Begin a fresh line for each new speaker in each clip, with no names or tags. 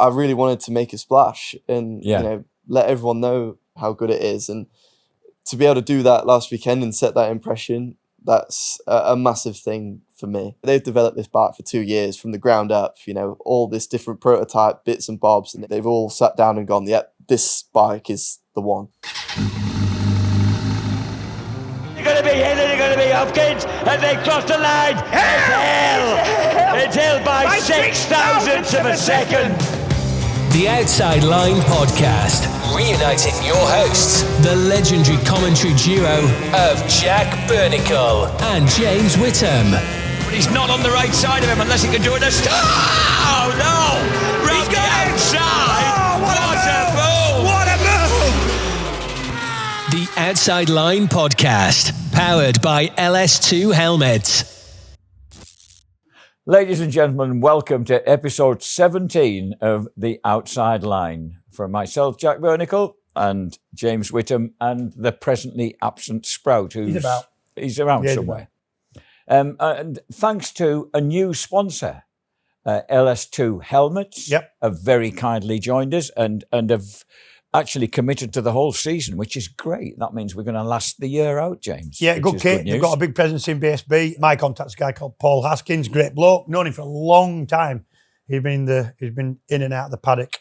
I really wanted to make a splash and let everyone know how good it is. And to be able to do that last weekend and set that impression, that's a massive thing for me. They've developed this bike for 2 years from the ground up, all this different prototype bits and bobs, and they've all sat down and gone, yep, this bike is the one.
They're going to be Hill and they're going to be Hopkins, and they cross the line. It's Hill by 6,000ths of a second.
The Outside Line Podcast, reuniting your hosts, the legendary commentary duo of Jack Bernicle and James Whittam.
But he's not on the right side of him unless he can do it. Oh no! He's got outside. Oh, what a move!
The Outside Line Podcast, powered by LS2 helmets.
Ladies and gentlemen, welcome to episode 17 of The Outside Line. From myself, Jack Bernicle, and James Whittam, and the presently absent Sprout, he's around somewhere. And thanks to a new sponsor, LS2 Helmets, have very kindly joined us and have actually committed to the whole season, which is great. That means we're going to last the year out, James.
Yeah, good kit. They've got a big presence in BSB. My contact's a guy called Paul Haskins, great bloke. Known him for a long time. He's been in and out of the paddock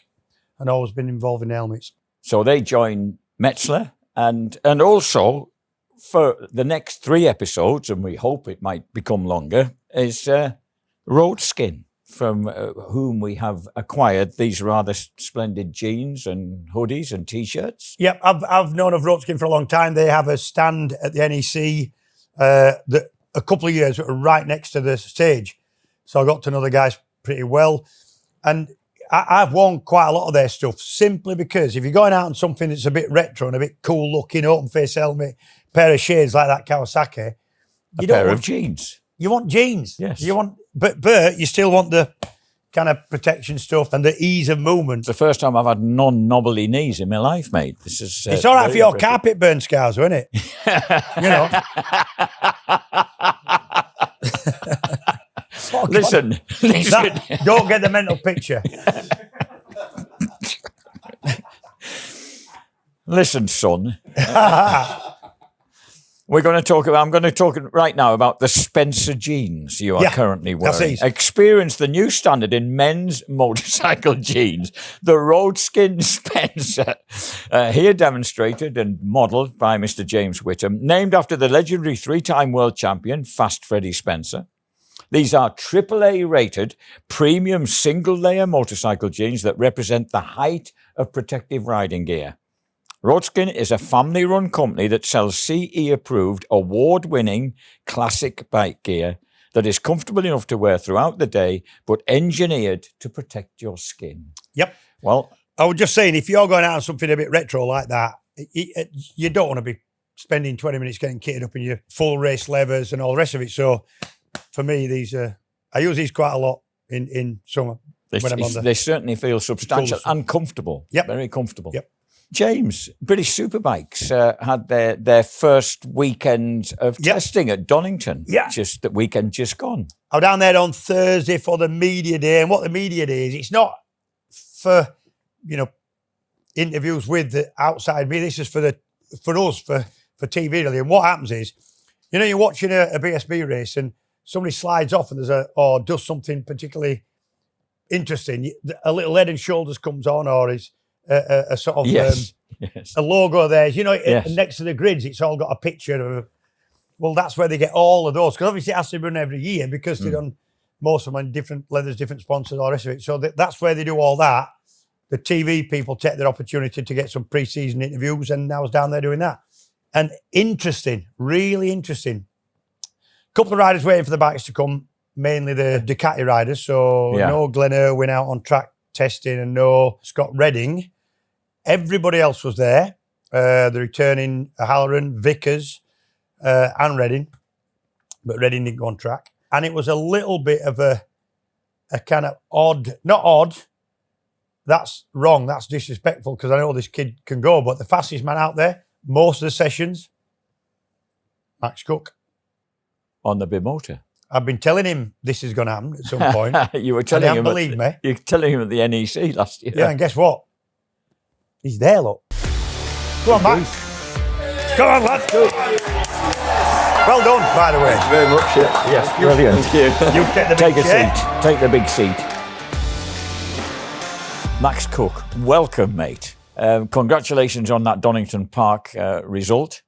and always been involved in helmets.
So they join Metzler and also for the next 3 episodes, and we hope it might become longer, is Roadskin, from whom we have acquired these rather splendid jeans and hoodies and T-shirts.
Yep, I've known of Roadskin for a long time. They have a stand at the NEC that a couple of years were right next to the stage. So I got to know the guys pretty well. And I've worn quite a lot of their stuff simply because if you're going out on something that's a bit retro and a bit cool looking, open face helmet, pair of shades like that Kawasaki.
A pair of jeans.
You want jeans.
Yes.
You want, but you still want the kind of protection stuff and the ease of movement.
It's the first time I've had non-knobbly knees in my life, mate. This is.
It's all right for your carpet burn scars, isn't it? You know.
Listen.
Don't get the mental picture.
Listen, son. I'm going to talk right now about the Spencer jeans you are currently wearing. Experience the new standard in men's motorcycle jeans, the Roadskin Spencer. Here demonstrated and modelled by Mr. James Whittam, named after the legendary 3-time world champion, Fast Freddie Spencer. These are AAA rated premium single layer motorcycle jeans that represent the height of protective riding gear. Roadskin is a family-run company that sells CE-approved, award-winning classic bike gear that is comfortable enough to wear throughout the day, but engineered to protect your skin.
Yep.
Well,
I was just saying, if you're going out on something a bit retro like that, you don't want to be spending 20 minutes getting kitted up in your full race levers and all the rest of it. So, for me, I use these quite a lot in summer.
They certainly feel substantial and comfortable.
Yep.
Very comfortable.
Yep.
James, British Superbikes had their first weekend of testing at Donington.
Yeah.
Just that weekend just gone.
I was down there on Thursday for the media day. And what the media day is, it's not for, interviews with the outside media. This is for us, for TV really. And what happens is, you're watching a BSB race and somebody slides off and or does something particularly interesting. A little head and shoulders comes on, or is a sort of a logo there. Next to the grids, it's all got a picture of. Well, that's where they get all of those, because obviously it has to be run every year because they're on most of them on different leathers, different sponsors, all the rest of it. So that's where they do all that. The TV people take their opportunity to get some pre-season interviews, and I was down there doing that. And interesting, really interesting. Couple of riders waiting for the bikes to come, mainly the Ducati riders. So no Glenn Irwin out on track testing and no Scott Redding. Everybody else was there. The returning Halloran, Vickers, and Redding. But Redding didn't go on track. And it was a little bit of a kind of not odd. That's wrong. That's disrespectful because I know this kid can go. But the fastest man out there, most of the sessions, Max Cook.
On the Bimota.
I've been telling him this is going to happen at some point.
You were telling him.
Believe me.
You were telling him at the NEC last year.
Yeah, and guess what? He's there, look. Go on, Max. Come on, lads. Well done, by the way.
Thank you very much. Yeah.
Yes, brilliant.
Thank you.
You take the big chair.
Seat. Take the big seat. Max Cook, welcome, mate. Congratulations on that Donington Park result.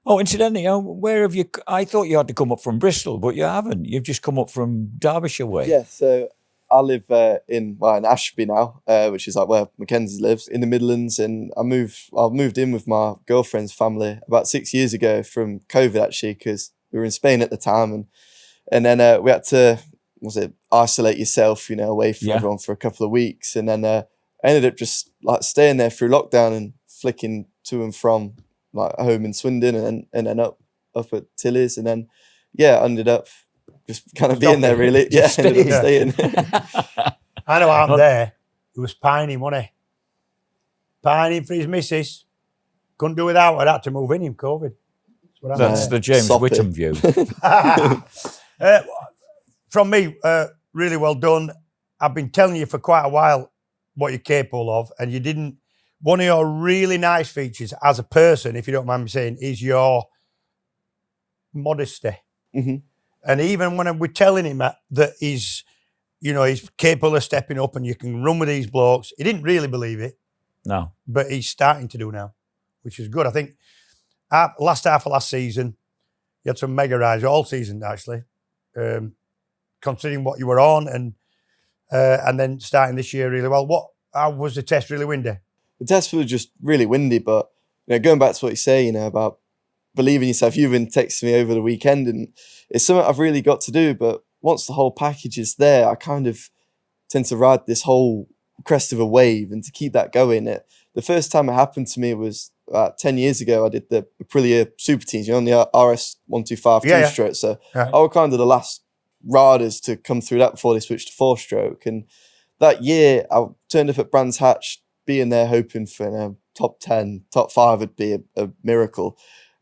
Oh, incidentally, where have you? I thought you had to come up from Bristol, but you haven't. You've just come up from Derbyshire way.
Yeah, so I live in Ashby now, which is like where Mackenzie lives, in the Midlands, and I moved in with my girlfriend's family about 6 years ago from COVID, actually, because we were in Spain at the time, and then we had to isolate yourself, away from everyone for a couple of weeks, and then I ended up just like staying there through lockdown and flicking to and from like home in Swindon and then up at Tilly's, and then ended up just kind of being there really. Yeah, ended up staying.
I know I'm there. He was pining, wasn't he? Pining for his missus. Couldn't do without her. Had to move in COVID.
That's the James Whittam view.
From me, really well done. I've been telling you for quite a while what you're capable of, and you didn't. One of your really nice features as a person, if you don't mind me saying, is your modesty.
Mm-hmm.
And even when we're telling him that he's capable of stepping up and you can run with these blokes, he didn't really believe it.
No.
But he's starting to do now, which is good. I think last half of last season, you had some mega rides, all season actually, considering what you were on, and then starting this year really well. How was the test? Really windy?
The test was just really windy, but going back to what you say, about believing yourself. You've been texting me over the weekend, and it's something I've really got to do. But once the whole package is there, I kind of tend to ride this whole crest of a wave, and to keep that going. The first time it happened to me was 10 years ago. I did the Aprilia Super Teams, on the RS 125 two-stroke. So I was kind of the last riders to come through that before they switched to four-stroke. And that year, I turned up at Brands Hatch, being there hoping for top 10, top 5 would be a miracle.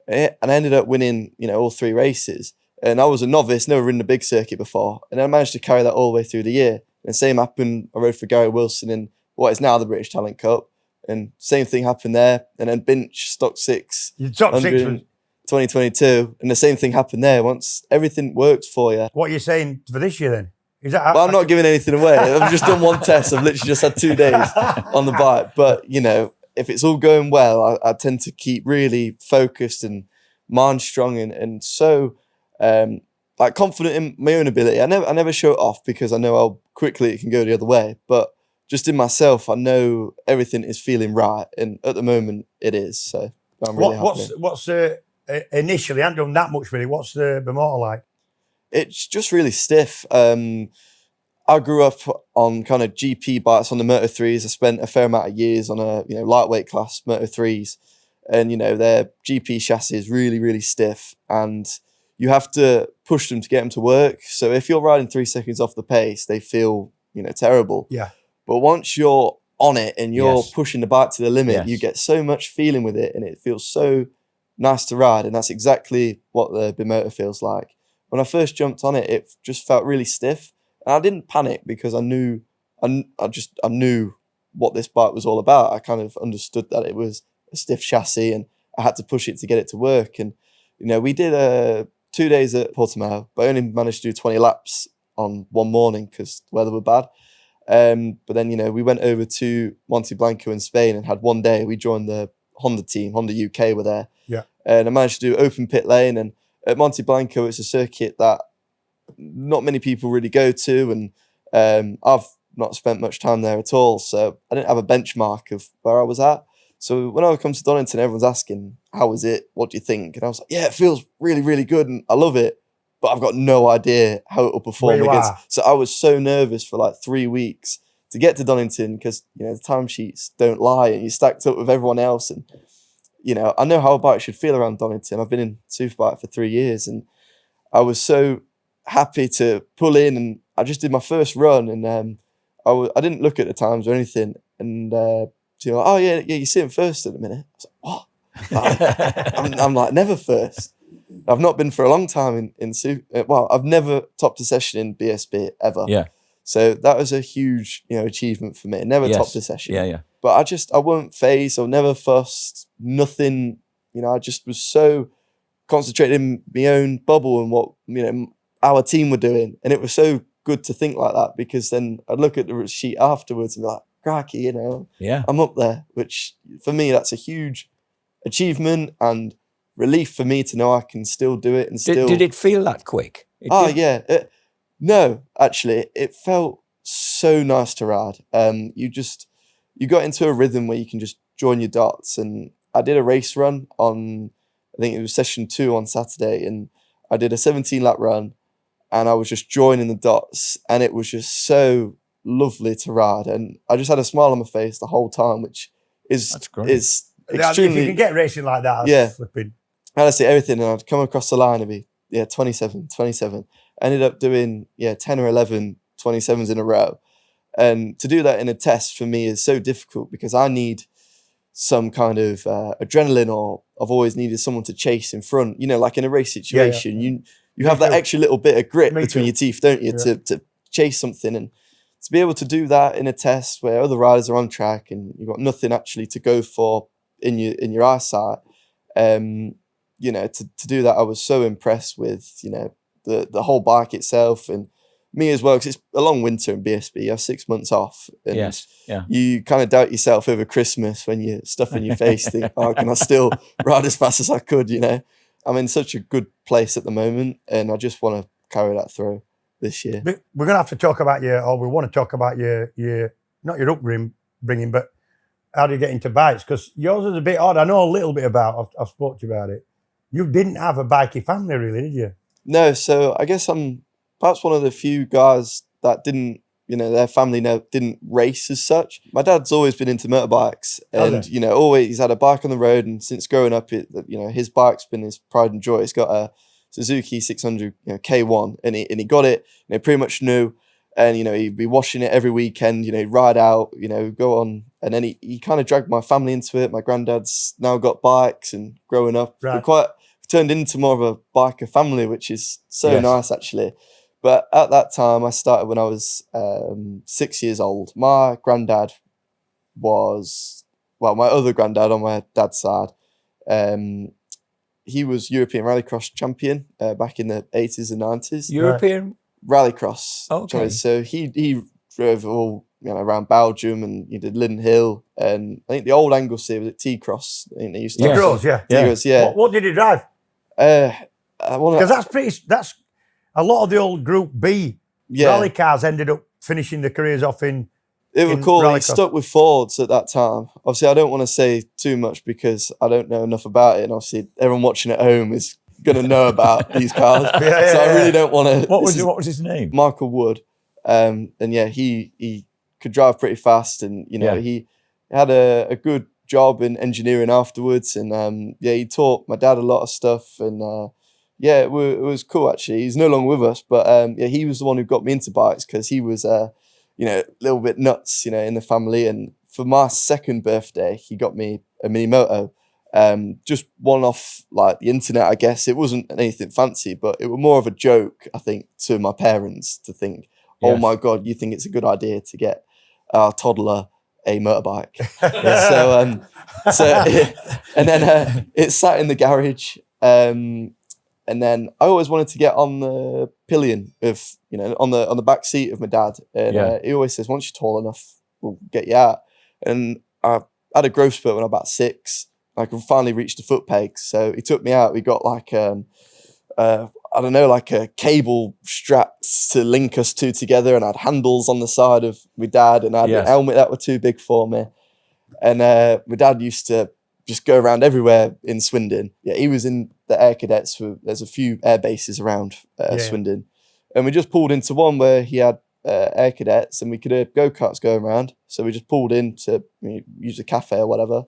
And I ended up winning, all 3 races. And I was a novice, never ridden a big circuit before. And I managed to carry that all the way through the year. And the same happened, I rode for Gary Wilson in what is now the British Talent Cup. And same thing happened there. And then Binch, Stock 6.
Stock 6 was
2022. And the same thing happened there. Once everything works for you.
What are you saying for this year then?
Well, I'm not giving anything away. I've just done one test. I've literally just had 2 days on the bike. But, if it's all going well, I tend to keep really focused and mind strong and so confident in my own ability. I never show it off because I know how quickly it can go the other way. But just in myself, I know everything is feeling right. And at the moment, it is. So I'm really happy.
What's initially, I haven't done that much really. What's the Bimota like?
It's just really stiff. I grew up on kind of GP bikes on the Moto3s. I spent a fair amount of years on a lightweight class Moto3s, and their GP chassis is really, really stiff, and you have to push them to get them to work. So if you're riding 3 seconds off the pace, they feel terrible.
Yeah.
But once you're on it and you're pushing the bike to the limit, you get so much feeling with it, and it feels so nice to ride, and that's exactly what the Bimota feels like. When I first jumped on it, it just felt really stiff. And I didn't panic because I knew what this bike was all about. I kind of understood that it was a stiff chassis and I had to push it to get it to work. And, we did 2 days at Portimao, but I only managed to do 20 laps on one morning because the weather was bad. But then, we went over to Monte Blanco in Spain and had 1 day. We joined the Honda team, Honda UK were there.
Yeah.
And I managed to do open pit lane, and at Monte Blanco, it's a circuit that not many people really go to, and I've not spent much time there at all, so I didn't have a benchmark of where I was at. So when I come to Donington, everyone's asking, how is it? What do you think? And I was like, yeah, it feels really, really good, and I love it, but I've got no idea how it will perform against. So I was so nervous for like 3 weeks to get to Donington because, the timesheets don't lie, and you're stacked up with everyone else, and I know how a bike should feel around Donington. I've been in Superbike for 3 years, and I was so happy to pull in, and I just did my first run, and I didn't look at the times or anything, and like, oh yeah, you're sitting first at the minute. I was like, what? I'm like, never first. I've not been for a long time well, I've never topped a session in BSB ever.
Yeah.
So that was a huge, achievement for me. Never topped a session.
Yeah.
But I weren't phased or never fussed, nothing. I just was so concentrated in my own bubble and what, our team were doing. And it was so good to think like that, because then I'd look at the sheet afterwards and be like, cracky, I'm up there, which for me, that's a huge achievement and relief for me to know I can still do it. And still.
Did it feel that quick?
Yeah. No, actually, it felt so nice to ride. You got into a rhythm where you can just join your dots. And I did a race run on, I think it was session 2 on Saturday, and I did a 17-lap run, and I was just joining the dots, and it was just so lovely to ride. And I just had a smile on my face the whole time, which is extremely.
If you can get racing like that, flipping.
I'd say everything, and I'd come across the line and be 27. I ended up doing 10 or 11 27s in a row. And to do that in a test for me is so difficult, because I need some kind of adrenaline, or I've always needed someone to chase in front. Like in a race situation, you have that extra little bit of grit between your teeth, don't you, to chase something. And to be able to do that in a test where other riders are on track and you've got nothing actually to go for in your eyesight, to do that, I was so impressed with, the whole bike itself, and me as well, because it's a long winter in BSB. You have 6 months off. And you kind of doubt yourself over Christmas when you're stuffing your face, think, can I still ride as fast as I could, I'm in such a good place at the moment, and I just want to carry that through this year.
We're going to have to talk about we want to talk about your not your upbringing, but how do you get into bikes? Because yours is a bit odd. I know a little bit about, I've spoke to you about it. You didn't have a bikey family, really, did you?
No, so I guess I'm perhaps one of the few guys that didn't, their family didn't race as such. My dad's always been into motorbikes, and, always he's had a bike on the road. And since growing up, his bike's been his pride and joy. He's got a Suzuki 600 K1, and he got it, pretty much new. And, he'd be washing it every weekend, he'd ride out, go on. And then he kind of dragged my family into it. My granddad's now got bikes, and growing up, we turned into more of a biker family, which is so nice, actually. But at that time, I started when I was 6 years old. My granddad was, my other granddad on my dad's side, he was European Rallycross champion back in the 80s and 90s.
European?
Rallycross.
Okay.
So he drove all around Belgium, and he did Lynn Hill, and I think the old Anglesey was at T-Cross. I think they used to
T-Cross, yeah. What did he drive? Because that's a lot of the old Group B rally cars ended up finishing their careers off in.
It was cool. He stuck with Fords at that time. Obviously, I don't want to say too much because I don't know enough about it, and obviously everyone watching at home is going to know about these cars. So I really don't want to.
What was his name?
Michael Wood. And he could drive pretty fast, and he had a good job in engineering afterwards, and he taught my dad a lot of stuff, and it was cool, actually. He's no longer with us, but he was the one who got me into bikes, because he was a little bit nuts in the family. And for my second birthday, he got me a mini moto, just one off like the internet, I guess. It wasn't anything fancy, but it was more of a joke, I think, to my parents to think, oh my God, you think it's a good idea to get our toddler a motorbike? And then it sat in the garage, and then I always wanted to get on the pillion of on the back seat of my dad, and he always says, once you're tall enough, we'll get you out. And I had a growth spurt when I was about 6. I could finally reach the foot pegs, so he took me out. We got like like a cable strapped to link us two together, and I had handles on the side of my dad, and I had a helmet that were too big for me. And my dad used to just go around everywhere in Swindon. Yeah, he was in the Air Cadets. There's a few air bases around Swindon. And we just pulled into one where he had Air Cadets, and we could hear go-karts going around. So we just pulled in to use a cafe or whatever.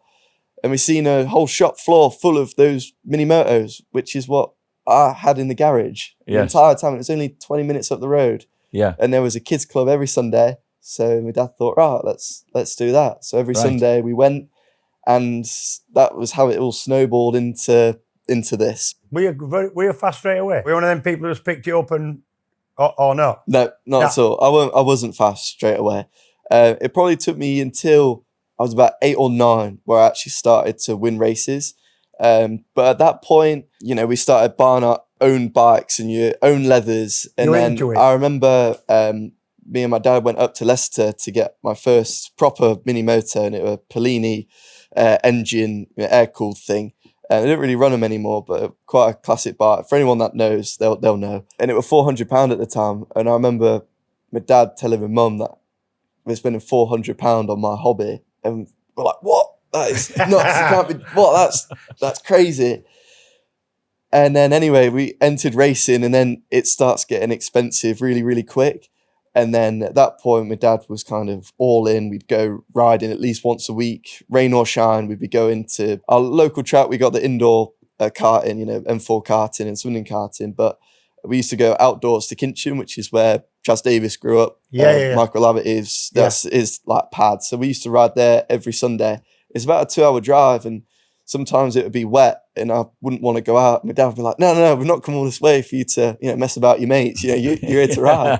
And we seen a whole shop floor full of those mini motos, which is what I had in the garage the entire time. It was only 20 minutes up the road. Yeah. And there was a kids club every Sunday. So my dad thought, right, let's do that. So every Sunday we went, and that was how it all snowballed into into this.
Were you fast straight away? Were you one of them people who just picked you up and or not?
No, not at all. I wasn't fast straight away. It probably took me until I was about 8 or 9 where I actually started to win races. But at that point, we started buying our own bikes and your own leathers. And then I remember me and my dad went up to Leicester to get my first proper mini motor, and it was a Polini engine, air-cooled thing. I didn't really run them anymore, but quite a classic bike. For anyone that knows, they'll know. And it was £400 at the time. And I remember my dad telling my mum that we're spending £400 on my hobby. And we're like, what? That is nuts. It can't be, what? That's crazy. And then anyway, we entered racing, and then it starts getting expensive really, really quick. And then at that point, my dad was kind of all in. We'd go riding at least once a week, rain or shine. We'd be going to our local track. We got the indoor karting, M4 karting and Swindon karting. But we used to go outdoors to Kincham, which is where Chas Davis grew up. Michael Abbott is like pad. So we used to ride there every Sunday. It's about a 2-hour drive, and sometimes it would be wet and I wouldn't want to go out. My dad would be like, no, we've not come all this way for you to, mess about your mates. You're here to ride.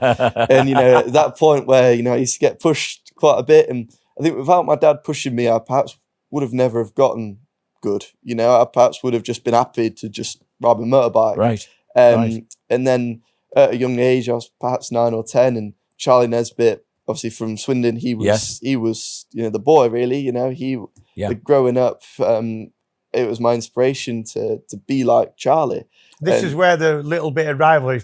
And, at that point where, I used to get pushed quite a bit. And I think without my dad pushing me, I perhaps would have never have gotten good. I perhaps would have just been happy to just ride my motorbike.
Right.
And then at a young age, I was perhaps 9 or 10, and Charlie Nesbitt, obviously from Swindon, he was the boy really, growing up, it was my inspiration to be like Charlie.
This is where the little bit of rivalry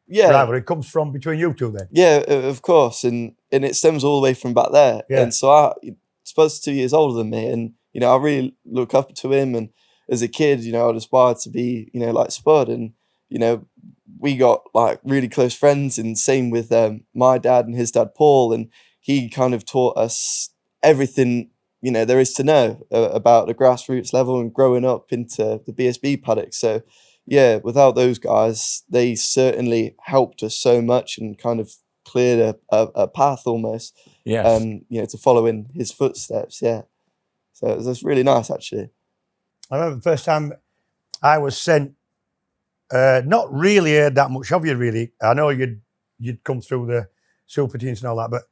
rivalry comes from between you two then?
Yeah, of course. And it stems all the way from back there. Yeah. And so Spud's 2 years older than me, and, I really look up to him. And as a kid, I'd aspire to be, like Spud. And, we got like really close friends, and same with my dad and his dad, Paul. And he kind of taught us everything there is to know about the grassroots level and growing up into the BSB paddock. So, yeah, without those guys, they certainly helped us so much and kind of cleared a path almost.
Yes.
To follow in his footsteps. Yeah. So it was really nice, actually.
I remember the first time I was sent. Not really heard that much of you, really. I know you'd come through the super teams and all that, but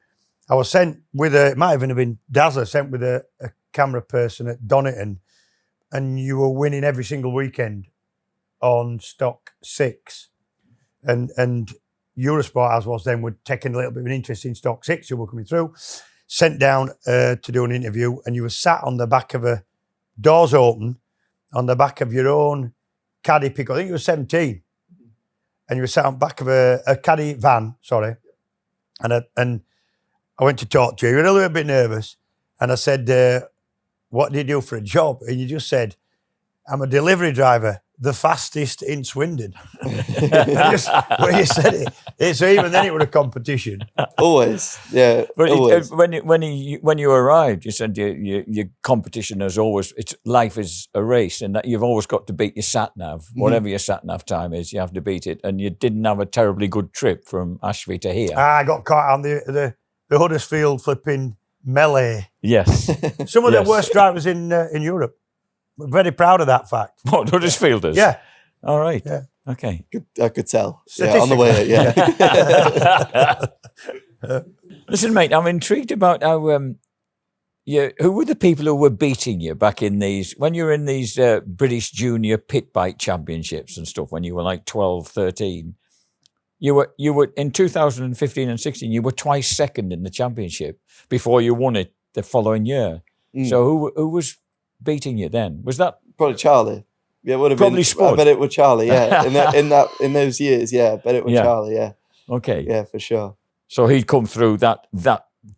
I was sent with it might even have been Dazzler, sent with a camera person at Donington, and you were winning every single weekend on stock 6. And Eurosport, as was then, were taking a little bit of an interest in stock 6. You were coming through, sent down to do an interview, and you were sat on the back of doors open, on the back of your own caddy pickup. I think you were 17, and you were sat on the back of a caddy van, and I went to talk to you. You were a little bit nervous, and I said, what do you do for a job? And you just said, I'm a delivery driver, the fastest in Swindon. When you said it, so even then it was a competition.
Always, yeah.
But
always.
When you arrived, you said your competition is always, life is a race, and that you've always got to beat your sat nav. Whatever your sat nav time is, you have to beat it. And you didn't have a terribly good trip from Ashby to here.
I got caught on the Huddersfield flipping melee.
Yes.
Some of the worst drivers in Europe. We're very proud of that fact.
What, Huddersfielders?
Yeah.
All right.
Yeah.
Okay.
I could tell. Yeah, on the way, yeah.
Listen, mate, I'm intrigued about how who were the people who were beating you back in these, when you were in these British Junior Pit Bike Championships and stuff, when you were like 12, 13? You were in 2015 and 16, you were twice second in the championship before you won it the following year. So who was beating you then? Was that
probably Charlie? Yeah, it would have
probably
been.
Spud.
I bet it was Charlie. Yeah, in those years. Yeah, I bet it was Charlie. Yeah.
Okay.
Yeah, for sure.
So he'd come through that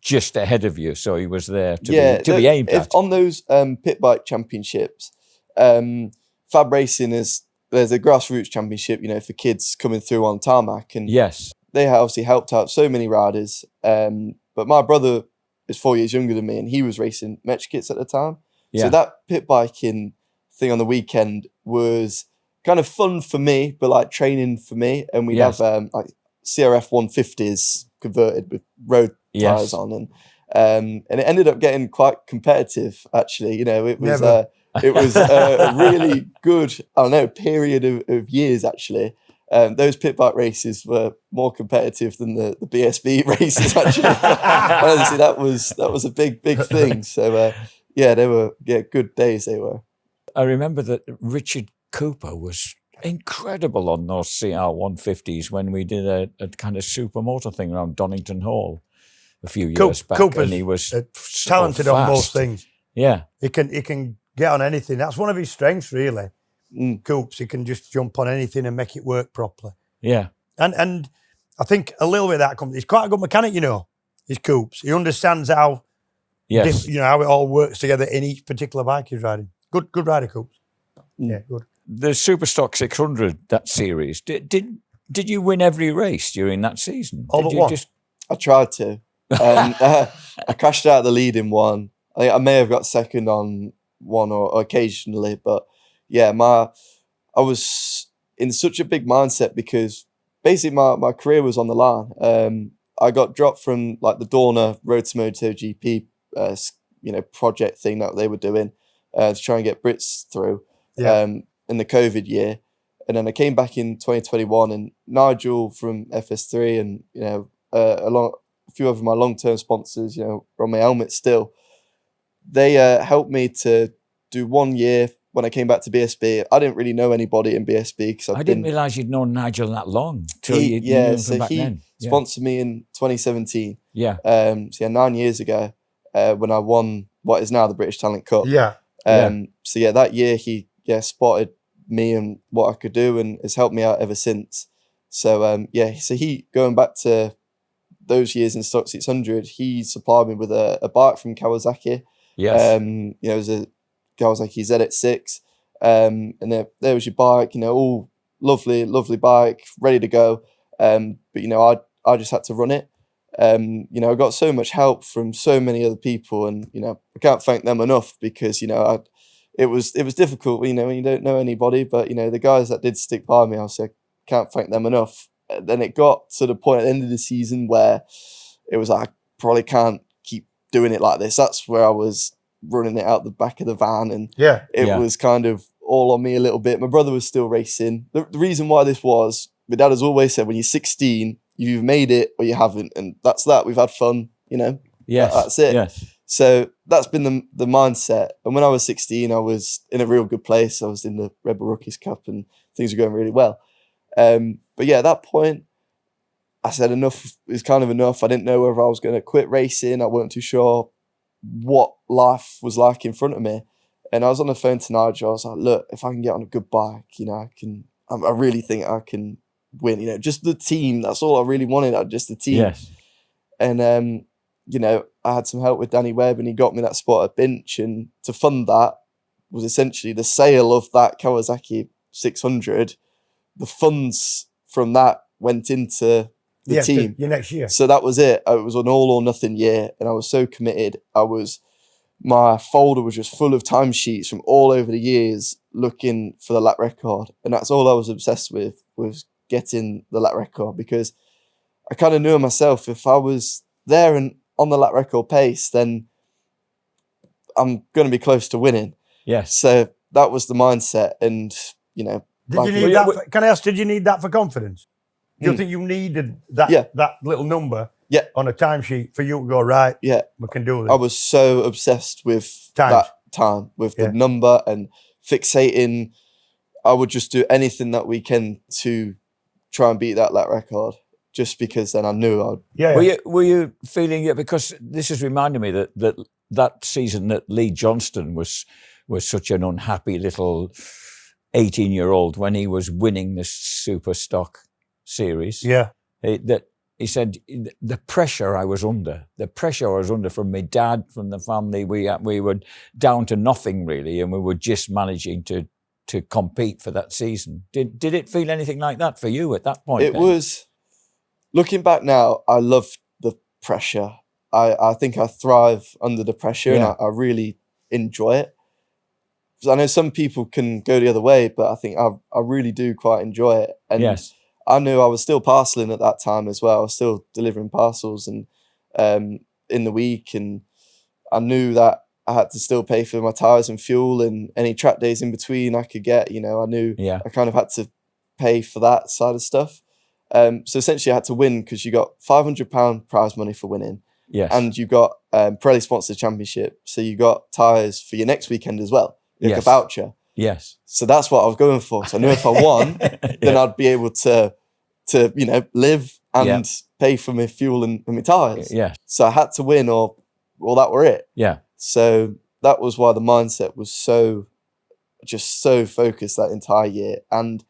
just ahead of you, so he was there to be aimed at.
On those pit bike championships, Fab Racing there's a grassroots championship, for kids coming through on tarmac, and
yes,
they obviously helped out so many riders. But my brother is 4 years younger than me, and he was racing Metch kits at the time. Yeah. So that pit biking thing on the weekend was kind of fun for me, but like training for me. And we'd have like CRF 150s converted with road tires on, and it ended up getting quite competitive. Actually, it was It was a really good, I don't know, period of years, actually. Those pit bike races were more competitive than the BSB races, actually. Honestly, that was a big thing. So, they were good days, they were.
I remember that Richard Cooper was incredible on those CR150s when we did a kind of supermoto thing around Donington Hall a few years back.
Cooper's
and he was
talented
so
on
fast.
most things.
Yeah.
He can get on anything. That's one of his strengths, really. Coops, he can just jump on anything and make it work properly.
Yeah.
And I think a little bit of that comes. He's quite a good mechanic, He's Coops. He understands how how it all works together in each particular bike he's riding. Good rider, Coops. Yeah, good.
The Superstock 600, that series, did you win every race during that season?
All but one.
I tried to. I crashed out the lead in one. I may have got second on one or occasionally, but yeah, I was in such a big mindset because basically my career was on the line. I got dropped from like the Dorna Road to MotoGP, project thing that they were doing to try and get Brits through in the COVID year. And then I came back in 2021 and Nigel from FS3 and, a few of my long-term sponsors, were on my helmet still. They helped me to do 1 year when I came back to BSB. I didn't really know anybody in BSB because
I didn't realise you'd known Nigel that long.
He sponsored me in 2017.
Yeah.
9 years ago when I won what is now the British Talent Cup.
Yeah.
That year he spotted me and what I could do and has helped me out ever since. So he going back to those years in Stock 600, he supplied me with a bike from Kawasaki.
Yes.
It was a Kawasaki ZX6. And there was your bike, all lovely bike, ready to go. But I just had to run it. I got so much help from so many other people, and I can't thank them enough because it was difficult, when you don't know anybody. But the guys that did stick by me, I can't thank them enough. Then it got to the point at the end of the season where it was like, I probably can't keep doing it like this. That's where I was running it out the back of the van, and it was kind of all on me a little bit. My brother was still racing. The reason why this was, my dad has always said, when you're 16, you've made it or you haven't, and that's that. We've had fun,
Yes,
that's it.
Yes.
So that's been the mindset. And when I was 16, I was in a real good place. I was in the Red Bull Rookies Cup and things were going really well. But at that point, I said enough is kind of enough. I didn't know whether I was going to quit racing. I wasn't too sure what life was like in front of me. And I was on the phone to Nigel. I was like, look, if I can get on a good bike, I really think I can win. Just the team. That's all I really wanted, just the team.
Yes.
And, I had some help with Danny Webb and he got me that spot at Binch. And to fund that was essentially the sale of that Kawasaki 600. The funds from that went into the team.
Your next year.
So that was it. It was an all or nothing year. And I was so committed. My folder was just full of timesheets from all over the years looking for the lap record. And that's all I was obsessed with, was getting the lap record, because I kind of knew myself, if I was there and on the lap record pace, then I'm going to be close to winning.
Yes.
So that was the mindset. And,
Did you need that? Can I ask, did you need that for confidence? Do you think you needed that little number on a timesheet for you to go, right, we can do this?
I was so obsessed with that time, with the number and fixating. I would just do anything that we can to try and beat that lap record, just because then I knew I'd...
Yeah. Were you feeling it? Because this has reminded me that season that Lee Johnston was such an unhappy little 18-year-old when he was winning the Super Stock series.
Yeah.
That he said the pressure I was under from my dad, from the family, we were down to nothing really, and we were just managing to compete for that season. Did it feel anything like that for you at that point?
It was, looking back now, I love the pressure. I think I thrive under the pressure, and I really enjoy it. I know some people can go the other way, but I think I really do quite enjoy it. And I knew I was still parceling at that time as well. I was still delivering parcels and in the week, and I knew that I had to still pay for my tyres and fuel and any track days in between I could get. I knew I kind of had to pay for that side of stuff. So essentially I had to win because you got £500 prize money for winning.
Yes.
And you got Pirelli sponsored championship. So you got tyres for your next weekend as well. Like a voucher.
Yes.
So that's what I was going for. So I knew if I won, then I'd be able to live and pay for my fuel and my tyres.
Yeah.
So I had to win or that were it.
Yeah.
So that was why the mindset was so focused that entire year. And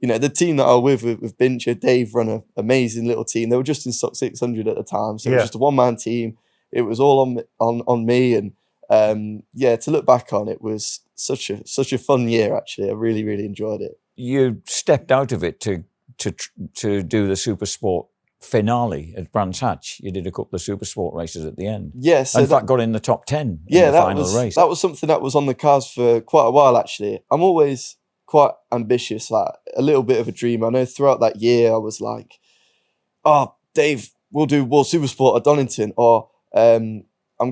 the team that I was with Bincher, Dave run an amazing little team. They were just in stock 600 at the time. So it was just a one-man team. It was all on me. And to look back on, it was such a fun year, actually. I really, really enjoyed it.
You stepped out of it to do the Supersport finale at Brands Hatch. You did a couple of Supersport races at the end.
Yes.
In fact, got in the top 10 in the final race.
That was something that was on the cards for quite a while, actually. I'm always quite ambitious, like a little bit of a dream. I know throughout that year I was like, oh, Dave, we'll do World Supersport at Donington, or I'm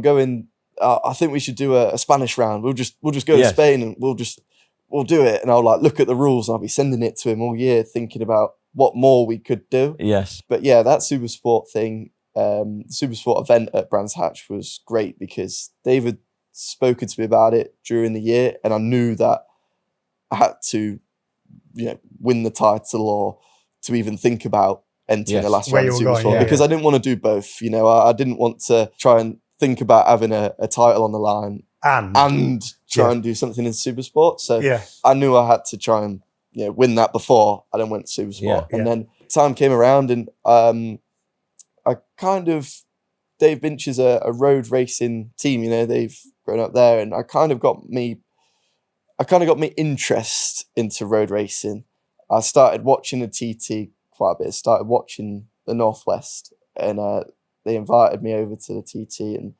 going, I think we should do a Spanish round. We'll just go to Spain and we'll do it. And I'll like look at the rules and I'll be sending it to him all year thinking about what more we could do.
Yes.
But yeah, that Supersport thing, Supersport event at Brands Hatch was great because David spoken to me about it during the year and I knew that I had to, win the title or to even think about entering the last round of Supersport because I didn't want to do both. I didn't want to try and think about having a title on the line and try and do something in Supersport. So I knew I had to try and win that before I then went to Supersport. And then time came around and I kind of, Dave Binch's a road racing team. They've grown up there, and I kind of got me interest into road racing. I started watching the TT quite a bit. Started watching the Northwest, and they invited me over to the TT. And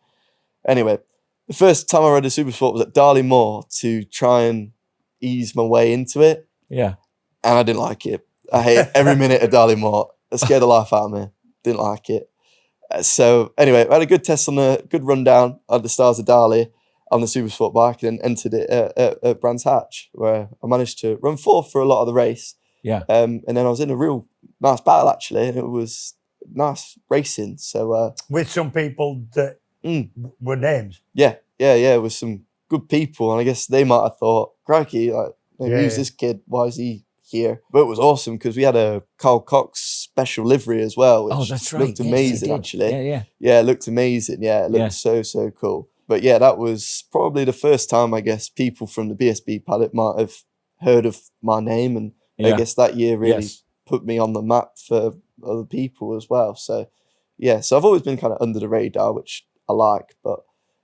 anyway, the first time I rode a Supersport was at Darley Moor to try and ease my way into it.
Yeah,
and I didn't like it. I hate every minute of Darley Moor. It scared the life out of me. Didn't like it. So anyway, I had a good test on good rundown at the Stars of Darley on the Supersport bike, and then entered it at Brands Hatch, where I managed to run fourth for a lot of the race.
Yeah.
And then I was in a real nice battle, actually, and it was nice racing. So
with some people that were names.
Yeah, with some good people, and I guess they might have thought, crikey, like, who's this kid? Why is he here? But it was awesome because we had a Carl Cox special livery as well, which
that's right.
looked amazing, actually.
Yeah,
it looked amazing. Yeah, it looked so cool. But yeah, that was probably the first time, I guess, people from the BSB paddock might have heard of my name. And I guess that year really put me on the map for other people as well. So yeah, so I've always been kind of under the radar, which I like. But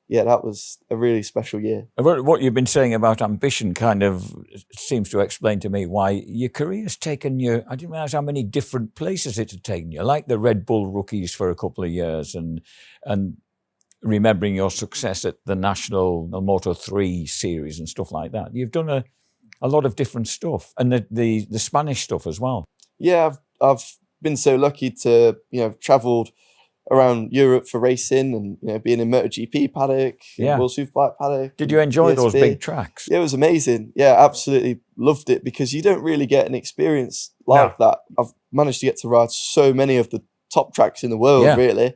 yeah, that was a really special year.
What you've been saying about ambition kind of seems to explain to me why your career's taken you. I didn't realize how many different places it had taken you, like the Red Bull rookies for a couple of years and remembering your success at the National Moto 3 series and stuff like that. You've done a lot of different stuff, and the Spanish stuff as well.
Yeah, I've been so lucky to, travelled around Europe for racing and, being in MotoGP paddock, World Superbike paddock.
Did you enjoy
BSB.
Those big tracks?
Yeah, it was amazing. Yeah, absolutely loved it because you don't really get an experience like that. I've managed to get to ride so many of the top tracks in the world, really.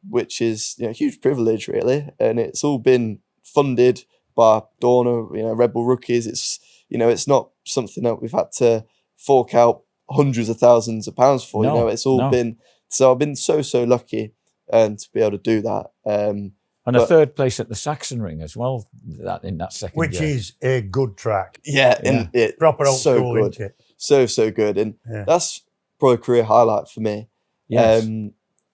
Which is a huge privilege, really, and it's all been funded by Dorna, Red Bull rookies. It's it's not something that we've had to fork out hundreds of thousands of pounds for. It's all been. So I've been so lucky to be able to do that.
And
a third place at the Sachsenring as well. In that second,
which
year.
Is a good track.
And it
proper old
so
school,
good,
isn't it?
So good, and that's probably a career highlight for me.
Yes.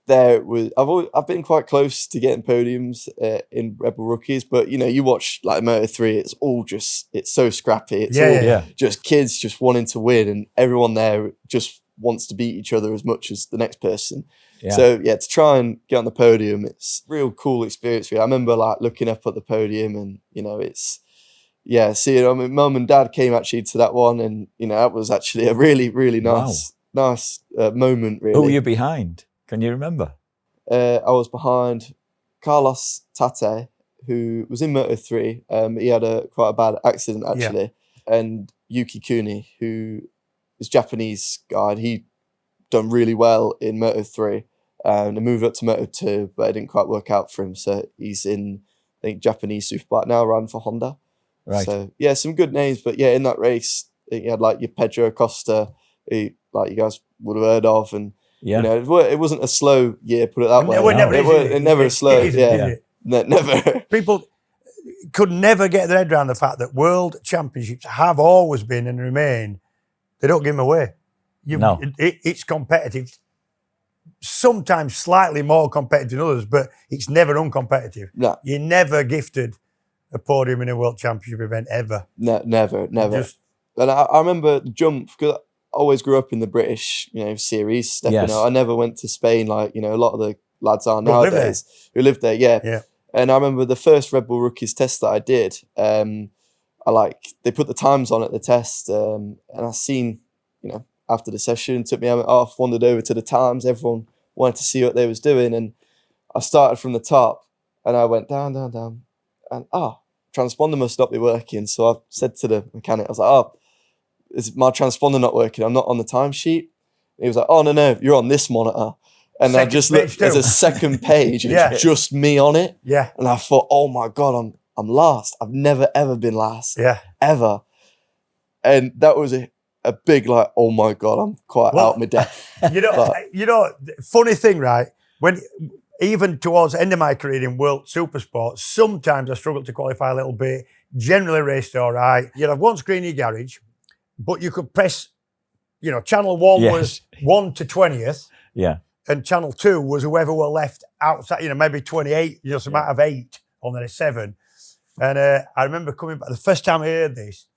I've been quite close to getting podiums in Red Bull rookies, but you watch like Moto 3, it's so scrappy. It's just kids just wanting to win, and everyone there just wants to beat each other as much as the next person. So to try and get on the podium, it's a real cool experience. I remember like looking up at the podium, and it's seeing mum and dad came actually to that one, and that was actually a really, really nice moment. Really.
Who were you behind? Can you remember?
I was behind Carlos Tate, who was in Moto3. He had quite a bad accident, actually. Yeah. And Yuki Kuni, who is Japanese guy, he done really well in Moto3 and moved up to Moto2, but it didn't quite work out for him. So he's in, I think, Japanese Superbike now, riding for Honda.
Right.
So, yeah, some good names. But, yeah, in that race, you had, like, your Pedro Acosta, who, like, you guys would have heard of. And, you know, it wasn't a slow year, put it that way. It never is slow. Never.
People could never get their head around the fact that World Championships have always been and remain, they don't give them away. It's competitive. Sometimes slightly more competitive than others, but it's never uncompetitive. No. You're never gifted a podium in a World Championship event, ever.
No, never. And I remember the jump, because I always grew up in the British, series, stepping out. I never went to Spain like, a lot of the lads are nowadays who live there. Yeah. And I remember the first Red Bull Rookies test that I did, they put the times on at the test, and I seen, after the session, took my helmet off, wandered over to the times. Everyone wanted to see what they was doing. And I started from the top and I went down, and transponder must not be working. So I said to the mechanic, I was like, is my transponder not working? I'm not on the timesheet. He was like, oh, no, you're on this monitor. And I just looked, there's a second page, and it's just me on it.
Yeah.
And I thought, oh my God, I'm last. I've never, ever been last.
Yeah.
Ever. And that was a big, like, oh my God, I'm quite out my depth.
Funny thing, right? When even towards the end of my career in World Supersport, sometimes I struggled to qualify a little bit, generally raced all right. You'd have one screen in your garage, but you could press, channel 1 was 1 to 20th.
Yeah.
And channel 2 was whoever were left outside, maybe 28, some out of 8 on the 7. And I remember coming back, the first time I heard this,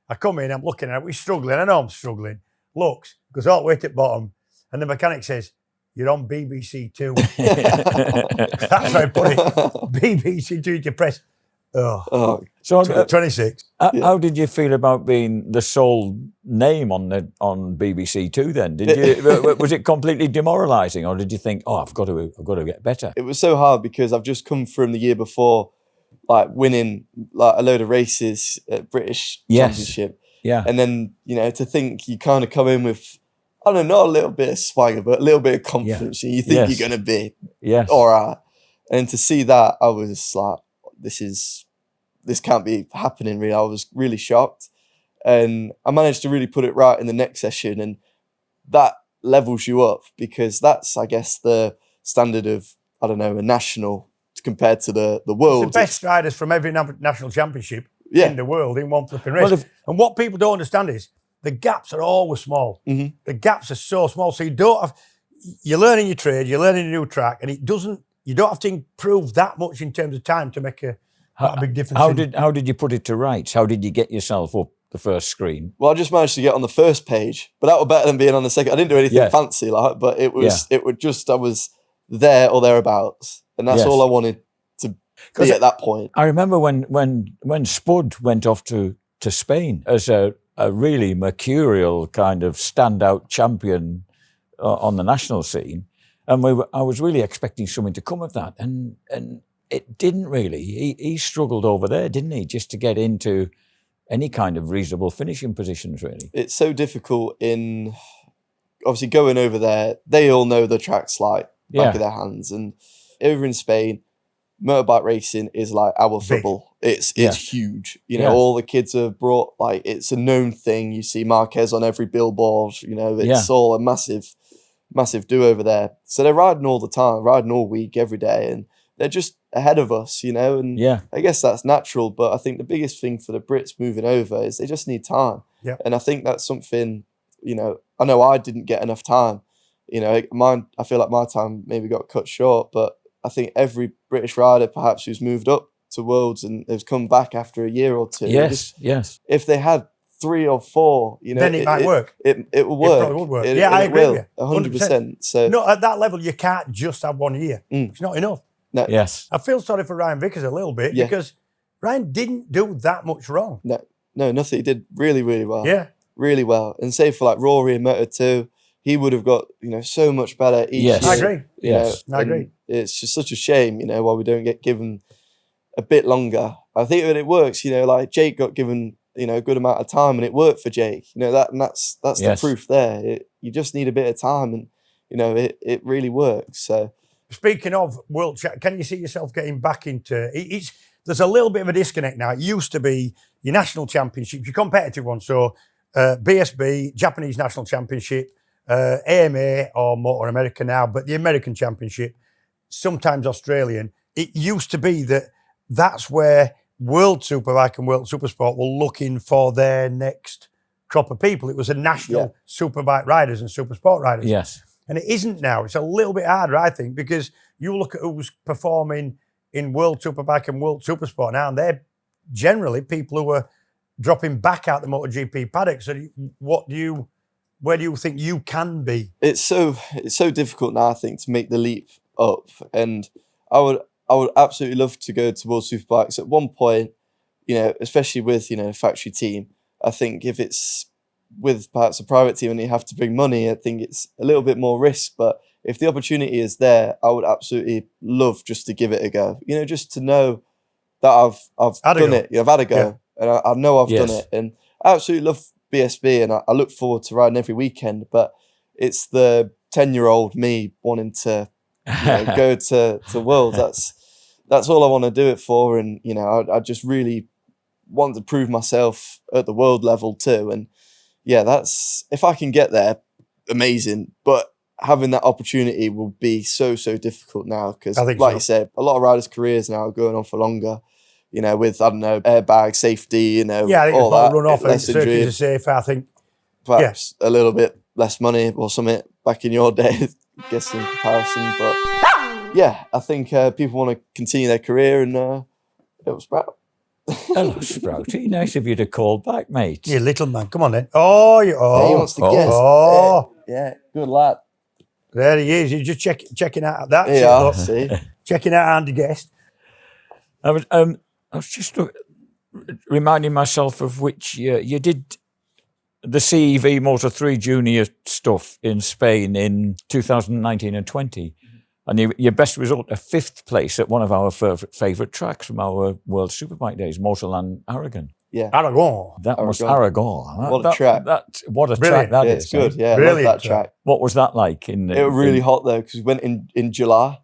I come in, I'm looking at it, we're struggling, I know I'm struggling. Looks, goes all the way to the bottom, and the mechanic says, you're on BBC 2. That's how I put it. BBC 2, you press,
so
26.
How did you feel about being the sole name on BBC 2 then? Did you was it completely demoralising, or did you think, I've got to get better?
It was so hard because I've just come from the year before, like winning like a load of races at British Championship.
Yeah.
And then, to think you kind of come in with, I don't know, not a little bit of swagger, but a little bit of confidence. And you think you're going to be all right. And to see that, I was like, this can't be happening, really. I was really shocked. And I managed to really put it right in the next session. And that levels you up, because that's, I guess, the standard of, I don't know, a national compared to the world.
It's the best riders from every national championship in the world in one flipping race. And what people don't understand is the gaps are always small.
Mm-hmm.
The gaps are so small. So you're learning your trade, you're learning a new track, and you don't have to improve that much in terms of time to make a big difference.
How did you put it to rights? How did you get yourself up the first screen?
Well, I just managed to get on the first page, but that was better than being on the second. I didn't do anything fancy, but it was I was there or thereabouts, and that's all I wanted to be at that point.
I remember when Spud went off to Spain as a really mercurial kind of standout champion on the national scene, and I was really expecting something to come of that, and it didn't really. He struggled over there, didn't he, just to get into any kind of reasonable finishing positions, really.
It's so difficult in, obviously, going over there. They all know the tracks like back of their hands. And over in Spain, motorbike racing is like our football. It's huge. All the kids are brought, like, it's a known thing. You see Marquez on every billboard. It's all a massive do over there. So they're riding all the time, riding all week, every day. And they're just ahead of us, and I guess that's natural. But I think the biggest thing for the Brits moving over is they just need time.
Yeah.
And I think that's something, I know I didn't get enough time. I feel like my time maybe got cut short, but I think every British rider perhaps who's moved up to Worlds and has come back after a year or two.
Yes.
If they had 3 or 4,
then it might work.
It will work.
It probably would work. I agree with you.
100%. So
no, at that level, you can't just have 1 year. It's not enough.
No.
Yes.
I feel sorry for Ryan Vickers a little bit because Ryan didn't do that much wrong.
No, nothing. He did really, really well.
Yeah.
Really well. And say for like Rory and Moto2, he would have got, so much better each year.
I agree.
Yes.
I agree.
It's just such a shame, why we don't get given a bit longer. I think that it works, like Jake got given, a good amount of time and it worked for Jake, that's the proof there. You just need a bit of time and, it really works. So
speaking of can you see yourself getting back into there's a little bit of a disconnect now. It used to be your national championships, your competitive ones. So BSB, Japanese National Championship, AMA or Motor America now, but the American Championship, sometimes Australian. It used to be that's where World Superbike and World Supersport were looking for their next crop of people. It was a national Superbike riders and Supersport riders.
Yes.
And it isn't now. It's a little bit harder, I think, because you look at who's performing in World Superbike and World Supersport now, and they're generally people who are dropping back out the MotoGP paddock. So where do you think you can be?
It's so difficult now, I think, to make the leap up. And I would absolutely love to go to World Superbikes at one point, especially with, a factory team. I think if it's with perhaps a private team and you have to bring money, I think it's a little bit more risk. But if the opportunity is there, I would absolutely love just to give it a go. Just to know that I've done it. I've had a go, and I know I've done it. And I absolutely love BSB, and I look forward to riding every weekend. But it's the 10-year-old me wanting to go to Worlds. That's all I want to do it for, and I just really want to prove myself at the world level too. And that's, if I can get there, amazing. But having that opportunity will be so difficult now, because like you said, a lot of riders' careers now are going on for longer. With, I don't know, airbag safety,
I think
all that.
Run off and circuits are safe, I think.
Perhaps a little bit less money or something back in your day, I guess, in comparison. But I think people want to continue their career, and it'll sprout.
Hello, Sprouty. Nice of you to call back, mate.
You little man. Come on then. Oh, he
wants to guess.
Oh.
Yeah, good lad.
There he is. You're just checking out that.
Yeah, see.
Checking out Andy Guest.
I was just reminding myself of which you did the CEV Moto3 Junior stuff in Spain in 2019 and 20. And your best result, a 5th place at one of our favourite tracks from our World Superbike days, Motorland Aragon.
Yeah.
Aragon.
That was Aragon.
What a track.
What a
Brilliant.
track that is.
It's good, yeah.
Brilliant.
I love that track.
What was that like?
It was really hot, though, because we went in July.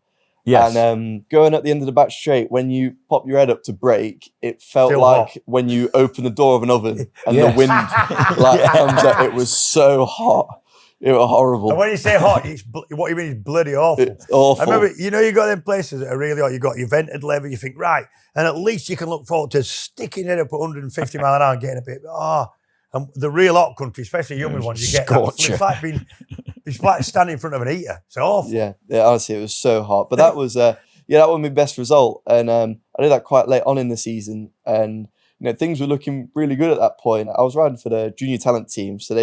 Yes.
And going at the end of the back straight, when you pop your head up to brake, it felt
Still
like
hot.
when you open the door of an oven and the wind comes out. It was so hot. It was horrible.
And when you say hot, what you mean is bloody awful.
It's awful.
I remember, you got them places that are really hot. You got your vented lever. You think, right, and at least you can look forward to sticking it up at 150 mile an hour and getting a bit. And the real hot country, especially human ones, you get that. It's like standing in front of an heater. It's awful.
Yeah, honestly, it was so hot. But that was that was my best result, and I did that quite late on in the season, and things were looking really good at that point. I was riding for the junior talent team, so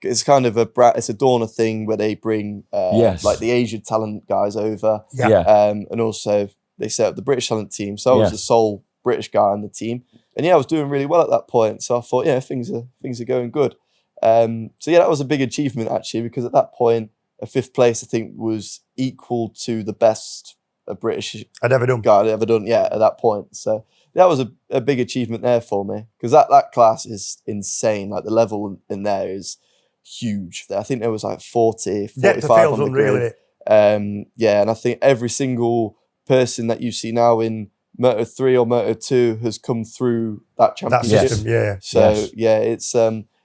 it's kind of it's a Dorna thing where they bring like the Asian talent guys over, and also they set up the British talent team. So I was the sole British guy on the team, and I was doing really well at that point. So I thought, things are going good. So that was a big achievement actually, because at that point, a 5th place I think was equal to the best a British
I'd ever done.
guy I'd ever done. Yeah, at that point. So that was a big achievement there for me, because that class is insane. Like the level in there is huge. I think there was like 40, 45 on the grid. And I think every single person that you see now in Moto3 or Moto2 has come through that championship.
That system,
So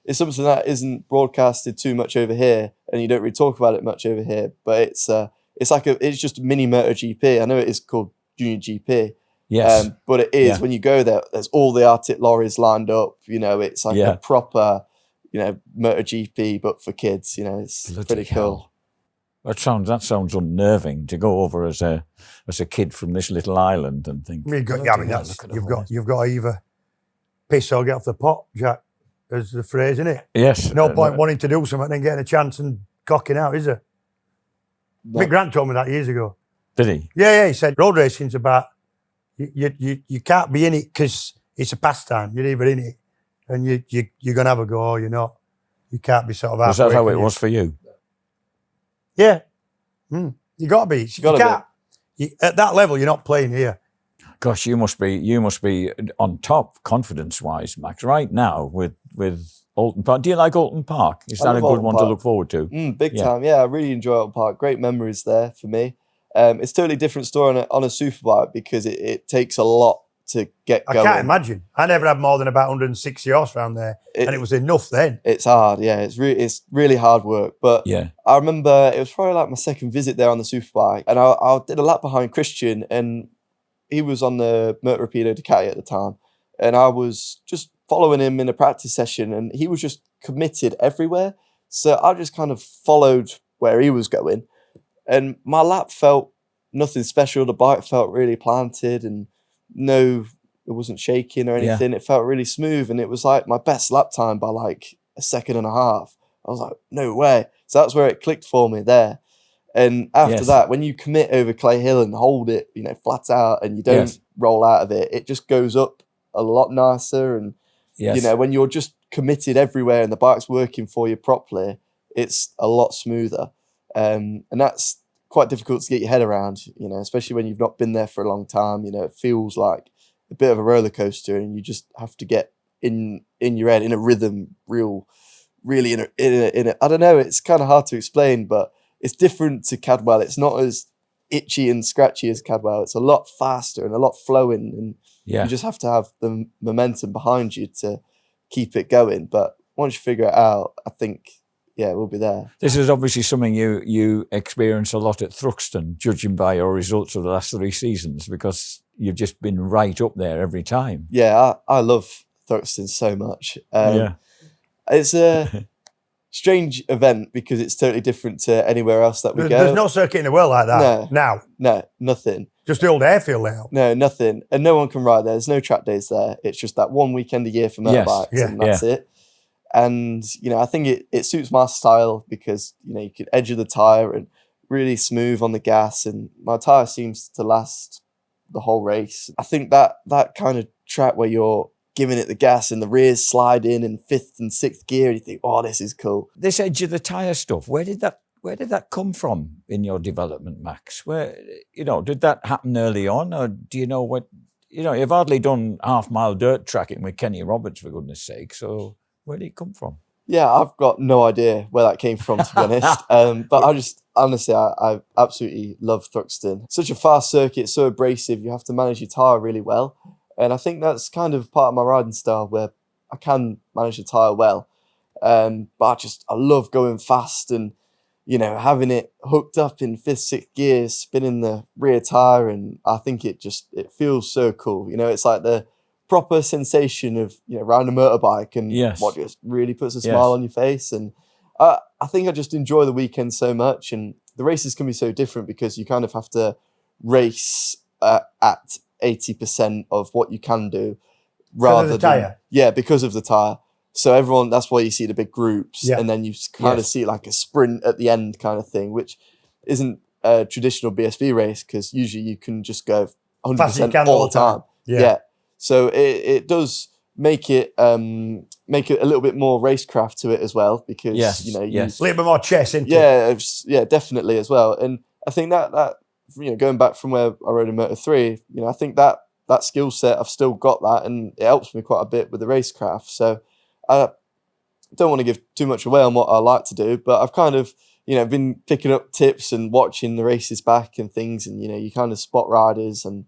it's something that isn't broadcasted too much over here, and you don't really talk about it much over here. But it's just a mini MotoGP. I know it is called Junior GP.
Yes.
But it is when you go there. There's all the Arctic lorries lined up. It's like a proper, MotoGP, but for kids. It's
Bloody
pretty cool.
That sounds unnerving to go over as a kid from this little island and think.
You've got to either piss or get off the pot, Jack. Is the phrase, isn't it?
Yes.
No point wanting to do something and then getting a chance and cocking out, is there? Mick Grant told me that years ago.
Did he?
Yeah. He said road racing's about you can't be in it because it's a pastime. You're either in it and you're gonna have a go or you're not. You can't be sort of.
Was that how it was for you?
Yeah. You got to be. You can't. At that level, you're not playing here.
Gosh, you must be on top confidence-wise, Max, right now with Alton Park. Do you like Alton Park? Is that a good one to look forward to?
Big time, yeah. I really enjoy Alton Park. Great memories there for me. It's a totally different story on a superbike because it takes a lot to get going.
I can't imagine. I never had more than about 160 horse around there, and it was enough then.
It's hard, yeah. It's really hard work. But
yeah,
I remember it was probably like my second visit there on the superbike, and I did a lap behind Christian, and he was on the MotoGP Ducati at the time, and I was just following him in a practice session, and he was just committed everywhere. So I just kind of followed where he was going, and my lap felt nothing special. The bike felt really planted, and it wasn't shaking or anything. Yeah. It felt really smooth, and it was like my best lap time by like a second and a half. I was like, no way. So that's where it clicked for me there. And after that, when you commit over Clay Hill and hold it, flat out, and you don't roll out of it, it just goes up a lot nicer. And when you're just committed everywhere and the bike's working for you properly, it's a lot smoother. And that's quite difficult to get your head around, especially when you've not been there for a long time. It feels like a bit of a roller coaster, and you just have to get in your head in a rhythm, really in a I don't know. It's kind of hard to explain, but it's different to Cadwell. It's not as itchy and scratchy as Cadwell. It's a lot faster and a lot flowing, and you just have to have the momentum behind you to keep it going. But once you figure it out, I think, we'll be there.
This is obviously something you experience a lot at Thruxton, judging by your results of the last 3 seasons, because you've just been right up there every time.
Yeah, I love Thruxton so much. It's a strange event because it's totally different to anywhere else that we go.
There's no circuit in the world like that now.
No, nothing.
Just the old airfield now.
No, nothing. And no one can ride there. There's no track days there. It's just that one weekend a year for motorbikes, and that's it. And, I think it suits my style because, you can edge of the tyre and really smooth on the gas. And my tyre seems to last the whole race. I think that kind of track where you're giving it the gas and the rears slide in 5th and 6th gear, and you think, oh, this is cool.
This edge of the tyre stuff, where did that come from in your development, Max? Where, did that happen early on, or do you know what, you've hardly done half-mile dirt tracking with Kenny Roberts, for goodness sake, so where did it come from?
Yeah, I've got no idea where that came from, to be honest. But I absolutely love Thruxton. Such a fast circuit, so abrasive, you have to manage your tyre really well. And I think that's kind of part of my riding style where I can manage the tyre well. But I love going fast and, having it hooked up in 5th, 6th gear, spinning the rear tyre. And I think it feels so cool. It's like the proper sensation of, riding a motorbike and what just really puts a smile on your face. And I think I just enjoy the weekend so much. And the races can be so different because you kind of have to race at 80% of what you can do rather than because of the tyre. So that's why you see the big groups, and then you kind of see like a sprint at the end kind of thing, which isn't a traditional BSB race because usually you can just go 100% all the time. Yeah. So it does make it a little bit more racecraft to it as well because
a little bit more chess into it.
Yeah, definitely as well. And I think that going back from where I rode in Moto3, I think that skill set, I've still got that, and it helps me quite a bit with the racecraft. So I don't want to give too much away on what I like to do, but I've kind of, been picking up tips and watching the races back and things, and, you kind of spot riders and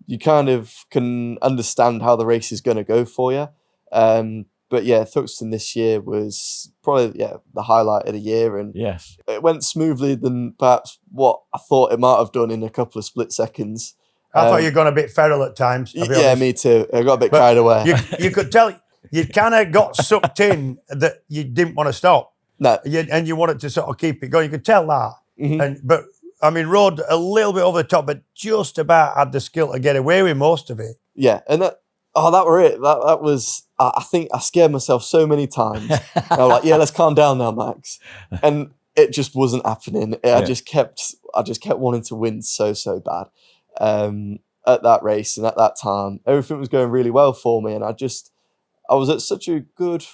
you kind of can understand how the race is going to go for you. But yeah, Thruxton this year was probably the highlight of the year, and it went smoothly than perhaps what I thought it might have done in a couple of split seconds.
I thought you'd gone a bit feral at times.
Yeah, me too. I got a bit carried away.
You could tell you kind of got sucked in that you didn't want to stop.
No,
and you wanted to sort of keep it going. You could tell that.
Mm-hmm.
But I mean, rode a little bit over the top, but just about had the skill to get away with most of it.
Yeah, and that were it. That was. I think I scared myself so many times. I was like, let's calm down now, Max. And it just wasn't happening. I just kept wanting to win so bad at that race and at that time. Everything was going really well for me, and I was at such a good,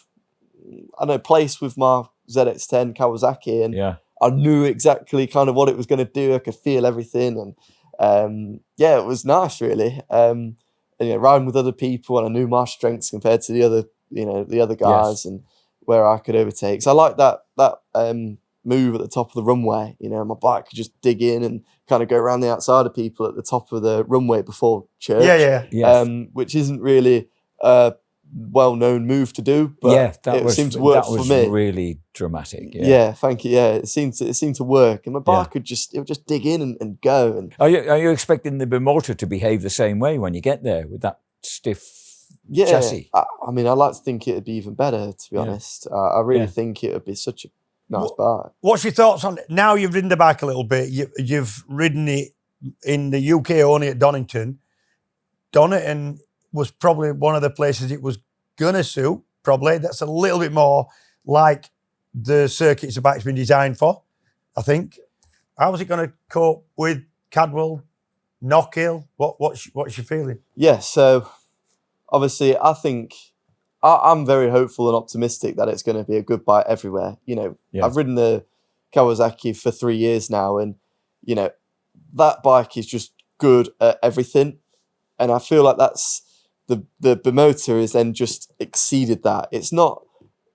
place with my ZX10 Kawasaki, and I knew exactly kind of what it was going to do. I could feel everything, yeah, it was nice really. And, riding with other people, and I knew my strengths compared to the other guys, and where I could overtake. So I like that move at the top of the runway. My bike could just dig in and kind of go around the outside of people at the top of the runway before church. Which isn't really a well-known move to do, but it seemed to work for me.
That was really dramatic.
Yeah, thank you. Yeah, it seemed to work, and my bike would just dig in and go. And
are you expecting the Bimota to behave the same way when you get there with that stiff chassis?
I mean, I like to think it'd be even better. To be honest, I really think it would be such a nice bike.
What's your thoughts on it? Now you've ridden the bike a little bit. You've ridden it in the UK only at Donington. Donington was probably one of the places it was gonna suit. Probably that's a little bit more like the circuits the bike's been designed for, I think. How's it going to cope with Cadwell, Knockhill? What's your feeling?
Yeah, so obviously I think I'm very hopeful and optimistic that it's going to be a good bike everywhere. I've ridden the Kawasaki for 3 years now, and that bike is just good at everything, and I feel like that's the Bimota has then just exceeded that. It's not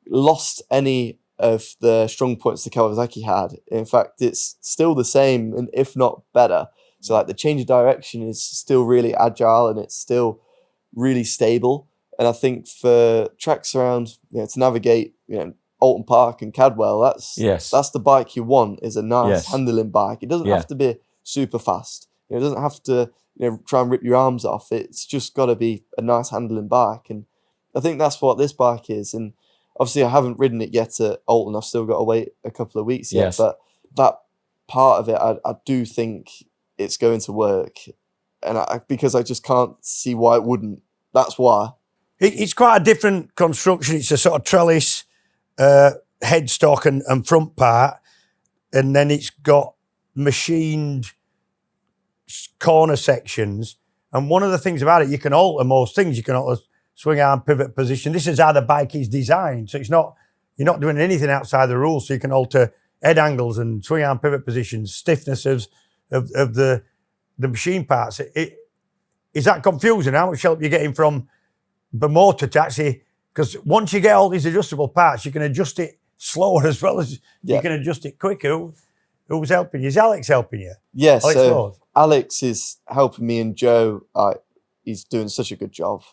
lost any of the strong points the Kawasaki had. In fact, it's still the same, and if not better. So like the change of direction is still really agile, and it's still really stable. And I think for tracks around, to navigate, Alton Park and Cadwell, that's the bike you want, is a nice handling bike. It doesn't have to be super fast. It doesn't have to try and rip your arms off. It's just got to be a nice handling bike. And I think that's what this bike is. And obviously I haven't ridden it yet at Alton. I've still got to wait a couple of weeks yet. But that part of it, I do think it's going to work. And because I just can't see why it wouldn't. That's why.
It's quite a different construction. It's a sort of trellis, headstock and front part. And then it's got machined corner sections. And one of the things about it, you can alter most things. You can alter swing arm pivot position. This is how the bike is designed. So you're not doing anything outside the rules. So you can alter head angles and swing arm pivot positions, stiffness of the machine parts. Is that confusing? How much help you're getting from Bimota to actually, because once you get all these adjustable parts, you can adjust it slower as well as you can adjust it quicker. Who's helping you? Is Alex helping you?
Yes, Alex is helping me, and Joe, he's doing such a good job.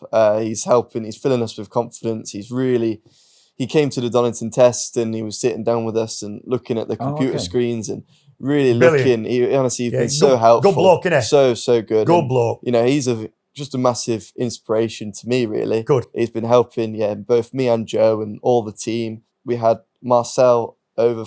He's helping, he's filling us with confidence. He came to the Donington test and he was sitting down with us and looking at the computer screens and really looking. He's been so helpful.
Good bloke, innit?
So good.
Good bloke.
He's just a massive inspiration to me, really.
Good.
He's been helping, both me and Joe and all the team. We had Marcel over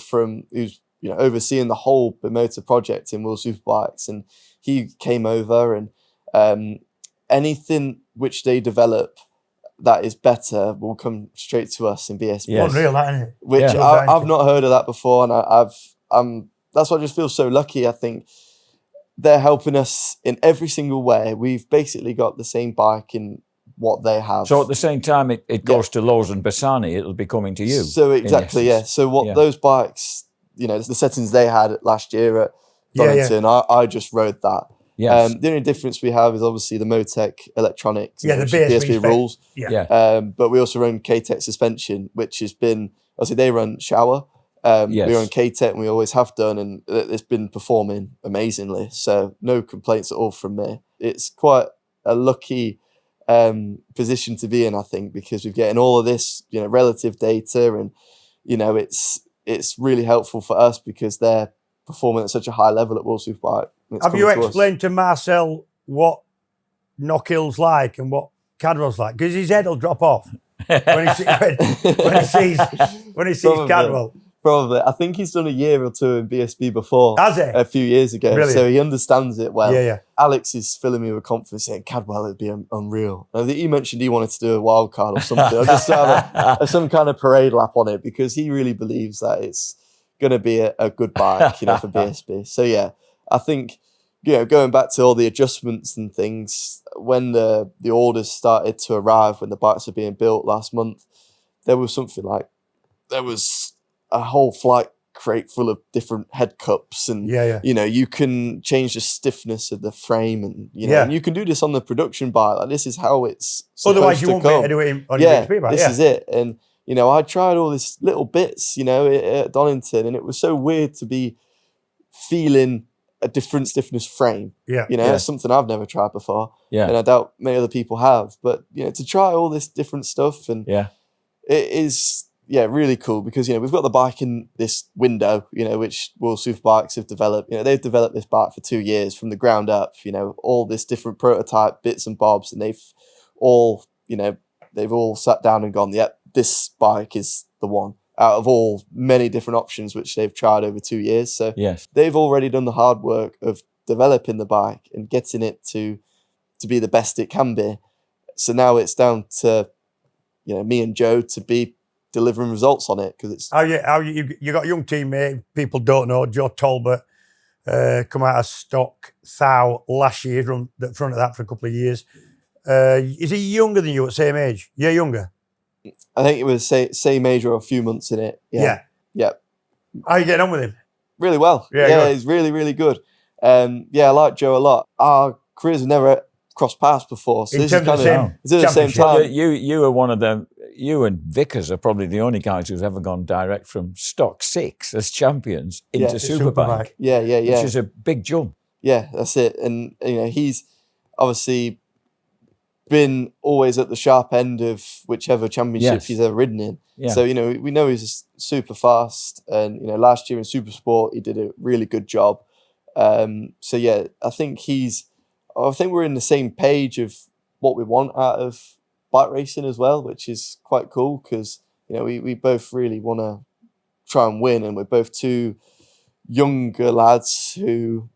who's overseeing the whole Bimota project in World Superbikes, and he came over, and anything which they develop that is better will come straight to us in BSB.
Unreal, that, isn't it?
Which I've not heard of that before, and that's why I just feel so lucky. I think they're helping us in every single way. We've basically got the same bike in what they have.
So at the same time it goes to Lowe's and Bassani, it'll be coming to you.
So exactly, So what those bikes, the settings they had last year at Donington, I just rode that.
Yes.
The only difference we have is obviously the Motec electronics,
the BSB
rules.
But
we also run K-Tech suspension, which has been, obviously they run shower. We run K-Tech, and we always have done, and it's been performing amazingly. So no complaints at all from me. It's quite a lucky position to be in, I think, because we're getting all of this, relative data, and it's really helpful for us because they're performing at such a high level at World Superbike.
Have you explained to Marcel what Knockhill's like and what Cadwell's like? Because his head will drop off when he sees Cadwell.
Probably. I think he's done a year or two in BSB before.
Has he?
A few years ago.
Brilliant.
So he understands it well.
Yeah.
Alex is filling me with confidence, saying Cadwell would be unreal. I think he mentioned he wanted to do a wild card or something. Or just have some kind of parade lap on it, because he really believes that it's going to be a good bike, for BSB. So I think, going back to all the adjustments and things, when the orders started to arrive, when the bikes were being built last month, there was a whole flight crate full of different head cups, and you know, you can change the stiffness of the frame, and you know, and you can do this on the production bike. Like, this is how it's
otherwise you won't be able to do it on your BSB bike.
This is it. And you know, I tried all these little bits, you know, at Donington, and it was so weird to be feeling a different stiffness frame. You know, it's something I've never tried before. And I doubt many other people have. But you know, to try all this different stuff, and it is really cool, because you know, we've got the bike in this window, you know, which World Superbikes have developed. You know, they've developed this bike for 2 years from the ground up, you know, all this different prototype bits and bobs, and they've all, you know, they've all sat down and gone, yep, this bike is the one, out of all many different options which they've tried over 2 years. So they've already done the hard work of developing the bike and getting it to be the best it can be. So now it's down to, you know, me and Joe to be delivering results on it, because it's
you got a young teammate. People don't know Joe Talbot, come out of stock Thou last year, from the front of that for a couple of years. Is he younger than you at the same age? Yeah, younger.
I think it was same age or a few months in it. Yeah.
How are you getting on with him?
Really well. Yeah, he's really, really good. I like Joe a lot. Our careers have never crossed paths before, so this is kind of at the same time.
You are one of them. You and Vickers are probably the only guys who's ever gone direct from stock 6 as champions into Superbike. Which is a big jump. Yeah,
that's it. And you know, he's obviously been always at the sharp end of whichever championship he's ever ridden in. So you know, we know he's super fast, and you know, last year in Supersport he did a really good job. So yeah, I think we're in the same page of what we want out of bike racing as well, which is quite cool, because you know, we both really want to try and win, and we're both two younger lads who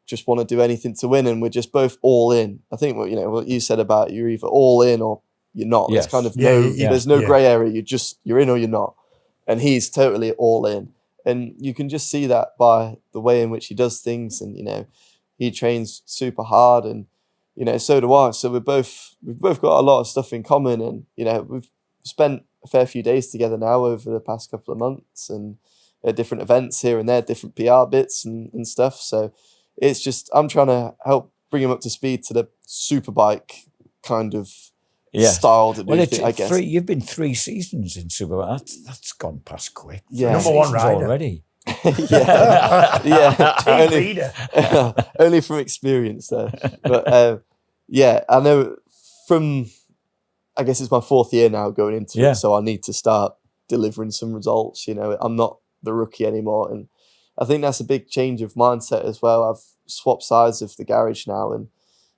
just want to do anything to win, and we're just both all in. I think what you said about you're either all in or you're not. There's kind of there's no grey area. You're in or you're not, and he's totally all in, and you can just see that by the way in which he does things, and you know, he trains super hard, and you know, so do I. So we've both got a lot of stuff in common, and you know, we've spent a fair few days together now over the past couple of months, and different events here and there, different PR bits and stuff. So it's just, I'm trying to help bring him up to speed to the Superbike kind of style to do it, I guess.
You've been 3 seasons in Superbike. That's gone past quick.
Yeah, number 1 rider
already.
Team leader.
Only from experience though. But I know I guess it's my 4th year now going into it, so I need to start delivering some results. You know, I'm not the rookie anymore, and I think that's a big change of mindset as well. I've swapped sides of the garage now, and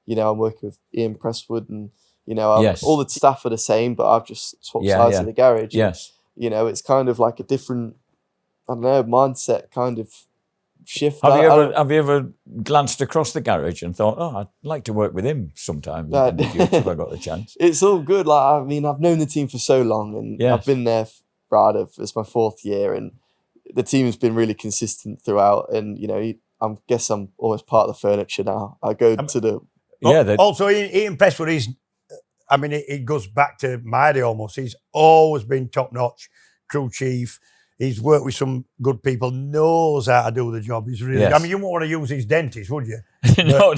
you know, I'm working with Ian Presswood, and you know, all the staff are the same, but I've just swapped sides of the garage.
Yes,
you know, it's kind of like a different, I don't know, mindset kind of shift.
Have you ever glanced across the garage and thought, oh, I'd like to work with him sometime in the future if I got the chance?
It's all good. Like, I mean, I've known the team for so long, and I've been there it's my 4th year, and the team's been really consistent throughout. And you know, I guess I'm almost part of the furniture now. I go to the
Also, Ian Presswood, it goes back to my day almost. He's always been top notch, crew chief. He's worked with some good people, knows how to do the job. He's really, I mean, you won't want to use his dentist, would you?
No,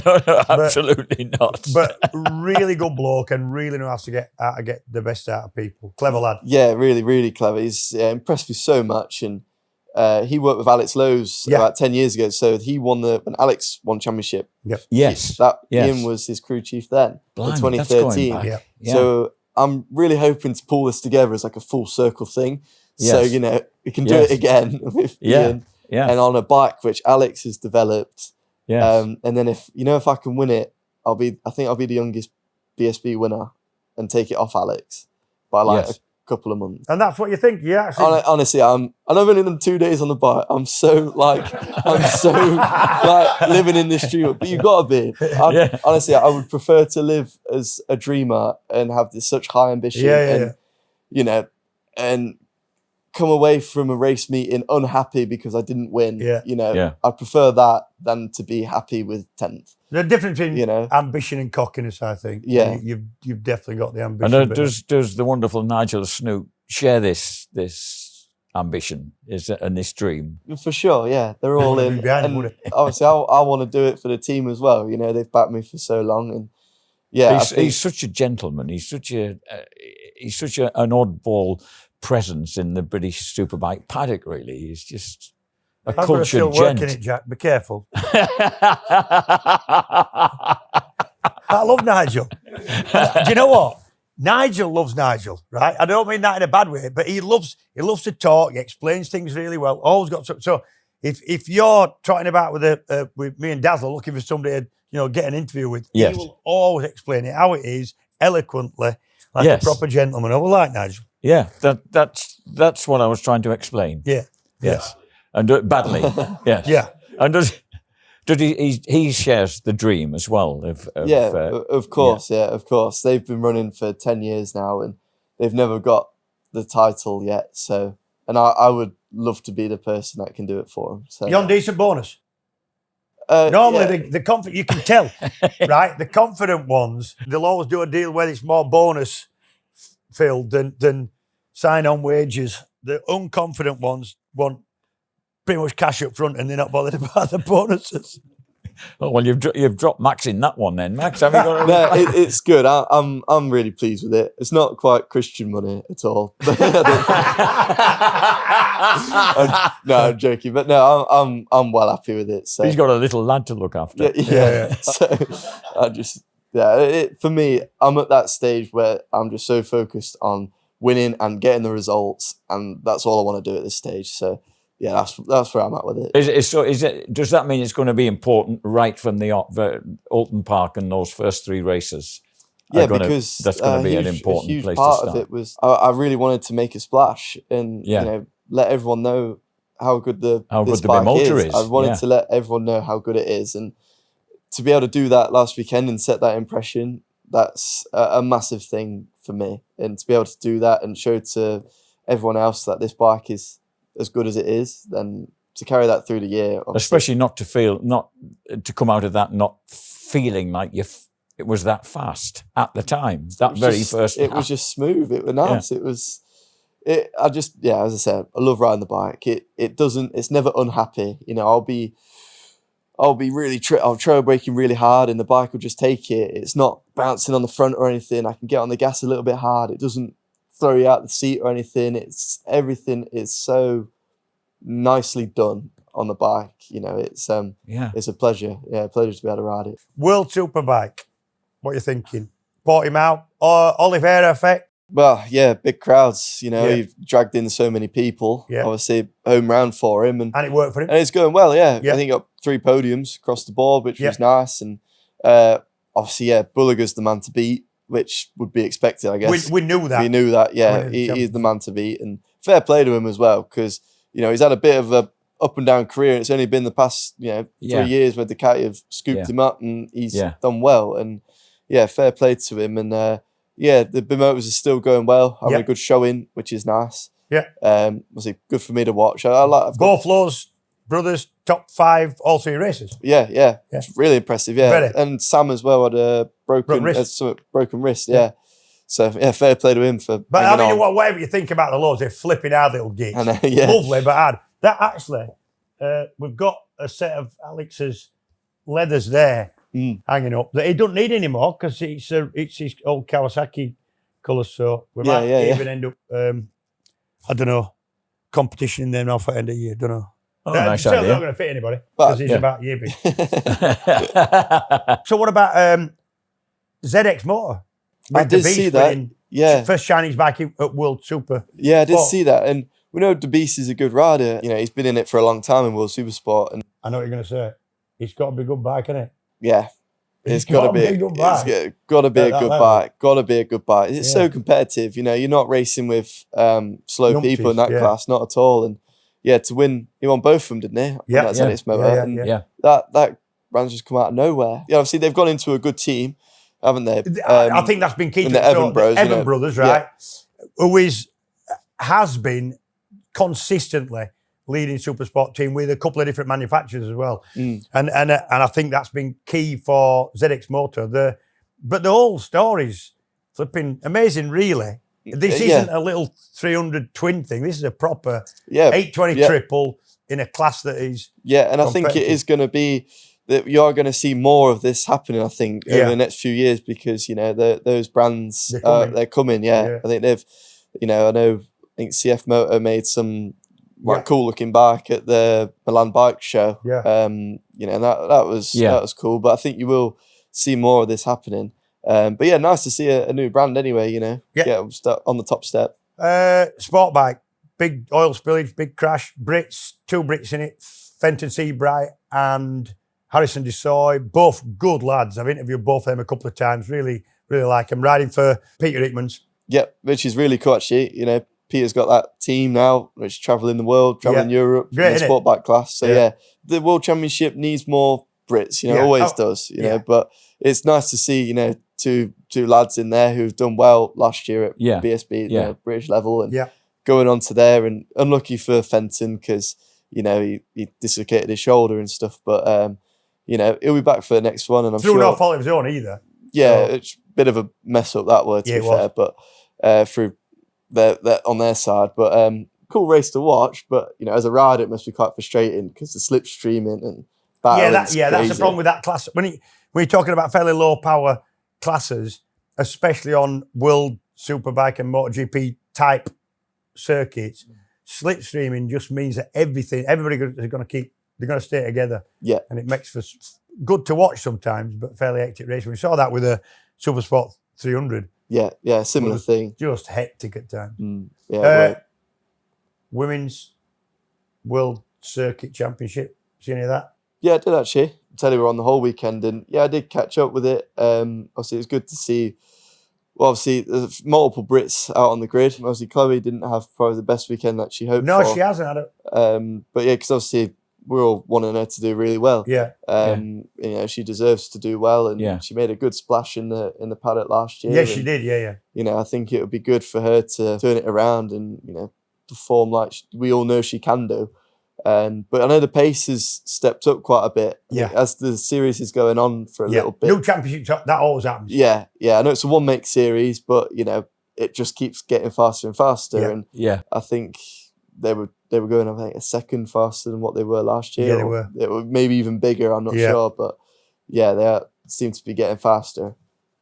absolutely not.
But really good bloke, and really knows how to get the best out of people. Clever lad.
Yeah, really, really clever. He's impressed me so much, and he worked with Alex Lowe's about 10 years ago. So he won when Alex won championship.
Yep.
Yes.
Ian was his crew chief then in 2013. So I'm really hoping to pull this together as like a full circle thing. So, you know, we can do it again with Ian and on a bike which Alex has developed. And then if I can win it, I think I'll be the youngest BSB winner and take it off Alex by a couple of months.
And that's what you think,
honestly, and I've only done 2 days on the bike. I'm so like living in this dream. But you've got to be. Honestly, I would prefer to live as a dreamer and have such high ambition and you know, and come away from a race meeting unhappy because I didn't win. You know, I prefer that than to be happy with 10th.
The difference between ambition and cockiness, I think.
Yeah,
you've definitely got the ambition.
And does the wonderful Nigel Snook share this ambition and this dream.
For sure, yeah, they're all in. And obviously, I want to do it for the team as well. You know, they've backed me for so long, and yeah,
he's such a gentleman. He's such an oddball presence in the British Superbike paddock. Really, he's just a cultured
still
gent.
Working it, Jack. Be careful. I love Nigel. Do you know what? Nigel loves Nigel, right? I don't mean that in a bad way, but he loves to talk. He explains things really well. Always got so. If you're trotting about with me and Dazzle looking for somebody to get an interview with, he will always explain it how it is eloquently, like a proper gentleman. I will like Nigel.
Yeah, that's what I was trying to explain.
Yeah.
Yes, and badly. Yes.
Yeah.
And does he shares the dream as well?
Of course. Yeah, of course. They've been running for 10 years now, and they've never got the title yet. So, and I would love to be the person that can do it for them. So,
you're on decent bonus. Normally, the confident, you can tell, right? The confident ones, they'll always do a deal where it's more bonus filled than sign-on wages. The unconfident ones want pretty much cash up front, and they're not bothered about the bonuses.
Oh, well, you've dropped Max in that one then, Max. Have you got?
No, it's good. I'm really pleased with it. It's not quite Christian money at all. No, I'm joking, but no, I'm well happy with it. So
he's got a little lad to look after.
Yeah. So for me, I'm at that stage where I'm just so focused on winning and getting the results, and that's all I want to do at this stage. So. Yeah, that's where I'm at with it.
Does that mean it's going to be important right from the Alton Park and those first 3 races?
Yeah, because
that's going to be an important
huge
place
part
to start.
of it was I really wanted to make a splash and let everyone know how good the
Bimota is.
I wanted to let everyone know how good it is, and to be able to do that last weekend and set that impression, that's a massive thing for me. And to be able to do that and show to everyone else that this bike is as good as it is, then to carry that through the year,
especially not to come out of that not feeling like it was that fast at the time. It was just smooth. It was nice. Yeah. As I said, I love riding the bike. It's never unhappy. You know, I'll be really I'll trail braking really hard, and the bike will just take it. It's not bouncing on the front or anything. I can get on the gas a little bit hard. It doesn't throw you out the seat or anything. Everything is so nicely done on the bike. You know, it's a pleasure. Yeah, a pleasure to be able to ride it.
World Superbike, what are you thinking? Bought him out, or Oliveira effect?
Well, yeah, big crowds. You know, you've dragged in so many people. Yeah. Obviously, home round for him, and
it worked for him.
And it's going well. Yeah, I think he got 3 podiums across the board, which was nice. And obviously, Bulliger's the man to beat, which would be expected, I guess.
We knew that.
We knew that, yeah. He's the man to beat. And fair play to him as well, because, you know, he's had a bit of a up and down career. And it's only been the past, 3 years where Ducati have scooped him up, and he's done well. And, fair play to him. And, the Bimotas are still going well. Having a good showing, which is nice.
Yeah.
Was it good for me to watch?
Both Lowe's brothers, top 5, all 3 races.
Yeah. It's really impressive,
Very.
And Sam as well had a broken wrist, yeah. So, fair play to him for
But I mean, whatever you think about the Lowe's, they're flipping hard little gigs.
I know, yeah.
Lovely, but hard. That actually, we've got a set of Alex's leathers there hanging up that he don't need anymore because it's his old Kawasaki colours. So we might even end up, I don't know, competition in there now for end of year. Don't know.
Oh, nice
certainly
idea.
not going to fit anybody because he's about year big. So what about ZX Motor?
I did see that. Yeah.
First Chinese bike at World Super.
Yeah, I did see that. And we know DeBeast is a good rider. You know, he's been in it for a long time in World Supersport. And
I know what you're going to say. It's got to be a good bike, isn't it?
Yeah. It's got to be a good bike. It's got to be a good bike. Got to be a good bike. It's so competitive. You know, you're not racing with slow people in that class, not at all. And to win, he won both of them, didn't he?
Yeah.
That's ZX Motor. That round's just come out of nowhere. Yeah, obviously they've gone into a good team, haven't they?
I think that's been key to
the Evan Bros.
Evan brothers, right? Who has been consistently leading Supersport team with a couple of different manufacturers as well. And I think that's been key for ZX Motor. But the whole story's flipping amazing, really. This isn't a little 300 twin thing. This is a proper 820 triple in a class that is
and I think it is going to be that you are going to see more of this happening, I think, over the next few years, because, you know, those brands, they're coming. I think they've, you know, I think CF Moto made some cool looking bike at the Milan Bike Show. You know, and that was cool. But I think you will see more of this happening. But yeah, nice to see a new brand anyway, you know, get on the top step.
Sport bike, big oil spillage, big crash, Brits, 2 Brits in it, Fenton Seabright and Harrison Desoy, both good lads. I've interviewed both of them a couple of times, really, really like them. Riding for Peter Hickman's.
Yep, which is really cool actually. You know, Peter's got that team now, which is travelling the world, travelling Europe, in the sport bike class. So the World Championship needs more Brits, you know, always does, you know, but it's nice to see, you know, two lads in there who've done well last year at BSB, you know, British level, and going on to there. And unlucky for Fenton because, you know, he dislocated his shoulder and stuff, but you know, he'll be back for the next one, and I'm
through
sure.
no fault of his own either.
Yeah, so. It's a bit of a mess up that word, to be fair, but through their on their side. But cool race to watch. But you know, as a rider, it must be quite frustrating because the slipstreaming and
that's the problem with that class. When you're talking about fairly low power classes, especially on World Superbike and MotoGP type circuits, slipstreaming just means that everybody is going to keep. They're going to stay together. Yeah. And it makes for good to watch sometimes, but fairly hectic race. We saw that with a Supersport 300.
Yeah, similar thing.
Just hectic at times. Women's World Circuit Championship. See any of that?
Yeah, I did actually. Tell you, we were on the whole weekend, and I did catch up with it. Obviously, it was good to see. Well, obviously, there's multiple Brits out on the grid. Obviously, Chloe didn't have probably the best weekend that she hoped for.
No, she hasn't had it.
But yeah, because obviously, we're all wanting her to do really well.
Yeah.
You know, she deserves to do well, and she made a good splash in the paddock last year.
Yeah, she did. Yeah.
You know, I think it would be good for her to turn it around and, you know, perform like we all know she can do. But I know the pace has stepped up quite a bit as the series is going on for a little bit.
New championship, that always happens.
Yeah. I know it's a one-make series, but you know, it just keeps getting faster and faster. And I think they were going, I think, a second faster than what they were last year.
Yeah, they were.
They were maybe even bigger, I'm not sure. But yeah, they seem to be getting faster.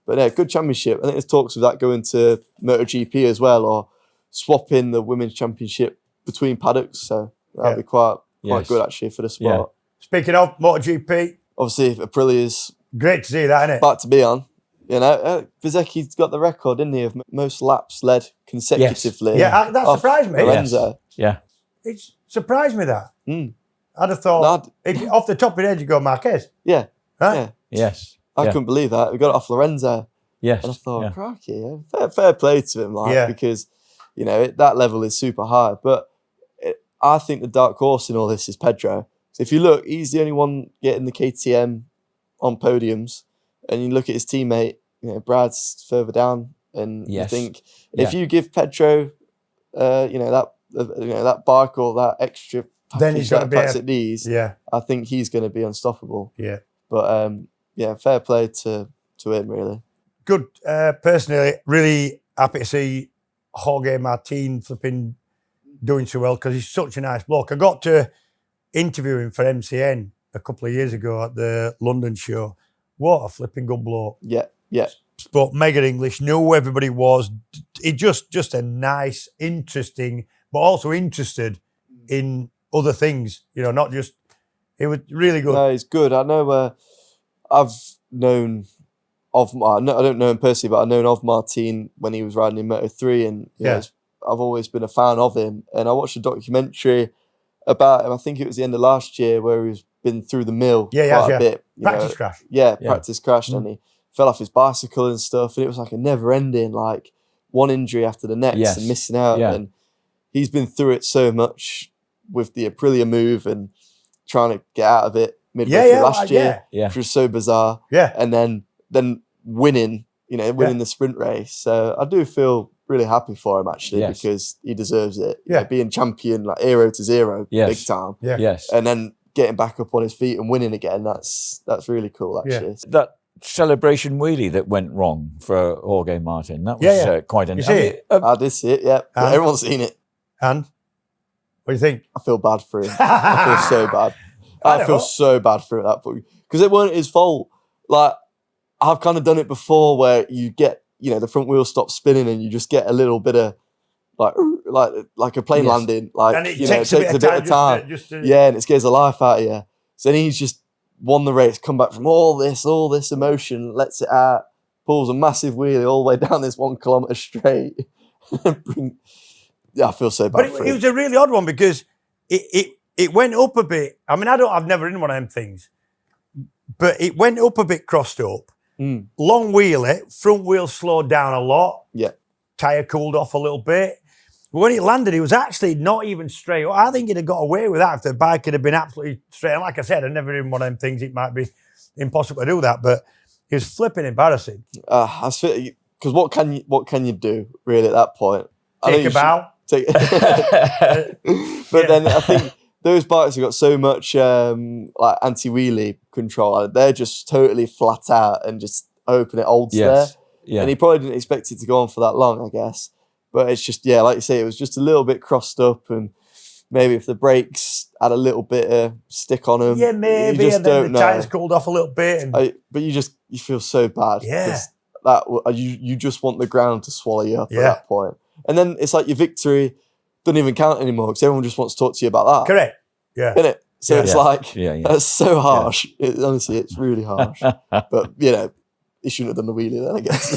But yeah, good championship. I think there's talks of that going to MotoGP as well, or swapping the women's championship between paddocks. So that'd be quite good actually for the sport.
Speaking of MotoGP,
obviously Aprilia's
great to see that, isn't it?
Back to be on. You know, Vizecki's got the record, didn't he, of most laps led consecutively.
Yeah, that surprised me.
Lorenzo.
Yeah.
It surprised me that. I'd have thought, off the top of your head, you go Marquez.
Yeah.
Right?
Yeah. Yes.
I couldn't believe that. We got it off Lorenzo.
Yes.
And I thought, crikey, fair play to him, because, you know, that level is super high. But I think the dark horse in all this is Pedro. So if you look, he's the only one getting the KTM on podiums. And you look at his teammate, you know, Brad's further down. And you think, if you give Pedro, that bike or that extra package
then he's going to be
at knees, I think he's going to be unstoppable.
Yeah.
But fair play to him, really.
Good. Personally, really happy to see Jorge Martin flipping doing so well because he's such a nice bloke. I got to interview him for MCN a couple of years ago at the London show. What a flipping good bloke.
Yeah.
Spoke mega English, knew who everybody was. He just a nice, interesting, but also interested in other things. You know, not just. It was really good.
No, he's good. I know. I've known of. I don't know him personally, but I've known of Martin when he was riding in Moto3, and you know, I've always been a fan of him. And I watched a documentary about him. I think it was the end of last year where he's been through the mill quite a bit.
Practice crash.
Yeah, practice crash, and he fell off his bicycle and stuff, and it was like a never-ending, like one injury after the next and missing out. And he's been through it so much with the Aprilia move and trying to get out of it midway through last year, which was so bizarre.
Yeah,
and then winning the sprint race. So I do feel really happy for him actually because he deserves it.
Yeah,
you know, being champion like 0 big time.
Yeah,
and then getting back up on his feet and winning again. That's really cool actually.
celebration wheelie that went wrong for Jorge Martin. That was quite an...
You see it?
I did see it, yeah. Everyone's seen it.
And? What do you think?
I feel bad for him. I feel so bad. I feel so bad for that point. Because it wasn't his fault. Like, I've kind of done it before where you get, the front wheel stops spinning and you just get a little bit of like a plane landing. Like,
and it takes a bit of time.
And it scares the life out of you. So then he's just won the race, come back from all this emotion, lets it out, pulls a massive wheelie all the way down this 1 kilometre straight. I feel so bad for him.
It was a really odd one because it went up a bit. I mean, I've never ridden one of them things, but it went up a bit crossed up. Long wheelie, front wheel slowed down a lot.
Yeah.
Tyre cooled off a little bit. But when it landed, it was actually not even straight. I think he'd have got away with that if the bike had been absolutely straight. And like I said, I've never ridden one of them things. It might be impossible to do that, but it was flipping embarrassing.
Because what can you do really at that point?
Take a bow.
But then I think those bikes have got so much like anti-wheelie control. They're just totally flat out and just open it old there. Yeah. And he probably didn't expect it to go on for that long, I guess. But it's just, like you say, it was just a little bit crossed up, and maybe if the brakes had a little bit of stick on them.
Yeah, maybe.
You just
and then
don't
the
know.
tyres cooled off a little bit.
But you feel so bad.
Yeah.
You just want the ground to swallow you up at that point. And then it's like your victory doesn't even count anymore because everyone just wants to talk to you about that.
Correct. Yeah.
Isn't it? So it's like, that's so harsh.
Yeah.
Honestly, it's really harsh. But, he shouldn't have done the wheelie then, I guess.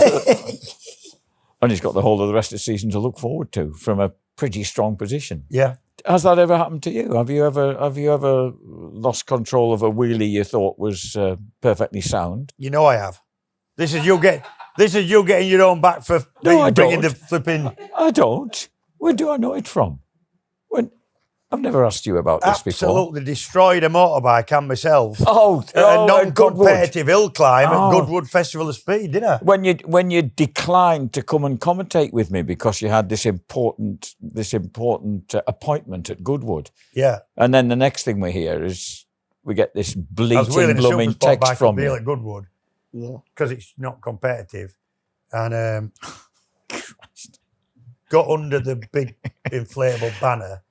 And he's got the whole of the rest of the season to look forward to from a pretty strong position.
Yeah.
Has that ever happened to you? Have you ever lost control of a wheelie you thought was perfectly sound?
You know I have. This is you getting your own back for bringing the flipping.
I don't. Where do I know it from? I've never asked you about this before.
Absolutely destroyed a motorbike and myself.
At
a non-competitive hill climb at Goodwood Festival of Speed, didn't I?
When you declined to come and commentate with me because you had this important appointment at Goodwood.
Yeah.
And then the next thing we hear is we get this bleating, blooming text from you.
At Goodwood. Yeah. Because it's not competitive. And got under the big inflatable banner.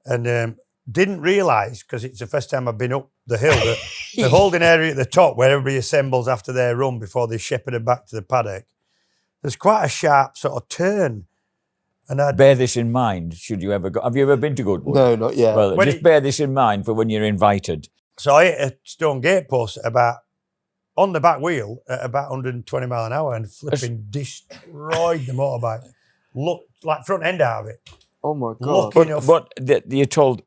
And didn't realise, because it's the first time I've been up the hill, that the holding area at the top where everybody assembles after their run before they shepherd them back to the paddock, there's quite a sharp sort of turn. And
bear this in mind, should you ever go. Have you ever been to Goodwood?
No, not yet.
Well, just bear this in mind for when you're invited.
So I hit a stone gate post on the back wheel at about 120 mile an hour and flipping destroyed the motorbike. Looked like front end out of it.
Oh my God.
But you told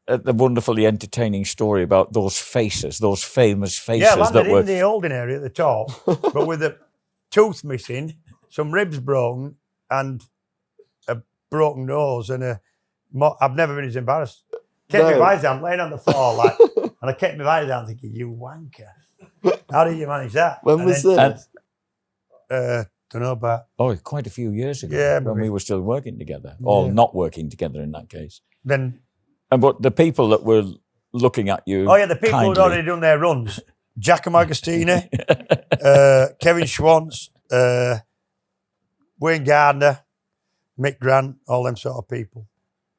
the wonderfully entertaining story about those faces, those famous faces.
Yeah, landed in the holding area at the top, but with a tooth missing, some ribs broken, and a broken nose. And I've never been as embarrassed. Kept my eyes down, laying on the floor, and I kept my eyes down thinking, you wanker. How did you manage that?
When was this?
Don't know about.
Oh, quite a few years ago, when we were still working together, or not working together in that case. But the people that were looking at you.
Oh yeah, the people who'd already done their runs. Giacomo Agostini, Kevin Schwantz, Wayne Gardner, Mick Grant, all them sort of people.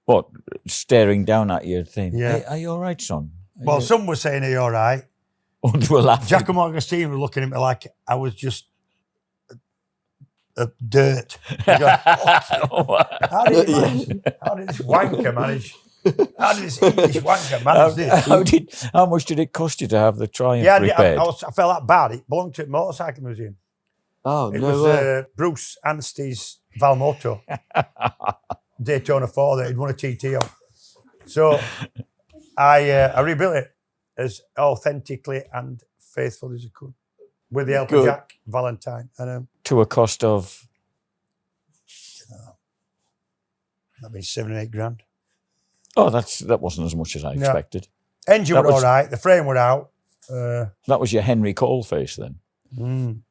What, staring down at you, thinking,
yeah.
Hey, are you all right, son?
Some were saying, are you all right? Giacomo Agostini was looking at me like I was just dirt. How did this wanker manage? How did this English wanker manage this?
How much did it cost you to have the Triumph repaired?
I felt that bad. It belonged to a motorcycle museum.
Oh,
it was Bruce Anstey's Valmoto Daytona 4 that he'd won a TT on. So I rebuilt it as authentically and faithfully as I could with the help of Jack Valentine. And
to a cost of?
That'd be 7 or 8 grand.
Oh, that wasn't as much as I expected.
Engine was all right. The frame were out.
That was your Henry Cole face then.
Mm.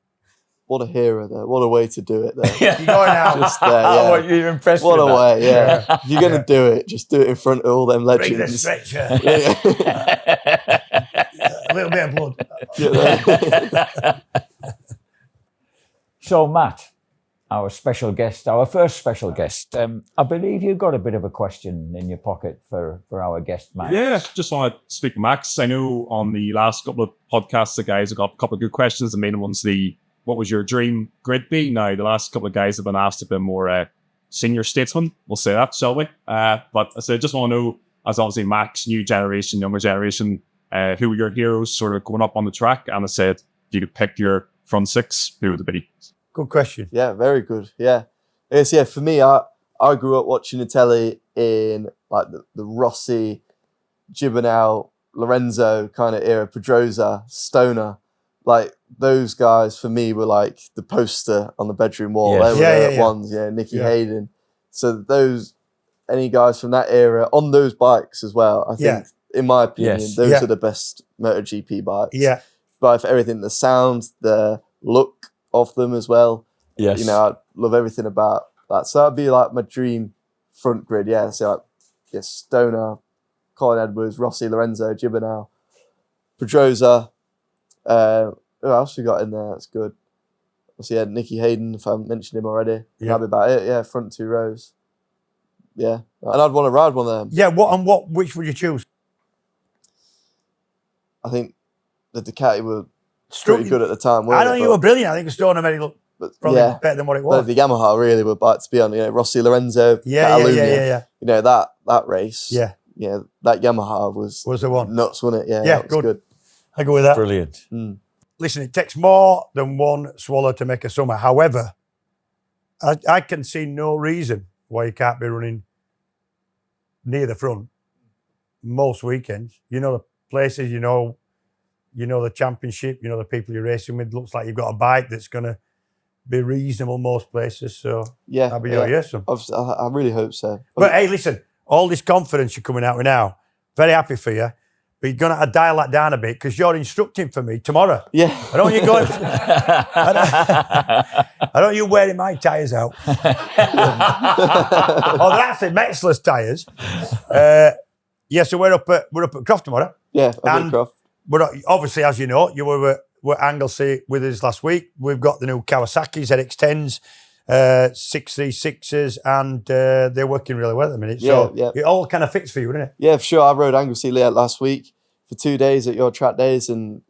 What a hero there. What a way to do it there.
You're going out.
Just there, yeah.
You're impressed
what
with
a way, yeah. If you're going to do it, just do it in front of all them legends.
Bring the stretcher. little bit of blood.
So, Matt, our special guest, our first special guest, I believe you've got a bit of a question in your pocket for our guest, Max.
Yeah, just want to speak to Max. I know on the last couple of podcasts, the guys have got a couple of good questions. The main one's what was your dream grid be? Now, the last couple of guys have been asked to be more senior statesmen. We'll say that, shall we? But I just want to know, as obviously Max, new generation, younger generation, who were your heroes sort of going up on the track? And I said, if you could pick your front six, who would it be?
Good question.
Yeah, very good. Yeah. I guess, yeah, for me, I grew up watching the telly in like the Rossi, Gibernau, Lorenzo kind of era, Pedrosa, Stoner. Like those guys for me were like the poster on the bedroom wall.
Yes.
They were the ones, Nicky Hayden. So any guys from that era on those bikes as well, I think, in my opinion, those are the best MotoGP bikes.
Yeah.
But for everything, the sound, the look of them as well.
Yes.
I love everything about that. So that'd be like my dream front grid. Yeah. So like, Stoner, Colin Edwards, Rossi, Lorenzo, Gibernau, Pedrosa. Who else we got in there? That's good. Obviously, Nicky Hayden, if I mentioned him already.
Yeah.
That'd be about it. Yeah, front two rows. Yeah. And I'd want to ride one of them.
Yeah, which would you choose?
I think the Ducati were pretty good at the time.
I know you were brilliant. I think the Stoner made it look probably better than what it was.
The Yamaha really were, but to be on, Rossi, Lorenzo,
yeah.
That race.
Yeah.
Yeah, that Yamaha was
the one.
Nuts, wasn't it? Yeah,
Yeah,
that was good.
I go with that.
Brilliant.
Listen, it takes more than one swallow to make a summer. However, I can see no reason why you can't be running near the front most weekends. You know the places, you know the championship, you know the people you're racing with. Looks like you've got a bike that's going to be reasonable most places. So I'll be your yes.
I really hope so.
But hey, listen, all this confidence you're coming out with now, very happy for you. But you're going to dial that down a bit because you're instructing for me tomorrow.
Yeah.
I don't want you going. I don't want you wearing my tyres out. Oh, they're actually Metzler's tyres. So we're up at Croft tomorrow.
Yeah, at Croft.
But obviously, as you know, you were Anglesey with us last week. We've got the new Kawasaki's ZX10s, 636s, and they're working really well at the minute. So it all kind of fits for you, doesn't it?
Yeah, for sure. I rode Anglesey last week for 2 days at your track days, and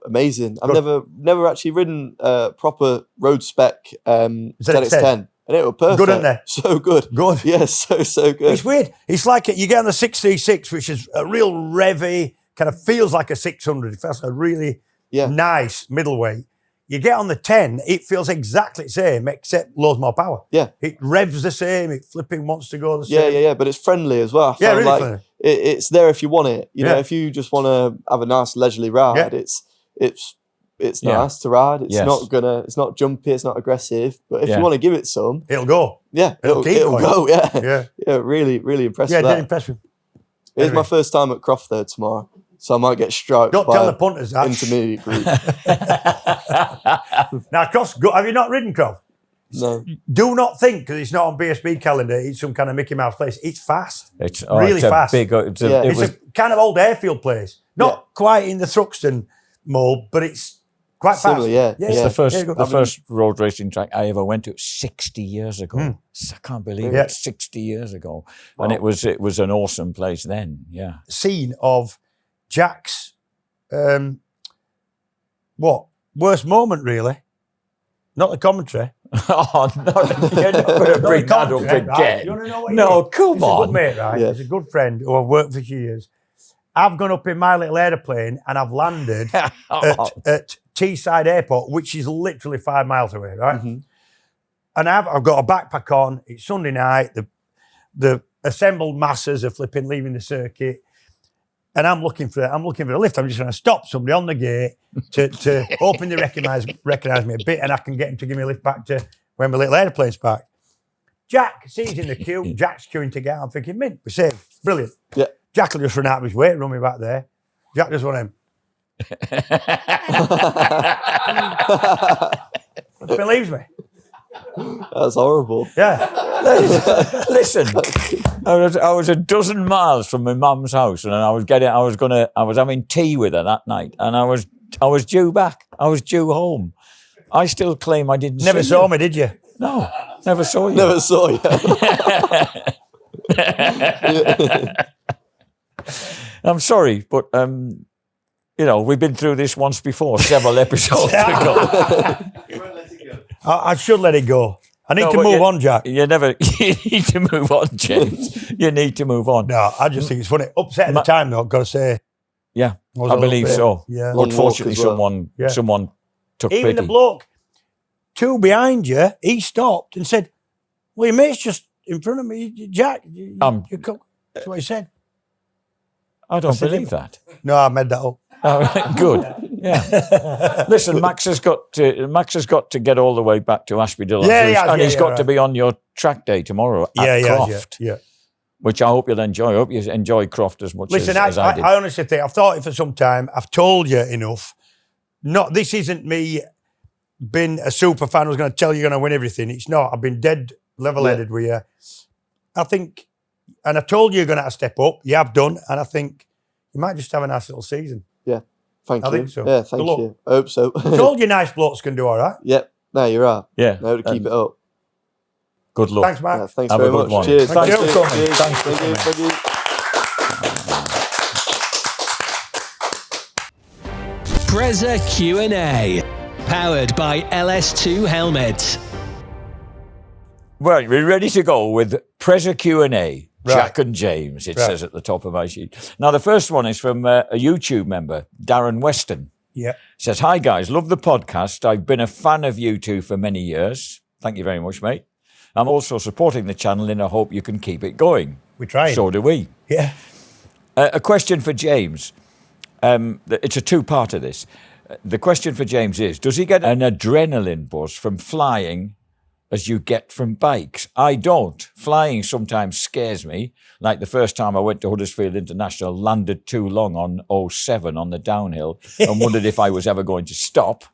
amazing. I've never actually ridden proper road spec ZX10. And it was perfect.
Good, isn't it?
So good.
Good.
Yeah, so good.
It's weird. It's like you get on the 636, which is a real revvy, kind of feels like a 600. It feels a really nice middleweight. You get on the 10, it feels exactly the same, except loads more power.
Yeah.
It revs the same, it flipping wants to go the same.
Yeah, but it's friendly as well.
Really friendly.
It's there if you want it. You know, if you just want to have a nice leisurely ride, it's nice to ride. It's not jumpy, it's not aggressive. But if you want to give it some,
it'll go.
Yeah, it'll go. Yeah. Really, really impressive.
Yeah, dead impressive.
It's my first time at Croft though tomorrow, so I might get stroked.
Don't tell the punters that.
Intermediate group.
Now, Croft's good. Have you not ridden Croft?
No.
Do not think, because it's not on BSB calendar, it's some kind of Mickey Mouse place. It's fast.
It's
really fast.
It's
a kind of old airfield place. Not quite in the Thruxton mold, but it's quite
similar,
fast.
It's the first road racing track I ever went to 60 years ago. I can't believe it. 60 years ago. Wow. And it was an awesome place then. Yeah.
Scene of Jack's worst moment, really. Not the commentary.
Oh, no, you're not going to bring that up again.
Right? You want to know what
no, come
He's
on.
He's a good mate, right? He's a good friend who I've worked for years. I've gone up in my little aeroplane and I've landed at Teesside Airport, which is literally 5 miles away, right? Mm-hmm. And I've got a backpack on. It's Sunday night. The assembled masses are leaving the circuit. And I'm looking for a lift. I'm just going to stop somebody on the gate to hoping they recognise me a bit, and I can get him to give me a lift back to when my little aeroplane's parked. Jack sees in the queue. Jack's queuing to get out. I'm thinking, mint, we're safe. Brilliant.
Yeah.
Jack will just run out of his way, run me back there. Jack just want him. Believes me.
That's horrible.
Yeah.
Listen, I was a dozen miles from my mum's house, and I was having tea with her that night, and I was due back. I was due home. I still claim I didn't.
Never saw me, did you?
No, never saw you.
Never saw you.
I'm sorry, but we've been through this once before, several episodes ago.
I should let it go. I need to move on, Jack.
You need to move on, James. You need to move on.
No, I just think it's funny. Upset at the time, though, I've got to say.
Yeah, I believe so.
Yeah.
Unfortunately, someone took
Even
pity.
the bloke, two behind you, he stopped and said, well, your mate's just in front of me, Jack. That's what he said.
I don't believe that.
No, I made that up.
Oh, good. Yeah. Listen, Max has got to get all the way back to Ashby-Dillon. And he's got to be on your track day tomorrow at Croft.
Yeah.
Which I hope you'll enjoy. I hope you enjoy Croft as much as I did.
I honestly think, I've thought it for some time. I've told you enough. This isn't me being a super fan who's going to tell you you're going to win everything. It's not. I've been dead level-headed with you. I think, and I told you you're going to have to step up. You have done. And I think you might just have a nice little season.
Yeah. Thank you.
I think so.
Yeah, thank you. I hope so.
I told you nice blokes can do all right.
Yep. No, you're right.
Yeah.
No, to keep it up.
Good luck.
Thanks, Matt.
Yeah, thanks
Have
very
a good
much.
one.
Cheers.
Thank you.
Cheers.
Thanks
Thank you. Thank you.
Preza Q&A, powered by LS2 helmets.
Right, we're ready to go with Preza Q&A.
Right.
Jack and James, it says at the top of my sheet. Now, the first one is from a YouTube member, Darren Weston.
Yeah.
Says, hi guys, love the podcast. I've been a fan of you two for many years. Thank you very much, mate. I'm also supporting the channel and I hope you can keep it going.
We tried.
So do we.
Yeah.
A question for James. It's a two-parter, this. The question for James is, does he get an adrenaline buzz from flying as you get from bikes? I don't. Flying sometimes scares me. Like the first time I went to Huddersfield International, landed too long on 07 on the downhill and wondered if I was ever going to stop.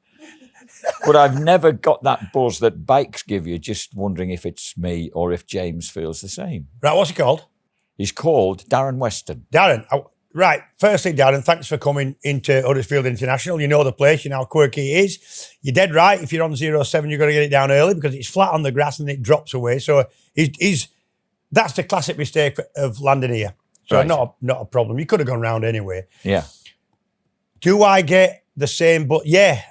But I've never got that buzz that bikes give you, just wondering if it's me or if James feels the same.
Right, what's he called?
He's called Darren Weston.
Darren. Right, firstly, Darren, thanks for coming into Huddersfield International. You know the place, you know how quirky it is. You're dead right. If you're on 07, you've got to get it down early because it's flat on the grass and it drops away. So that's the classic mistake of landing here. So
Right.
not a problem. You could have gone round anyway.
Yeah.
Do I get the same? But yeah,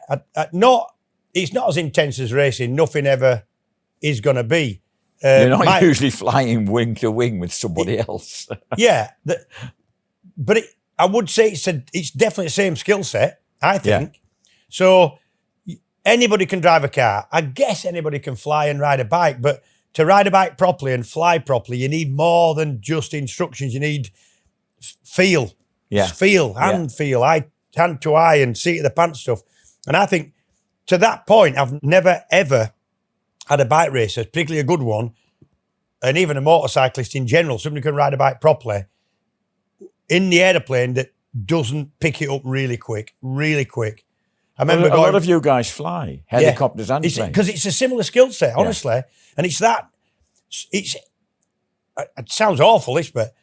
it's not as intense as racing. Nothing ever is going to be.
You're not usually flying wing to wing with somebody else.
Yeah, but I would say it's definitely the same skill set, I think.
Yeah.
So anybody can drive a car. I guess anybody can fly and ride a bike, but to ride a bike properly and fly properly, you need more than just instructions. You need feel.
Yeah.
Feel, hand to eye and seat of the pants stuff. And I think to that point, I've never, ever had a bike racer, particularly a good one, and even a motorcyclist in general, somebody who can ride a bike properly, in the aeroplane that doesn't pick it up really quick. I remember
a lot of you guys fly helicopters and planes.
Because it's a similar skill set, honestly. And it sounds awful, this, but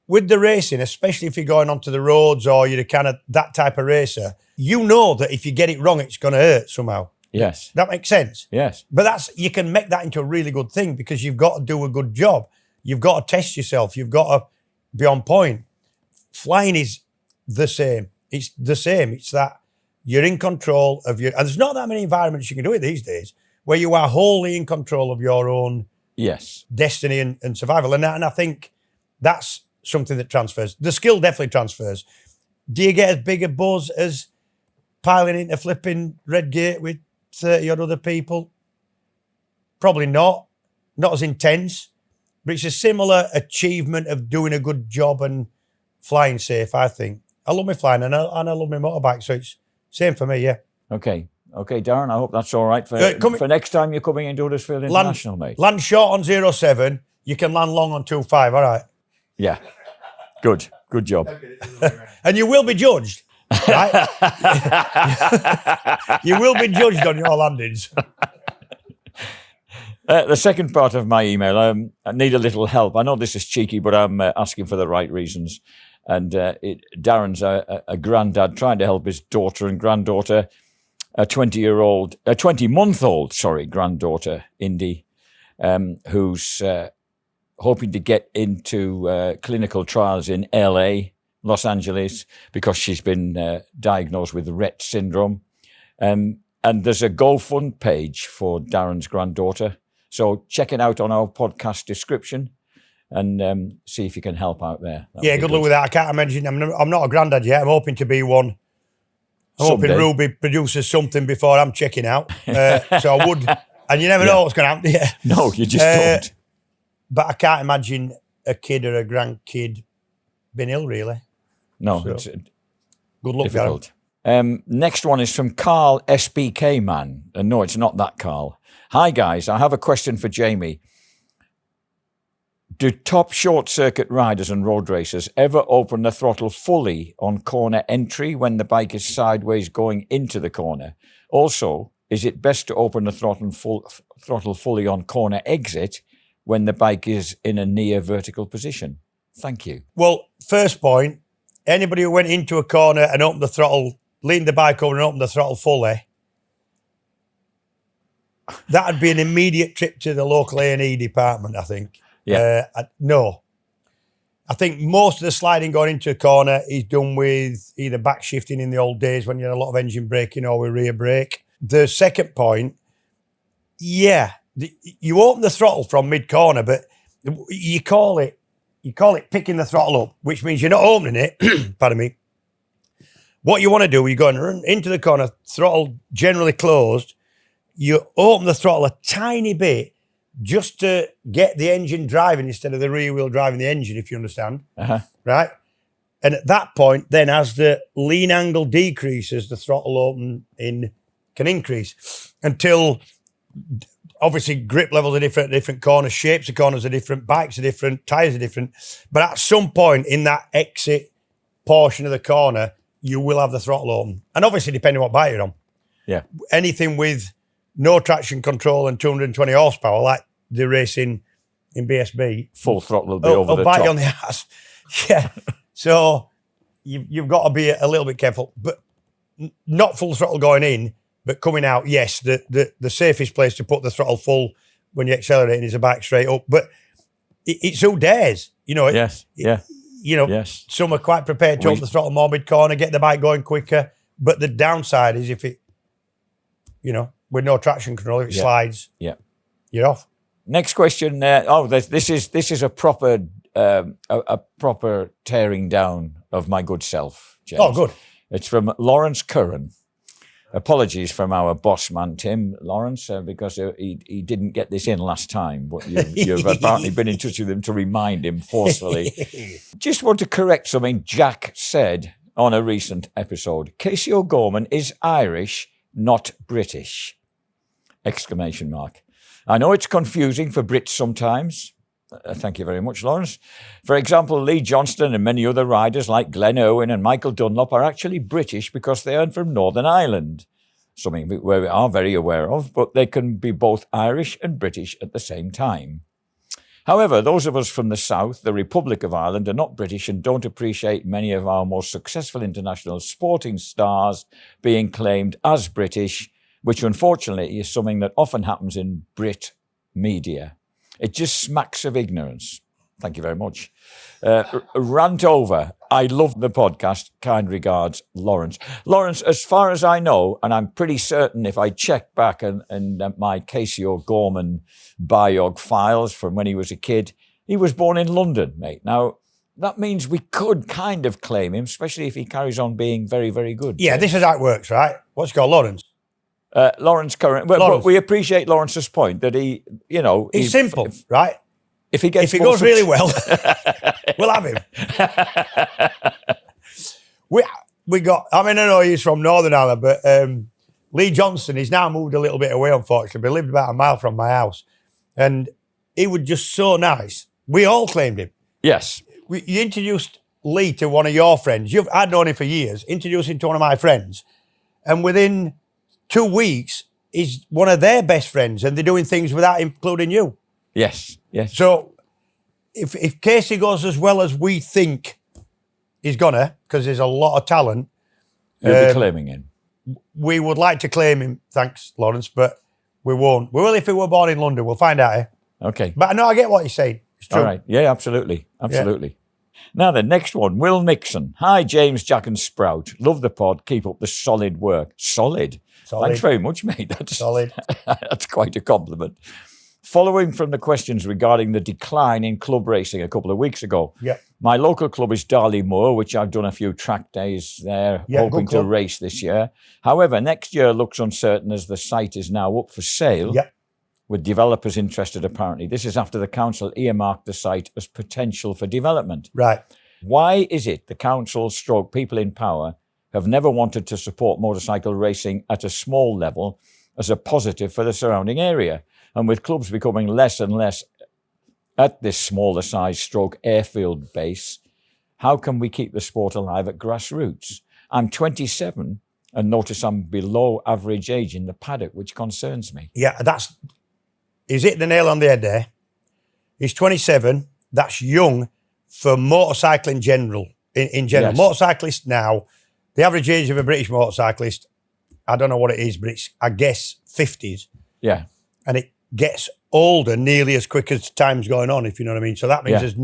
with the racing, especially if you're going onto the roads or you're kind of that type of racer, you know that if you get it wrong, it's going to hurt somehow.
Yes.
That makes sense.
Yes.
But you can make that into a really good thing because you've got to do a good job. You've got to test yourself. You've got to be on point. Flying is the same. It's the same. It's that you're in control of and there's not that many environments you can do it these days where you are wholly in control of your own destiny and survival. And I think that's something that transfers. The skill definitely transfers. Do you get as big a buzz as piling into flipping Red Gate with 30 odd other people? Probably not. Not as intense. But it's a similar achievement of doing a good job and flying safe, I think. I love my flying and I love my motorbike, so it's same for me, yeah.
Okay, Darren, I hope that's all right for next time you're coming into Huddersfield International, mate.
Land short on 07, you can land long on 25, all right?
Yeah, good job.
And you will be judged, right? You will be judged on your landings.
The second part of my email, I need a little help. I know this is cheeky, but I'm asking for the right reasons. And Darren's a granddad trying to help his daughter and granddaughter, a 20-month-old, granddaughter, Indy, who's hoping to get into clinical trials in LA, Los Angeles, because she's been diagnosed with Rett syndrome. And there's a GoFund page for Darren's granddaughter. So check it out on our podcast description and see if you can help out there.
Good luck with that. I can't imagine. I'm not a granddad yet. I'm hoping to be one. I'm hoping Ruby produces something before I'm checking out. So I would, and you never know what's going to happen. Yeah.
No, you just don't.
But I can't imagine a kid or a grandkid being ill, really.
No,
so,
it's
good luck,
difficult. Next one is from Carl SBK Man. No, it's not that Carl. Hi guys, I have a question for Jamie. Do top short circuit riders and road racers ever open the throttle fully on corner entry when the bike is sideways going into the corner? Also, is it best to open the throttle fully on corner exit when the bike is in a near vertical position? Thank you.
Well, first point, anybody who went into a corner and opened the throttle, leaned the bike over and opened the throttle fully, that would be an immediate trip to the local A&E department, I think.
Yeah.
No. I think most of the sliding going into a corner is done with either back shifting in the old days when you had a lot of engine braking or with rear brake. The second point, you open the throttle from mid-corner, but you call it picking the throttle up, which means you're not opening it. Pardon me. What you want to do, you're going into the corner, throttle generally closed. You open the throttle a tiny bit just to get the engine driving instead of the rear wheel driving the engine, if you understand.
Uh-huh.
Right? And at that point, then as the lean angle decreases, the throttle open can increase until obviously grip levels are different corners, shapes of corners are different, bikes are different, tyres are different. But at some point in that exit portion of the corner, you will have the throttle open. And obviously, depending on what bike you're on.
Yeah.
Anything with no traction control and 220 horsepower, like the racing in BSB.
Full throttle will be over the
bite
top.
You on the ass. Yeah. So you've got to be a little bit careful. But not full throttle going in, but coming out, yes, the safest place to put the throttle full when you're accelerating is a bike straight up. But it's who dares.
Yes.
Some are quite prepared to open the throttle more mid-corner, get the bike going quicker. But the downside is if it, with no traction control, if it slides, you're off.
Next question. This is a proper tearing down of my good self, James.
Oh, good.
It's from Lawrence Curran. Apologies from our boss man, Tim Lawrence, because he didn't get this in last time, but you've apparently been in touch with him to remind him forcefully. Just want to correct something Jack said on a recent episode. Casey O'Gorman is Irish, not British! ! I know it's confusing for Brits sometimes. Thank you very much, Lawrence. For example, Lee Johnston and many other riders like Glenn Owen and Michael Dunlop are actually British because they are from Northern Ireland, something we are very aware of, but they can be both Irish and British at the same time. However, those of us from the South, the Republic of Ireland, are not British and don't appreciate many of our most successful international sporting stars being claimed as British, which unfortunately is something that often happens in Brit media. It just smacks of ignorance. Thank you very much. Rant over. I love the podcast. Kind regards, Lawrence. Lawrence, as far as I know, and I'm pretty certain if I check back in my Casey O'Gorman biog files from when he was a kid, he was born in London, mate. Now, that means we could kind of claim him, especially if he carries on being very, very good.
Yeah, this is how it works, right? What's it called, Lawrence?
Lawrence Curran. But we appreciate Lawrence's point that he,
it's simple, right?
If he
goes really well, we'll have him. We got. I know he's from Northern Ireland, but Lee Johnson, he's now moved a little bit away, unfortunately, but he lived about a mile from my house, and he was just so nice. We all claimed him.
Yes.
You introduced Lee to one of your friends. I'd known him for years. Introduced him to one of my friends, and within 2 weeks, is one of their best friends, and they're doing things without including you.
Yes.
So if Casey goes as well as we think he's gonna, because there's a lot of talent,
you'll be claiming him.
We would like to claim him, thanks, Lawrence, but we won't. We will if he were born in London. We'll find out.
Okay.
But I know I get what you're saying. It's true.
All right. Yeah, absolutely. Yeah. Now the next one, Will Nixon. Hi, James, Jack and Sprout. Love the pod. Keep up the solid work. Solid. Thanks very much, mate. That's
solid.
That's quite a compliment. Following from the questions regarding the decline in club racing a couple of weeks ago, my local club is Darley Moor, which I've done a few track days there, hoping to race this year. However, next year looks uncertain as the site is now up for sale, with developers interested apparently. This is after the council earmarked the site as potential for development.
Right.
Why is it the council / people in power have never wanted to support motorcycle racing at a small level as a positive for the surrounding area? And with clubs becoming less and less at this smaller size / airfield base, how can we keep the sport alive at grassroots? I'm 27 and notice I'm below average age in the paddock, which concerns me.
Yeah, he's hit the nail on the head there. He's 27. That's young for motorcycle in general. In general, motorcyclists now, the average age of a British motorcyclist, I don't know what it is, but it's, I guess, 50s.
Yeah.
And it gets older nearly as quick as time's going on, if you know what I mean. So that means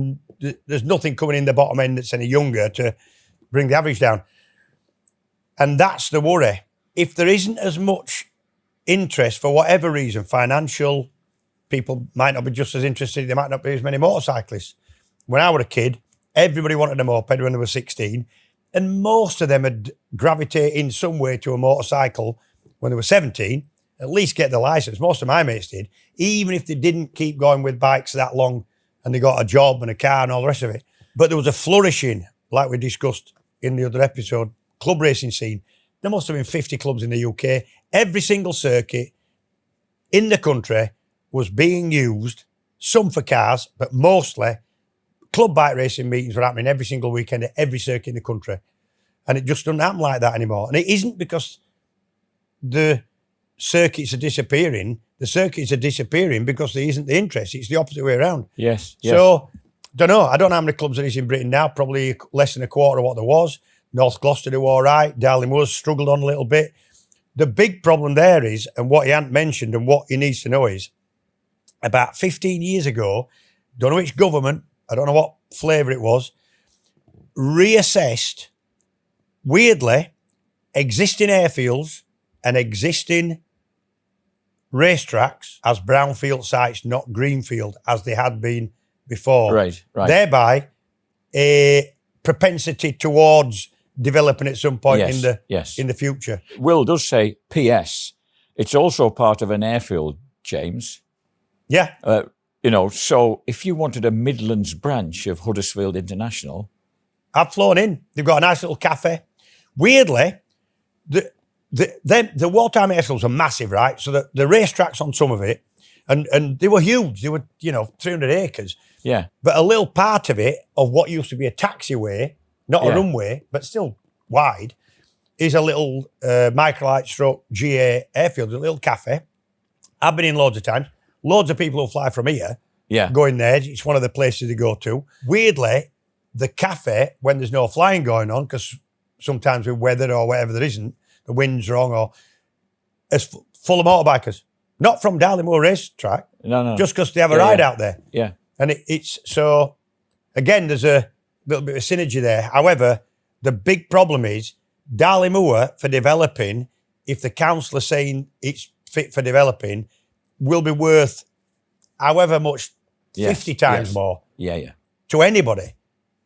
there's nothing coming in the bottom end that's any younger to bring the average down. And that's the worry. If there isn't as much interest for whatever reason, financial, people might not be just as interested, there might not be as many motorcyclists. When I was a kid, everybody wanted a moped when they were 16, and most of them had gravitated in some way to a motorcycle when they were 17, at least get the license. Most of my mates did, even if they didn't keep going with bikes that long and they got a job and a car and all the rest of it. But there was a flourishing, like we discussed in the other episode, club racing scene. There must have been 50 clubs in the UK. Every single circuit in the country was being used, some for cars, but mostly club bike racing meetings were happening every single weekend at every circuit in the country. And it just doesn't happen like that anymore. And it isn't because the circuits are disappearing. The circuits are disappearing because there isn't the interest. It's the opposite way around.
Yes.
So, don't know. I don't know how many clubs there is in Britain now. Probably less than a quarter of what there was. North Gloucester do all right. Darley Moor's struggled on a little bit. The big problem there is, and what he hadn't mentioned and what he needs to know is, about 15 years ago, don't know which government, I don't know what flavour it was, reassessed, weirdly, existing airfields and existing racetracks as brownfield sites, not greenfield, as they had been before.
Right.
Thereby, a propensity towards developing at some point in the future.
Will does say, P.S., it's also part of an airfield, James.
Yeah.
So if you wanted a Midlands branch of Huddersfield International...
I've flown in. They've got a nice little cafe. Weirdly, the wartime airfields are massive, right? So the racetracks on some of it, and they were huge. They were, 300 acres.
Yeah.
But a little part of it, of what used to be a taxiway, not a runway, but still wide, is a little microlight stroke GA airfield, a little cafe. I've been in loads of times. Loads of people who fly from here go in there. It's one of the places they go to. Weirdly, the cafe, when there's no flying going on, because sometimes with weather or whatever there isn't, the wind's wrong, it's full of motorbikers. Not from Darley Moor racetrack.
No.
Just because they have a ride out there.
Yeah.
And it's so, again, there's a little bit of synergy there. However, the big problem is Darley Moor, for developing, if the council are saying it's fit for developing, will be worth however much, 50 times more to anybody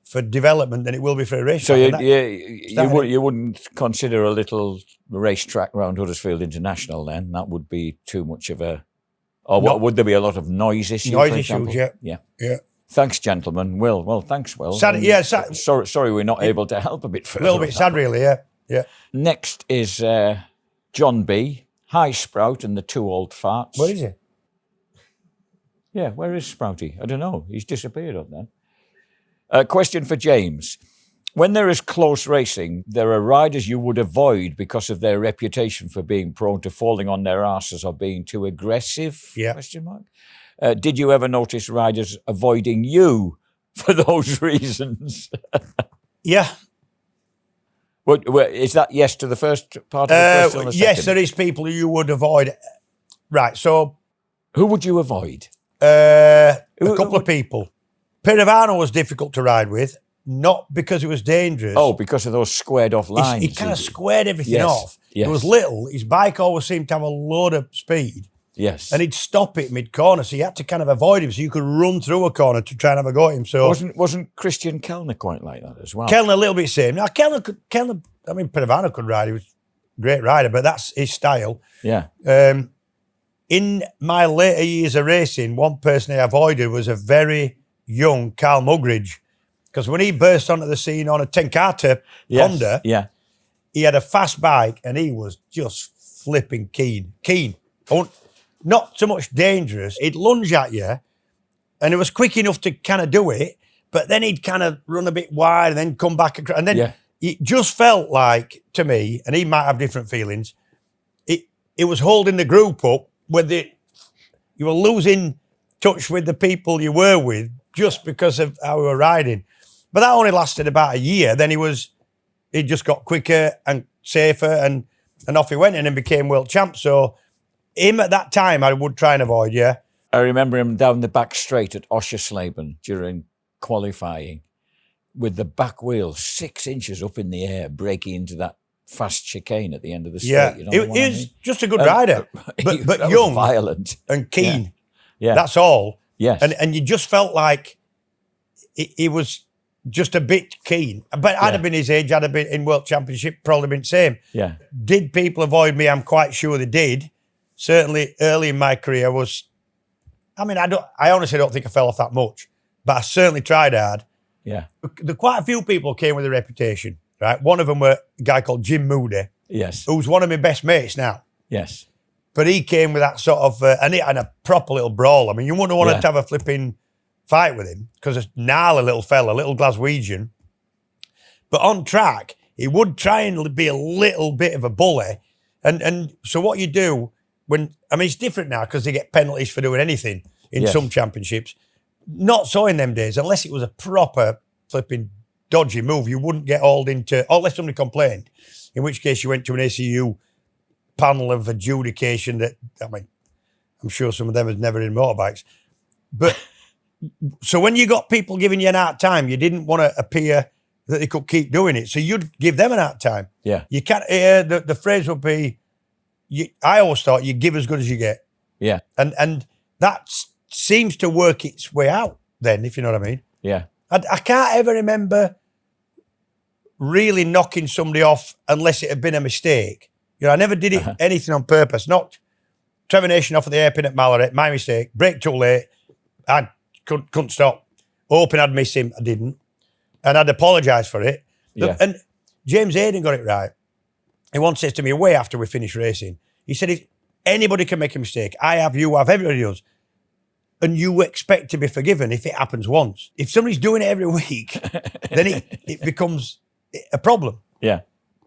for development than it will be for a racetrack.
So you wouldn't consider a little racetrack around Huddersfield International then? That would be too much of a... Or would there be a lot of noise issues?
Noise issues, yeah.
Thanks, gentlemen. Will. Well, thanks, Will.
Sad.
Sorry we're not able to help a bit further.
A little bit sad, really, yeah.
Next is John B. Hi, Sprout and the two old farts.
Where is he?
Yeah, where is Sprouty? I don't know. He's disappeared up there. Question for James. When there is close racing, there are riders you would avoid because of their reputation for being prone to falling on their asses or being too aggressive?
Yeah.
Question mark. Did you ever notice riders avoiding you for those reasons?
Yeah.
Well, is that yes to the first part of the question? Or the
yes,
second?
there is people you would avoid. Right, so...
Who would you avoid?
A couple of people. Pirovano was difficult to ride with, not because it was dangerous.
Oh, because of those squared off lines.
He kind of squared everything
Yes,
off.
yes.
It was little. His bike always seemed to have a load of speed.
Yes.
And he'd stop it mid-corner, so you had to kind of avoid him so you could run through a corner to try and have a go at him. So
Wasn't Christian Kellner quite like that as well?
Kellner a little bit same. Now, Kellner, I mean, Pirovano could ride. He was a great rider, but that's his style.
Yeah.
In my later years of racing, one person I avoided was a very young Carl Mugridge, because when he burst onto the scene on a Tenkate Honda, he had a fast bike and he was just flipping keen. Not so much dangerous. He'd lunge at you and it was quick enough to kind of do it, but then he'd kind of run a bit wide and then come back. And then it just felt like, to me, and he might have different feelings, it was holding the group up when you were losing touch with the people you were with just because of how we were riding. But that only lasted about a year. Then he just got quicker and safer and off he went and then became world champ. So him at that time, I would try and avoid, yeah.
I remember him down the back straight at Oschersleben during qualifying with the back wheel 6 inches up in the air, breaking into that fast chicane at the end of the straight.
Yeah,
you know
he was just a good rider, but young,
violent
and keen.
Yeah.
That's all.
Yes.
And you just felt like he was just a bit keen. But I'd have been his age, I'd have been in World Championship, probably been the same.
Yeah.
Did people avoid me? I'm quite sure they did. Certainly early in my career I honestly don't think I fell off that much, but I certainly tried hard.
Yeah.
There quite a few people came with a reputation, right? One of them were a guy called Jim Moody.
Yes.
Who's one of my best mates now.
Yes.
But he came with that sort of, and a proper little brawl. I mean, you wouldn't want to have a flipping fight with him because a gnarly little fella, little Glaswegian. But on track, he would try and be a little bit of a bully. And so what you do it's different now because they get penalties for doing anything in some championships. Not so in them days, unless it was a proper flipping dodgy move, you wouldn't get hauled into, unless somebody complained, in which case you went to an ACU panel of adjudication I'm sure some of them had never ridden motorbikes. But so when you got people giving you an hard time, you didn't want to appear that they could keep doing it. So you'd give them an hard time.
Yeah.
You can't, the phrase would be, I always thought you give as good as you get.
Yeah.
And that seems to work its way out then, if you know what I mean.
Yeah.
I can't ever remember really knocking somebody off unless it had been a mistake. I never did anything on purpose. Knocked Trevor Nation off at the hairpin at Mallory, my mistake. Brake too late. I couldn't stop. Hoping I'd miss him. I didn't. And I'd apologise for it.
Yeah.
And James Hayden got it right. He once says to me way after we finished racing, he said, anybody can make a mistake. I have, you have, everybody does. And you expect to be forgiven if it happens once. If somebody's doing it every week, then it becomes a problem.
Yeah.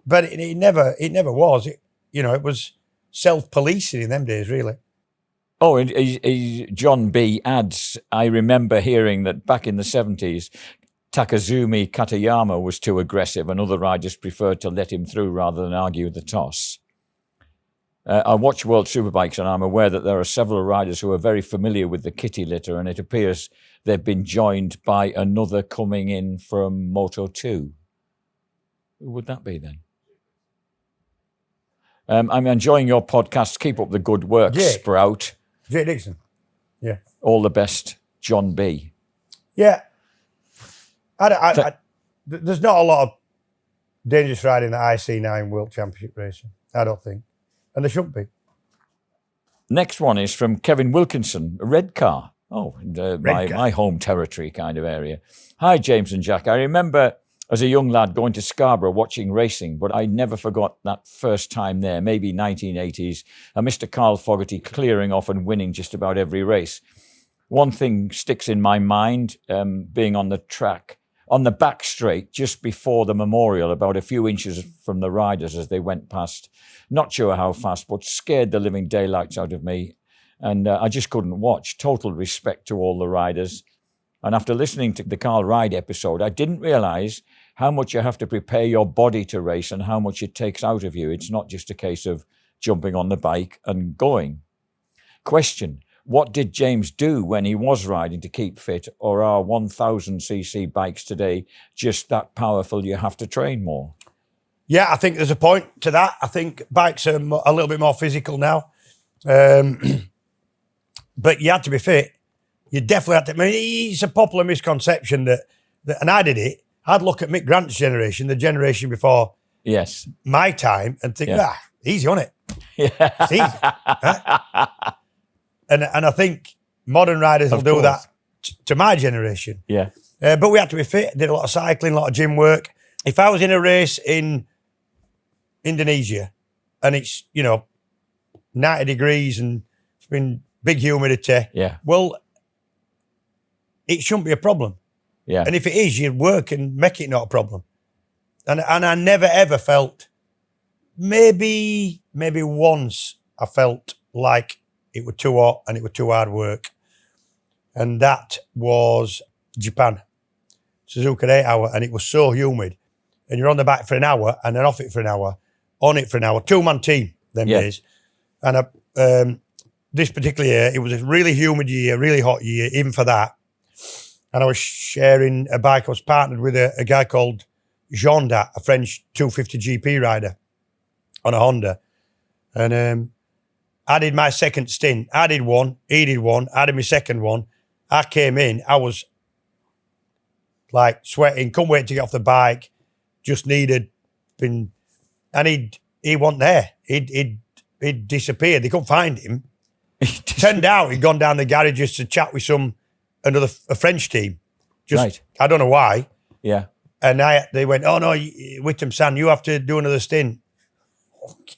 But it never was. It was self-policing in them days, really.
Oh, and John B. adds, I remember hearing that back in the 70s, Takazumi Katayama was too aggressive and other riders preferred to let him through rather than argue the toss. I watch World Superbikes and I'm aware that there are several riders who are very familiar with the kitty litter and it appears they've been joined by another coming in from Moto2. Who would that be then? I'm enjoying your podcast. Keep up the good work, Sprout.
Jay Dixon. Yeah.
All the best, John B.
Yeah. There's not a lot of dangerous riding that I see now in World Championship racing, I don't think. And there shouldn't be.
Next one is from Kevin Wilkinson, Redcar. Oh, my home territory kind of area. Hi, James and Jack. I remember as a young lad going to Scarborough watching racing, but I never forgot that first time there, maybe 1980s, and Mr. Carl Fogarty clearing off and winning just about every race. One thing sticks in my mind, being on the track, on the back straight just before the memorial, about a few inches from the riders as they went past. Not sure how fast, but scared the living daylights out of me. And I just couldn't watch. Total respect to all the riders. And after listening to the Carl Ride episode, I didn't realise how much you have to prepare your body to race and how much it takes out of you. It's not just a case of jumping on the bike and going. Question: what did James do when he was riding to keep fit, or are 1000cc bikes today just that powerful you have to train more?
Yeah, I think there's a point to that. I think bikes are a little bit more physical now. But you had to be fit. You definitely had to. I mean, it's a popular misconception that and I did it. I'd look at Mick Grant's generation, the generation before my time, and think, easy on it. Yeah. It's easy. Right? And I think modern riders will do that to my generation.
Yeah.
But we had to be fit. Did a lot of cycling, a lot of gym work. If I was in a race in Indonesia and it's, 90 degrees and it's been big humidity, well, it shouldn't be a problem.
Yeah.
And if it is, you'd work and make it not a problem. And I never, ever felt, maybe once I felt like it was too hot and it was too hard work. And that was Japan, Suzuka 8 hour, and it was so humid. And you're on the back for an hour and then off it for an hour, on it for an hour, 2-man team, them days. And this particular year, it was a really humid year, really hot year, even for that. And I was sharing a bike. I was partnered with a guy called Jean Dat, a French 250 GP rider on a Honda. And I did my second stint. I did one, he did one, I did my second one. I came in, I was like sweating, couldn't wait to get off the bike, just and he wasn't there. He'd disappeared. They couldn't find him. Turned out he'd gone down the garages to chat with a French team. Just, I don't know why.
Yeah.
And they went, oh no, Whittam San, you have to do another stint. Okay.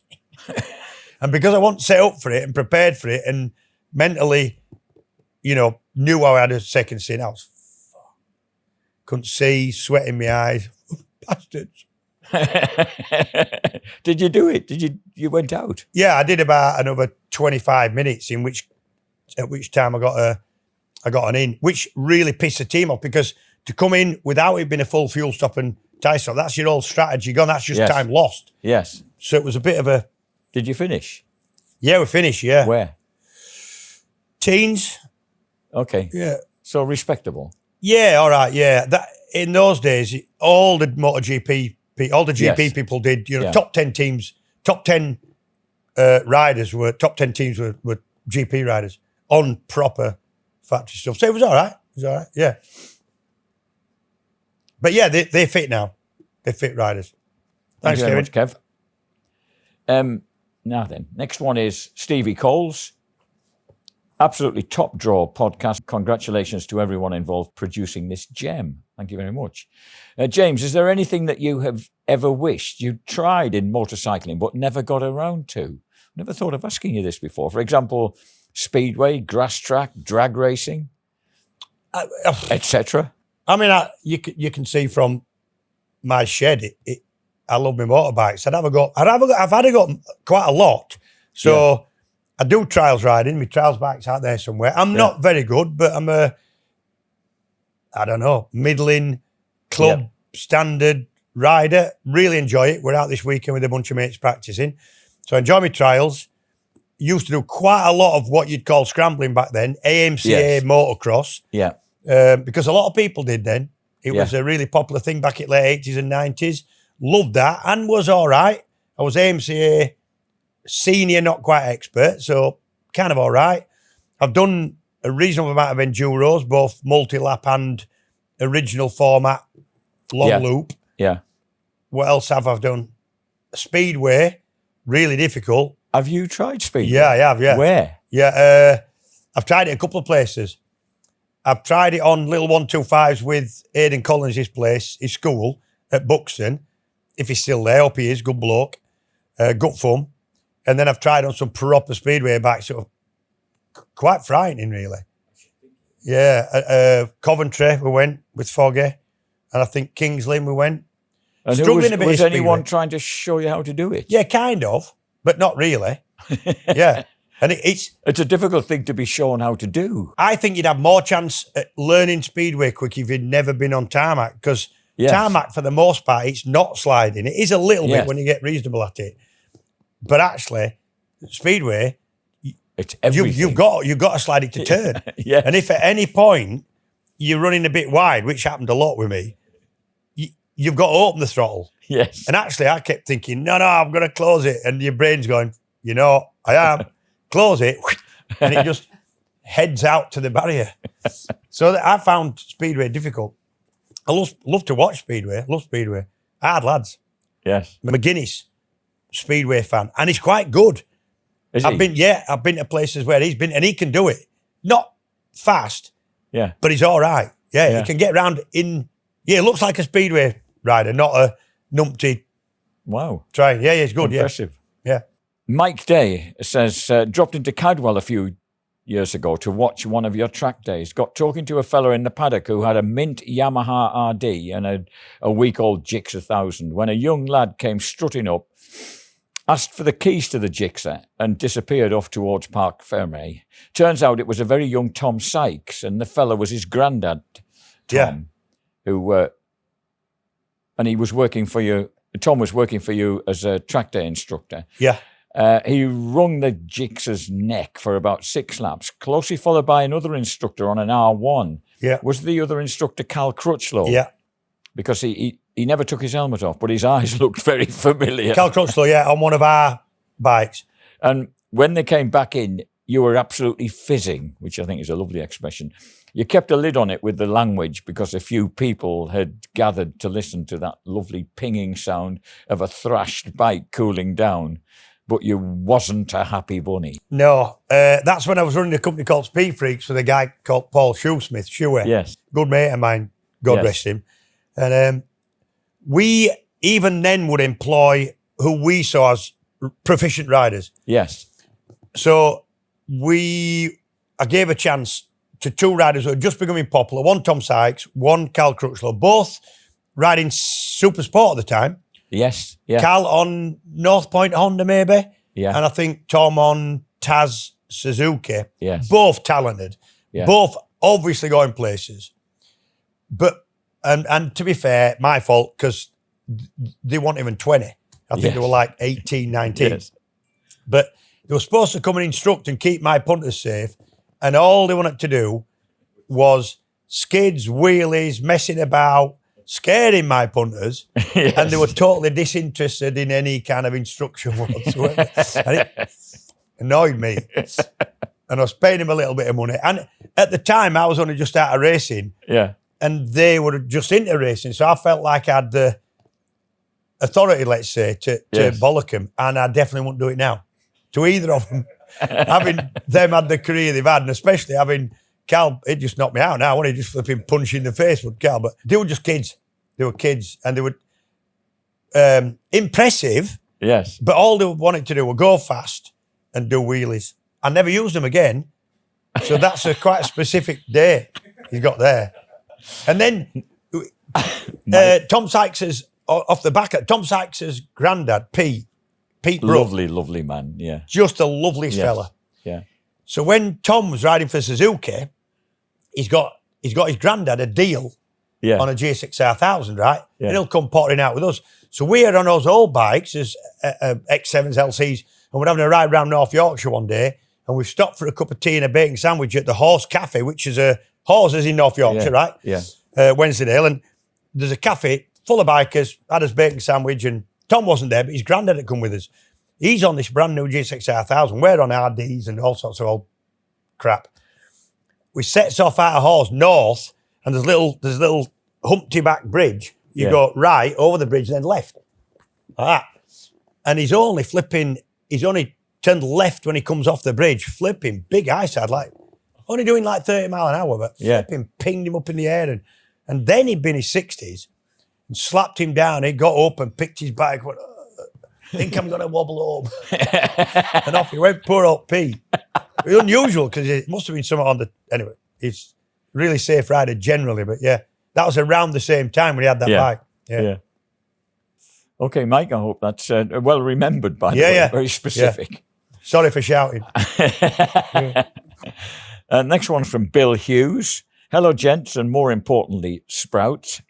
And because I wasn't set up for it and prepared for it and mentally, knew I had a second stint, I was couldn't see, sweat in my eyes. Bastards.
Did you do it? You went out?
Yeah, I did about another 25 minutes, at which time I got an in, which really pissed the team off, because to come in without it being a full fuel stop and tyre stop, that's your whole strategy gone. That's just time lost.
Yes.
So it was a bit of a...
Did you finish?
Yeah, we finished, yeah.
Where?
Teens.
Okay.
Yeah.
So respectable.
Yeah, all right, yeah. That in those days, all the MotoGP, all the GP people did, top 10 teams, top 10 riders were, top 10 teams were GP riders on proper factory stuff. So it was all right. Yeah. But yeah, they're fit now. They're fit riders.
Thanks very much, Kev. Now then, next one is Stevie Coles. Absolutely top draw podcast. Congratulations to everyone involved producing this gem. Thank you very much. James, is there anything that you have ever wished you'd tried in motorcycling but never got around to? Never thought of asking you this before. For example, speedway, grass track, drag racing, etc.
I mean, you can see from my shed, I love my motorbikes. I've had got quite a lot. So I do trials riding. My trials bike's out there somewhere. I'm not very good, but I'm middling club standard rider. Really enjoy it. We're out this weekend with a bunch of mates practicing. So I enjoy my trials. Used to do quite a lot of what you'd call scrambling back then, AMCA motocross.
Yeah.
Because a lot of people did then. It was a really popular thing back in late 80s and 90s. Loved that and was all right. I was AMCA senior, not quite expert, so kind of all right. I've done a reasonable amount of enduros, both multi-lap and original format, long loop.
Yeah.
What else have I done? Speedway, really difficult.
Have you tried speedway?
Yeah, I have, yeah.
Where?
Yeah, I've tried it a couple of places. I've tried it on little 125s with Aidan Collins, his place, his school at Buxton. If he's still there, hope he is, good bloke. Good fun. And then I've tried on some proper speedway bikes, sort of quite frightening, really. Yeah, Coventry, we went with Foggy. And I think Kings Lynn we went.
And
Struggling a bit.
Was anyone trying to show you how to do it?
Yeah, kind of, but not really. Yeah. And it's
a difficult thing to be shown how to do.
I think you'd have more chance at learning speedway quick if you'd never been on tarmac, because tarmac, for the most part, it's not sliding. It is a little bit when you get reasonable at it. But actually, speedway,
it's everything.
You've got to slide it to turn.
Yeah.
And if at any point you're running a bit wide, which happened a lot with me, you've got to open the throttle.
Yes.
And actually, I kept thinking, no, I'm going to close it. And your brain's going, I am. Close it. And it just heads out to the barrier. So I found speedway difficult. I love to watch speedway. Love speedway. Hard lads.
Yes.
McGuinness, speedway fan. And he's quite good.
Is
I've
he?
I've been to places where he's been, and he can do it. Not fast,
but
he's all right. Yeah, he can get around in. Yeah, he looks like a speedway rider, not a numpty.
Wow.
Train. Yeah, he's good.
Impressive.
Yeah.
Mike Day says, dropped into Cadwell a few years ago to watch one of your track days. Got talking to a fella in the paddock who had a mint Yamaha RD and a week-old Gix 1000 when a young lad came strutting up, asked for the keys to the Gixxer and disappeared off towards Parc Fermé. Turns out it was a very young Tom Sykes, and the fella was his granddad, Tom, who, and he was working for you. Tom was working for you as a track day instructor.
Yeah.
He wrung the Gixxer's neck for about 6 laps, closely followed by another instructor on an R1.
Yeah.
Was the other instructor Cal Crutchlow?
Yeah.
Because he never took his helmet off, but his eyes looked very familiar.
Cal Crutchlow, on one of our bikes.
And when they came back in, you were absolutely fizzing, which I think is a lovely expression. You kept a lid on it with the language because a few people had gathered to listen to that lovely pinging sound of a thrashed bike cooling down. But you wasn't a happy bunny.
No, that's when I was running a company called Speed Freaks with a guy called Paul Shoesmith, Shoe.
Yes.
Good mate of mine, God rest him. And we even then would employ who we saw as proficient riders.
Yes.
So I gave a chance to 2 riders who had just becoming popular, one Tom Sykes, one Cal Crutchlow, both riding Super Sport at the time.
Yes, yeah.
Cal on North Point Honda, maybe.
Yeah.
And I think Tom on Taz Suzuki.
Yes.
Both talented.
Yeah.
Both obviously going places. But, and to be fair, my fault, because they weren't even 20. I think they were like 18, 19.
Yes.
But they were supposed to come and instruct and keep my punters safe. And all they wanted to do was skids, wheelies, messing about, scaring my punters, and they were totally disinterested in any kind of instruction whatsoever. And it annoyed me. And I was paying him a little bit of money. And at the time, I was only just out of racing.
Yeah.
And they were just into racing. So I felt like I had the authority, let's say, to bollock them. And I definitely wouldn't do it now. To either of them. Having them had the career they've had, and especially having Cal, it just knocked me out now. I wanted to just flipping punch in the face with Cal. But they were just kids. They were kids, and they were impressive.
Yes.
But all they wanted to do was go fast and do wheelies. I never used them again. So that's quite a specific day he's got there. And then Tom Sykes's, off the back of Tom Sykes's granddad, Pete Brook.
Lovely man, yeah.
Just a lovely fella.
Yeah.
So when Tom was riding for Suzuki, he's got his granddad a deal on a GSX 1000, right?
Yeah.
And he'll come pottering out with us. So we had on those old bikes, as X7s, LCs, and we're having a ride around North Yorkshire one day, and we stopped for a cup of tea and a bacon sandwich at the Horse Cafe, which is a horses in North Yorkshire, right?
Yeah.
Wensleydale, and there's a cafe full of bikers, had us bacon sandwich, and Tom wasn't there, but his granddad had come with us. He's on this brand new GSX 1000. We're on RDs and all sorts of old crap. We sets off out of Horse north, and there's little humpty back bridge. You go right over the bridge and then left. Like that. And he's only turned left when he comes off the bridge, flipping big eyesight, like only doing like 30 mile an hour, but flipping pinged him up in the air. And then he'd been in his 60s and slapped him down. He got up and picked his bike, went, I think I'm going to wobble home. And off he went, poor old Pete. It was unusual because it must have been something on the... Anyway, he's really safe rider generally, but yeah. That was around the same time when he had that bike.
Yeah. Okay, Mike, I hope that's well remembered, by the way.
Yeah.
Very specific.
Yeah. Sorry for shouting.
Next one from Bill Hughes. Hello, gents, and more importantly, Sprouts.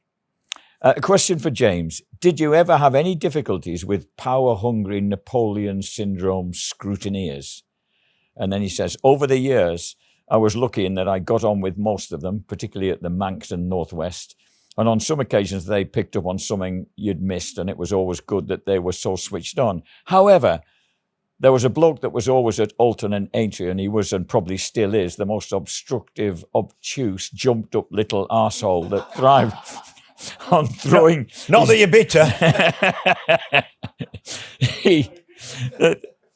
A question for James. Did you ever have any difficulties with power-hungry Napoleon syndrome scrutineers? And then he says, over the years, I was lucky in that I got on with most of them, particularly at the Manx and Northwest. And on some occasions, they picked up on something you'd missed, and it was always good that they were so switched on. However, there was a bloke that was always at Alton and Aintree, and he was, and probably still is, the most obstructive, obtuse, jumped-up little arsehole that thrived on throwing...
Not that you're bitter.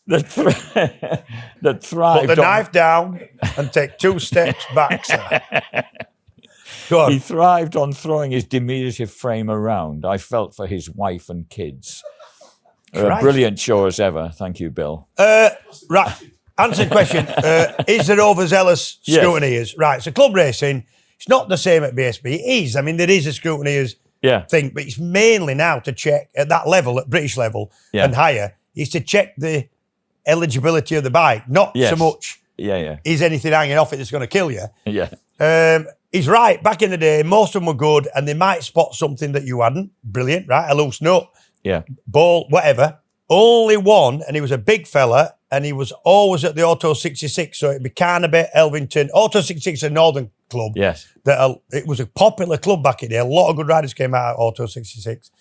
that thrived.
Put the knife down and take 2 steps back, sir. Go on.
He thrived on throwing his diminutive frame around. I felt for his wife and kids. Brilliant show as ever. Thank you, Bill.
Right. Answer the question. Is there overzealous scrutineers? Yes. Right. So club racing, it's not the same at BSB. It is. I mean, there is a scrutineers thing, but it's mainly now to check at that level, at British level and higher, is to check the eligibility of the bike, not so much is anything hanging off it that's going to kill you.
Yeah.
He's right. Back in the day, most of them were good, and they might spot something that you hadn't. Brilliant, right? A loose nut, ball, whatever. Only one, and he was a big fella, and he was always at the Auto 66, so it'd be Carnaby, Elvington. Auto 66 a northern club.
Yes.
It was a popular club back in there. A lot of good riders came out of Auto 66,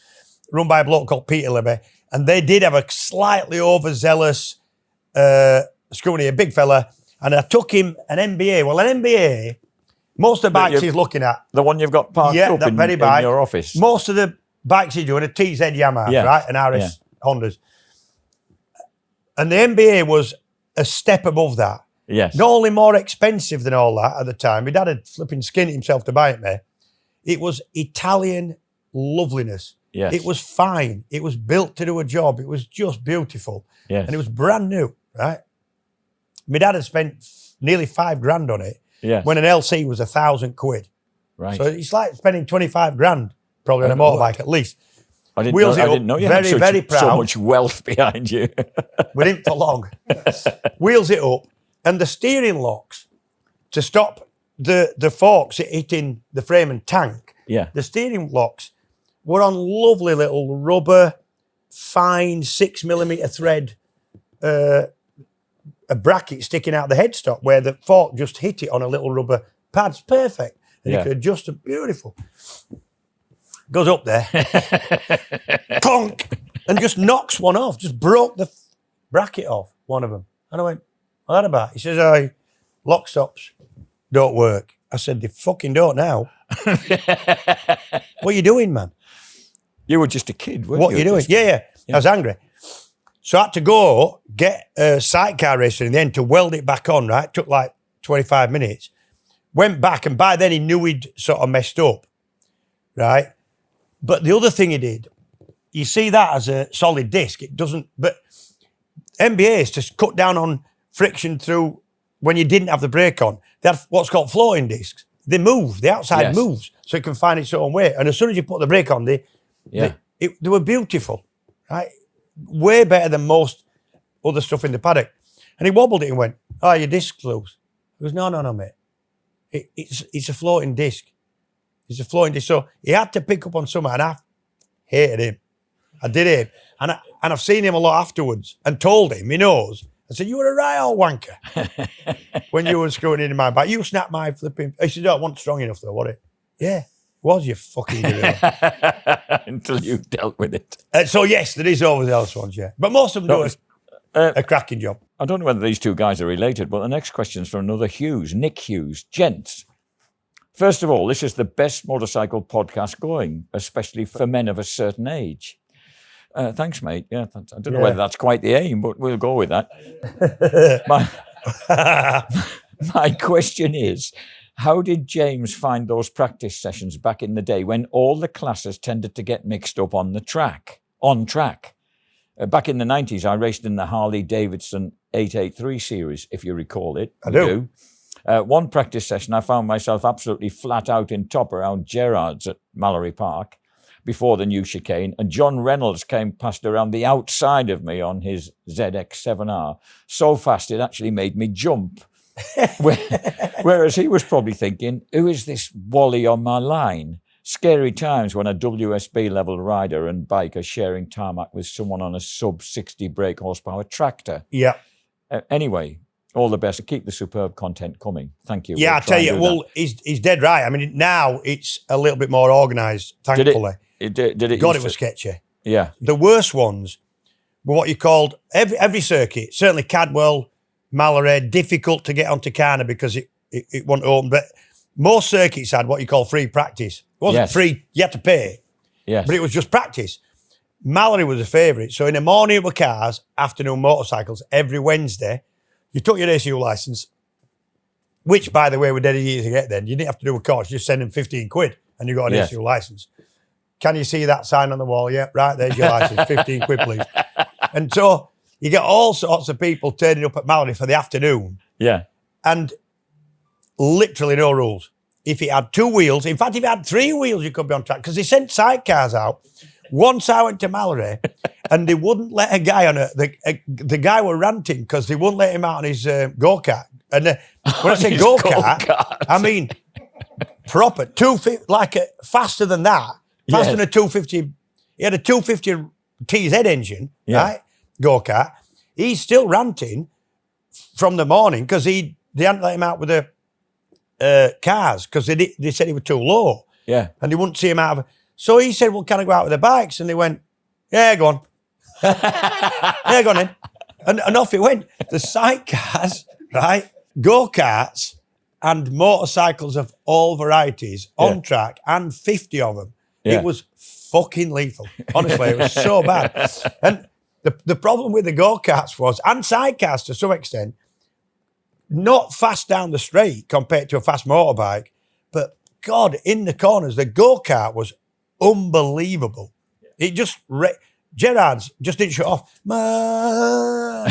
run by a bloke called Peter Libby, and they did have a slightly overzealous scrutineer, a big fella, and I took him an MBA. Well, an MBA... Most of the bikes he's looking at.
The one you've got parked up in your office.
Most of the bikes he's doing are TZ Yamaha, right? And RS Hondas. And the MBA was a step above that.
Yes.
Not only more expensive than all that at the time. My dad had flipping skinned himself to buy it, mate. It was Italian loveliness.
Yes.
It was fine. It was built to do a job. It was just beautiful.
Yes.
And it was brand new, right? My dad had spent nearly $5,000 on it.
Yes.
When an LC was £1,000.
Right.
So it's like spending 25 grand probably on a motorbike at least.
I didn't know you had
very proud.
So much wealth behind you.
We didn't for long. Wheels it up, and the steering locks to stop the forks hitting the frame and tank.
Yeah.
The steering locks were on lovely little rubber, fine 6mm thread a bracket sticking out the headstock where the fork just hit it on a little rubber pad. It's perfect. And you could adjust it. Beautiful. Goes up there. Clonk. And just knocks one off. Just broke the bracket off, one of them. And I went, what's that about? He says, lock stops don't work. I said, they fucking don't now. What are you doing, man?
You were just a kid, weren't you?
What are you doing? Yeah. I was angry. So I had to go get a sidecar racer in the end to weld it back on, right? Took like 25 minutes. Went back, and by then he knew he'd sort of messed up, right? But the other thing he did, you see that as a solid disc. It doesn't, but MBAs to cut down on friction through when you didn't have the brake on. They had what's called floating discs. They move, the outside moves, so it can find its own way. And as soon as you put the brake on, they were beautiful, right? Way better than most other stuff in the paddock. And he wobbled it and went, your disc's loose. He goes, no, mate. It's a floating disc. It's a floating disc. So he had to pick up on something, and I hated him. I did him. And I've seen him a lot afterwards and told him, he knows. I said, you were a right old wanker when you were screwing in my bike. You snapped my flipping... He said, I wasn't strong enough though, was it? Yeah. Was you fucking gorilla?
Until you dealt with it.
So yes, there is overzealous ones, yeah. But most of them do a cracking job.
I don't know whether these two guys are related, but the next question's from another Hughes, Nick Hughes. Gents, first of all, this is the best motorcycle podcast going, especially for men of a certain age. Thanks, mate. Yeah, I don't know whether that's quite the aim, but we'll go with that. My question is, how did James find those practice sessions back in the day when all the classes tended to get mixed up on track? Back in the 90s, I raced in the Harley-Davidson 883 series, if you recall it.
I do.
One practice session, I found myself absolutely flat out in top around Gerrard's at Mallory Park before the new chicane, and John Reynolds came past around the outside of me on his ZX7R so fast it actually made me jump. Whereas he was probably thinking, who is this Wally on my line? Scary times when a WSB level rider and bike are sharing tarmac with someone on a sub 60 brake horsepower tractor.
Yeah.
Anyway, all the best. Keep the superb content coming. Thank you.
Yeah, I tell you, well, he's dead right. I mean, now it's a little bit more organised, thankfully.
Did it
God, it was sketchy.
Yeah.
The worst ones were what you called, every circuit, certainly Cadwell, Mallory, difficult to get onto Carner because it wasn't open. But most circuits had what you call free practice. It wasn't free, you had to pay.
Yes.
But it was just practice. Mallory was a favourite. So in the morning it were cars, afternoon motorcycles, every Wednesday, you took your ACU licence, which, by the way, were dead easy to get then. You didn't have to do a course, you just send them 15 quid and you got an ACU licence. Can you see that sign on the wall? Yeah, right, there's your licence, 15 quid, please. And so you get all sorts of people turning up at Mallory for the afternoon.
Yeah.
And literally no rules. If it had 2 wheels, in fact, if it had 3 wheels, you could be on track. Because they sent sidecars out. Once I went to Mallory and they wouldn't let a guy on the guy were ranting because they wouldn't let him out on his go-kart. And when I say go-kart, I mean proper, 250, like faster than that. Faster than a 250. He had a 250 TZ engine, right? Go-kart. He's still ranting from the morning because they hadn't let him out with the cars because they said he was too low.
Yeah.
And they wouldn't see him out of. So he said, well, can I go out with the bikes? And they went, yeah, go on. Yeah, go on in. And off it went. The sidecars, right? Go-karts and motorcycles of all varieties on track and 50 of them. Yeah. It was fucking lethal. Honestly, it was so bad. And the problem with the go-karts was, and sidecars to some extent, not fast down the straight compared to a fast motorbike, but God, in the corners, the go-kart was unbelievable. It just, Gerrard's just didn't shut off.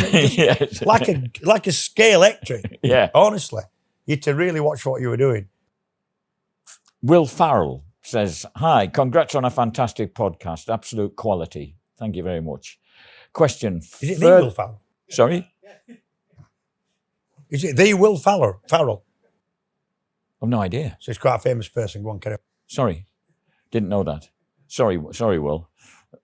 Just like a scale electric.
Yeah.
Honestly, you had to really watch what you were doing.
Will Farrell says, hi, congrats on a fantastic podcast. Absolute quality. Thank you very much. Question.
Is it the Will Farrell?
Sorry?
Is it the Will Farrell?
I've no idea.
So he's quite a famous person. Go on, carry on.
Sorry. Didn't know that. Sorry, Will.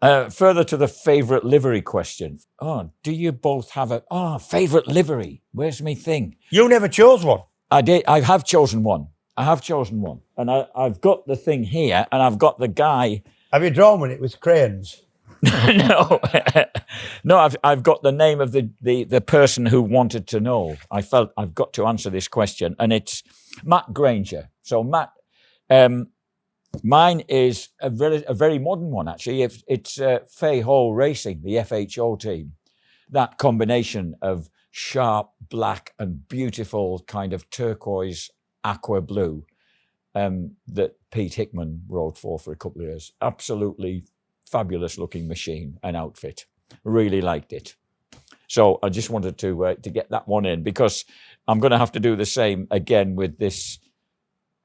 Further to the favourite livery question. Oh, do you both have a favourite livery? Where's me thing?
You never chose one.
I did. I have chosen one. And I've got the thing here, and I've got the guy.
Have you drawn with it with crayons?
No. No, I've got the name of the person who wanted to know. I felt I've got to answer this question, and it's Matt Granger. So Matt, mine is a very modern one, actually. It's Fay Hall Racing, the FHO team. That combination of sharp black and beautiful kind of turquoise aqua blue that Pete Hickman rode for a couple of years. Absolutely fabulous looking machine and outfit. Really liked it. So I just wanted to get that one in because I'm going to have to do the same again with this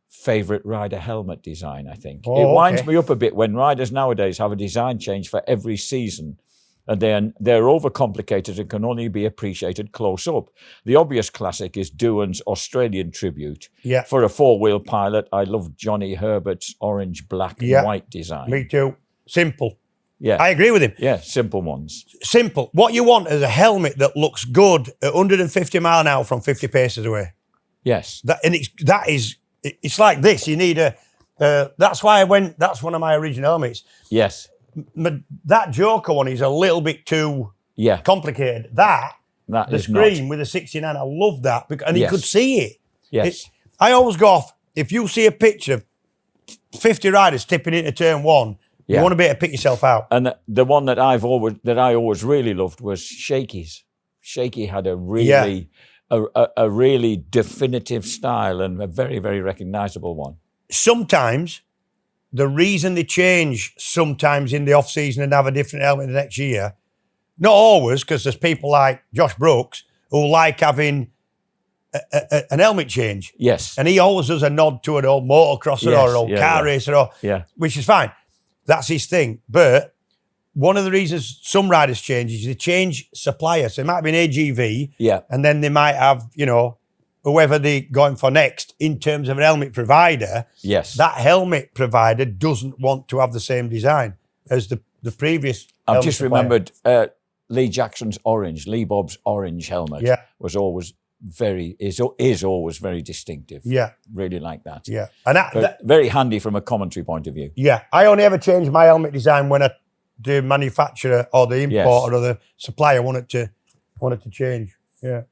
favourite rider helmet design, I think. It winds me up a bit when riders nowadays have a design change for every season and they're overcomplicated and can only be appreciated close up. The obvious classic is Doohan's Australian tribute.
Yeah.
For a four-wheel pilot, I love Johnny Herbert's orange, black and white design.
Me too. Simple.
Yeah.
I agree with him.
Yeah, simple ones.
Simple. What you want is a helmet that looks good at 150 mile an hour from 50 paces away.
Yes.
It's like this. You need that's why that's one of my original helmets.
Yes.
That Joker one is a little bit too complicated. The screen with the 69, I love that. And you could see it.
Yes.
I always go off, if you see a picture of 50 riders tipping into turn one, you want to be able to pick yourself out.
And the one that I always really loved was Shakey's. Shakey had a really a really definitive style and a very, very recognisable one.
Sometimes the reason they change sometimes in the off season and have a different helmet the next year, not always, because there's people like Josh Brooks who like having an helmet change.
Yes.
And he always does a nod to an old motocrosser or an old car racer, which is fine. That's his thing. But one of the reasons some riders change is they change supplier. So it might be an AGV, and then they might have, whoever they're going for next in terms of an helmet provider.
Yes.
That helmet provider doesn't want to have the same design as the previous.
I've just remembered Lee Jackson's orange, Lee Bob's orange helmet was always is always very distinctive.
Yeah.
Really like that.
Yeah. And that
very handy from a commentary point of view.
Yeah. I only ever change my helmet design when the manufacturer or the importer or the supplier wanted to change. Yeah.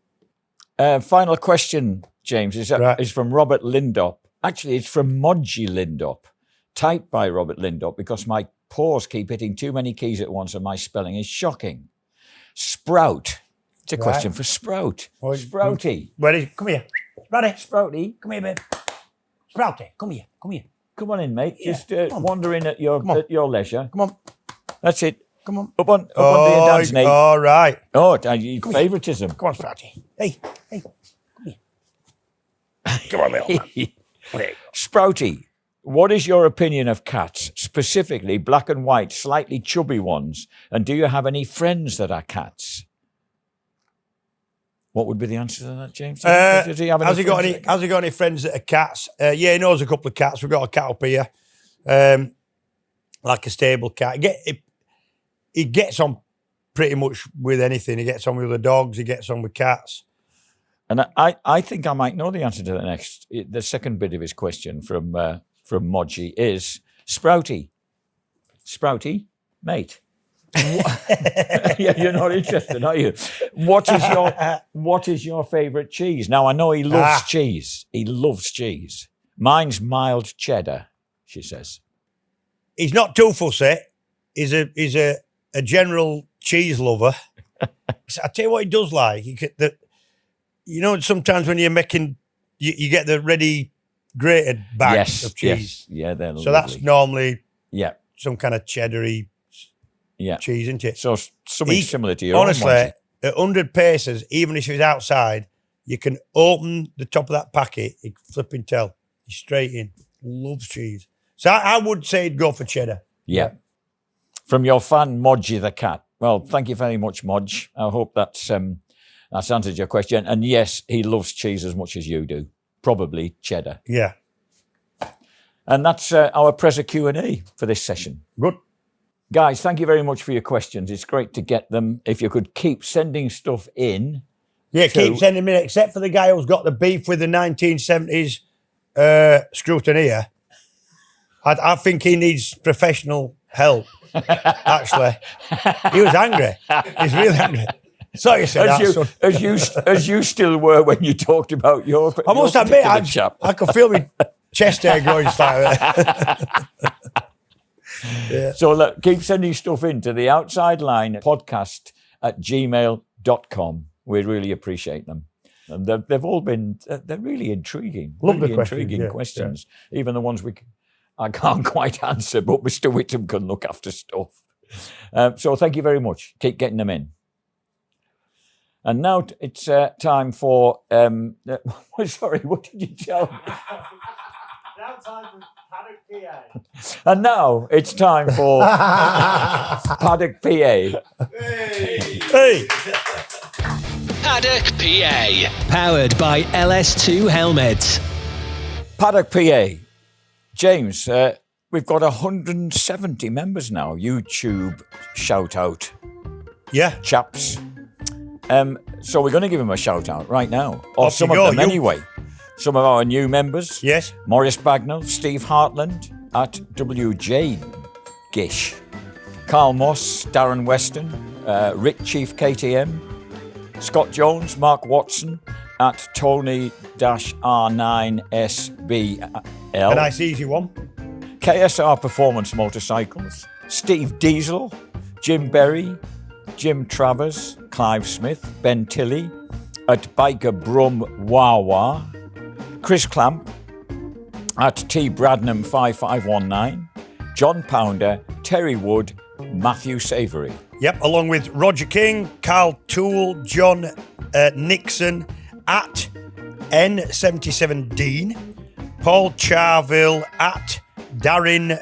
Final question, James, is from Robert Lindop. Actually, it's from Modgy Lindop, typed by Robert Lindop, because my paws keep hitting too many keys at once and my spelling is shocking. Sprout. It's a question for Sprout. Sprouty.
Come here.
Sprouty.
Come here, babe. Sprouty, come here.
Come on in, mate. Just wander in at your leisure.
Come on.
That's it.
Come on.
Up on the dad's knee.
All right.
Oh, favouritism.
Come on, Sprouty. Hey. Come here. Come on, little man.
Sprouty, what is your opinion of cats, specifically black and white, slightly chubby ones? And do you have any friends that are cats? What would be the answer to that, James?
Has he got any friends that are cats? He knows a couple of cats. We've got a cat up here, like a stable cat. He gets on pretty much with anything. He gets on with the dogs. He gets on with cats.
And I think I might know the answer to the second bit of his question from Modgy is Sprouty, mate. You're not interested, are you? What is your favourite cheese? Now I know he loves cheese. He loves cheese. Mine's mild cheddar, she says.
He's not too fussy. He's a general cheese lover. I tell you what he does like. Sometimes when you're making, you get the ready grated bag of cheese.
Yes. Yeah, they're
so
lovely.
That's normally
some
kind of cheddary cheese, isn't it?
So something similar to your
honestly,
own
at 100 paces, even if he's outside, you can open the top of that packet, you flipping tell. He's straight in. Loves cheese. So I would say he'd go for cheddar.
Yeah. From your fan, Modgy the cat. Well, thank you very much, Modge. I hope that's answered your question. And yes, he loves cheese as much as you do. Probably cheddar.
Yeah.
And that's our Presser Q&A for this session.
Good.
Guys, thank you very much for your questions. It's great to get them. If you could keep sending stuff in.
Yeah, keep sending them in, except for the guy who's got the beef with the 1970s scrutineer. I think he needs professional help, actually. He was angry. He's really angry. So you said
as you still were when you talked about your
I must admit, I could feel my chest hair going slightly.
Yeah. So look, keep sending stuff in to the Outside Line podcast at gmail.com. We really appreciate them. And they've all been, they're really intriguing.
Love
really
the
intriguing questions. Yeah. Even the ones I can't quite answer, but Mr. Whittam can look after stuff. So thank you very much. Keep getting them in. And now it's time for, sorry, what did you tell me?
Now time for Paddock PA.
And now it's time for Paddock PA.
Hey!
Paddock PA. Powered by LS2 helmets.
Paddock PA. James, we've got 170 members now. YouTube shout out.
Yeah.
Chaps. So we're going to give them a shout out right now. Or some of them anyway. Some of our new members.
Yes.
Maurice Bagnall, Steve Hartland at WJ Gish. Carl Moss, Darren Weston, Rick Chief KTM, Scott Jones, Mark Watson at Tony-R9SBL.
A nice easy one.
KSR Performance Motorcycles, Steve Diesel, Jim Berry, Jim Travers, Clive Smith, Ben Tilley at Biker Brum Wawa, Chris Clamp at T Bradnam 5519, John Pounder, Terry Wood, Matthew Savoury.
Yep, along with Roger King, Carl Toole, John Nixon at N77 Dean, Paul Charville at Darren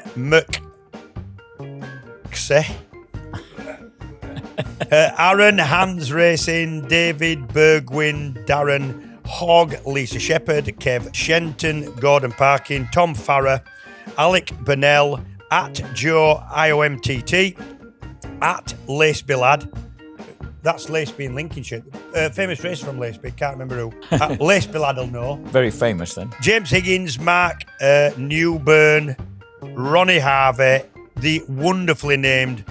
McSe, Aaron Hans Racing, David Bergwin, Darren Hogg, Lisa Shepherd, Kev Shenton, Gordon Parkin, Tom Farrer, Alec Burnell, at Joe IOMTT, at Laceby Lad. That's Laceby in Lincolnshire. Famous racer from Laceby, can't remember who. Laceby Lad will know.
Very famous then.
James Higgins, Mark Newburn, Ronnie Harvey, the wonderfully named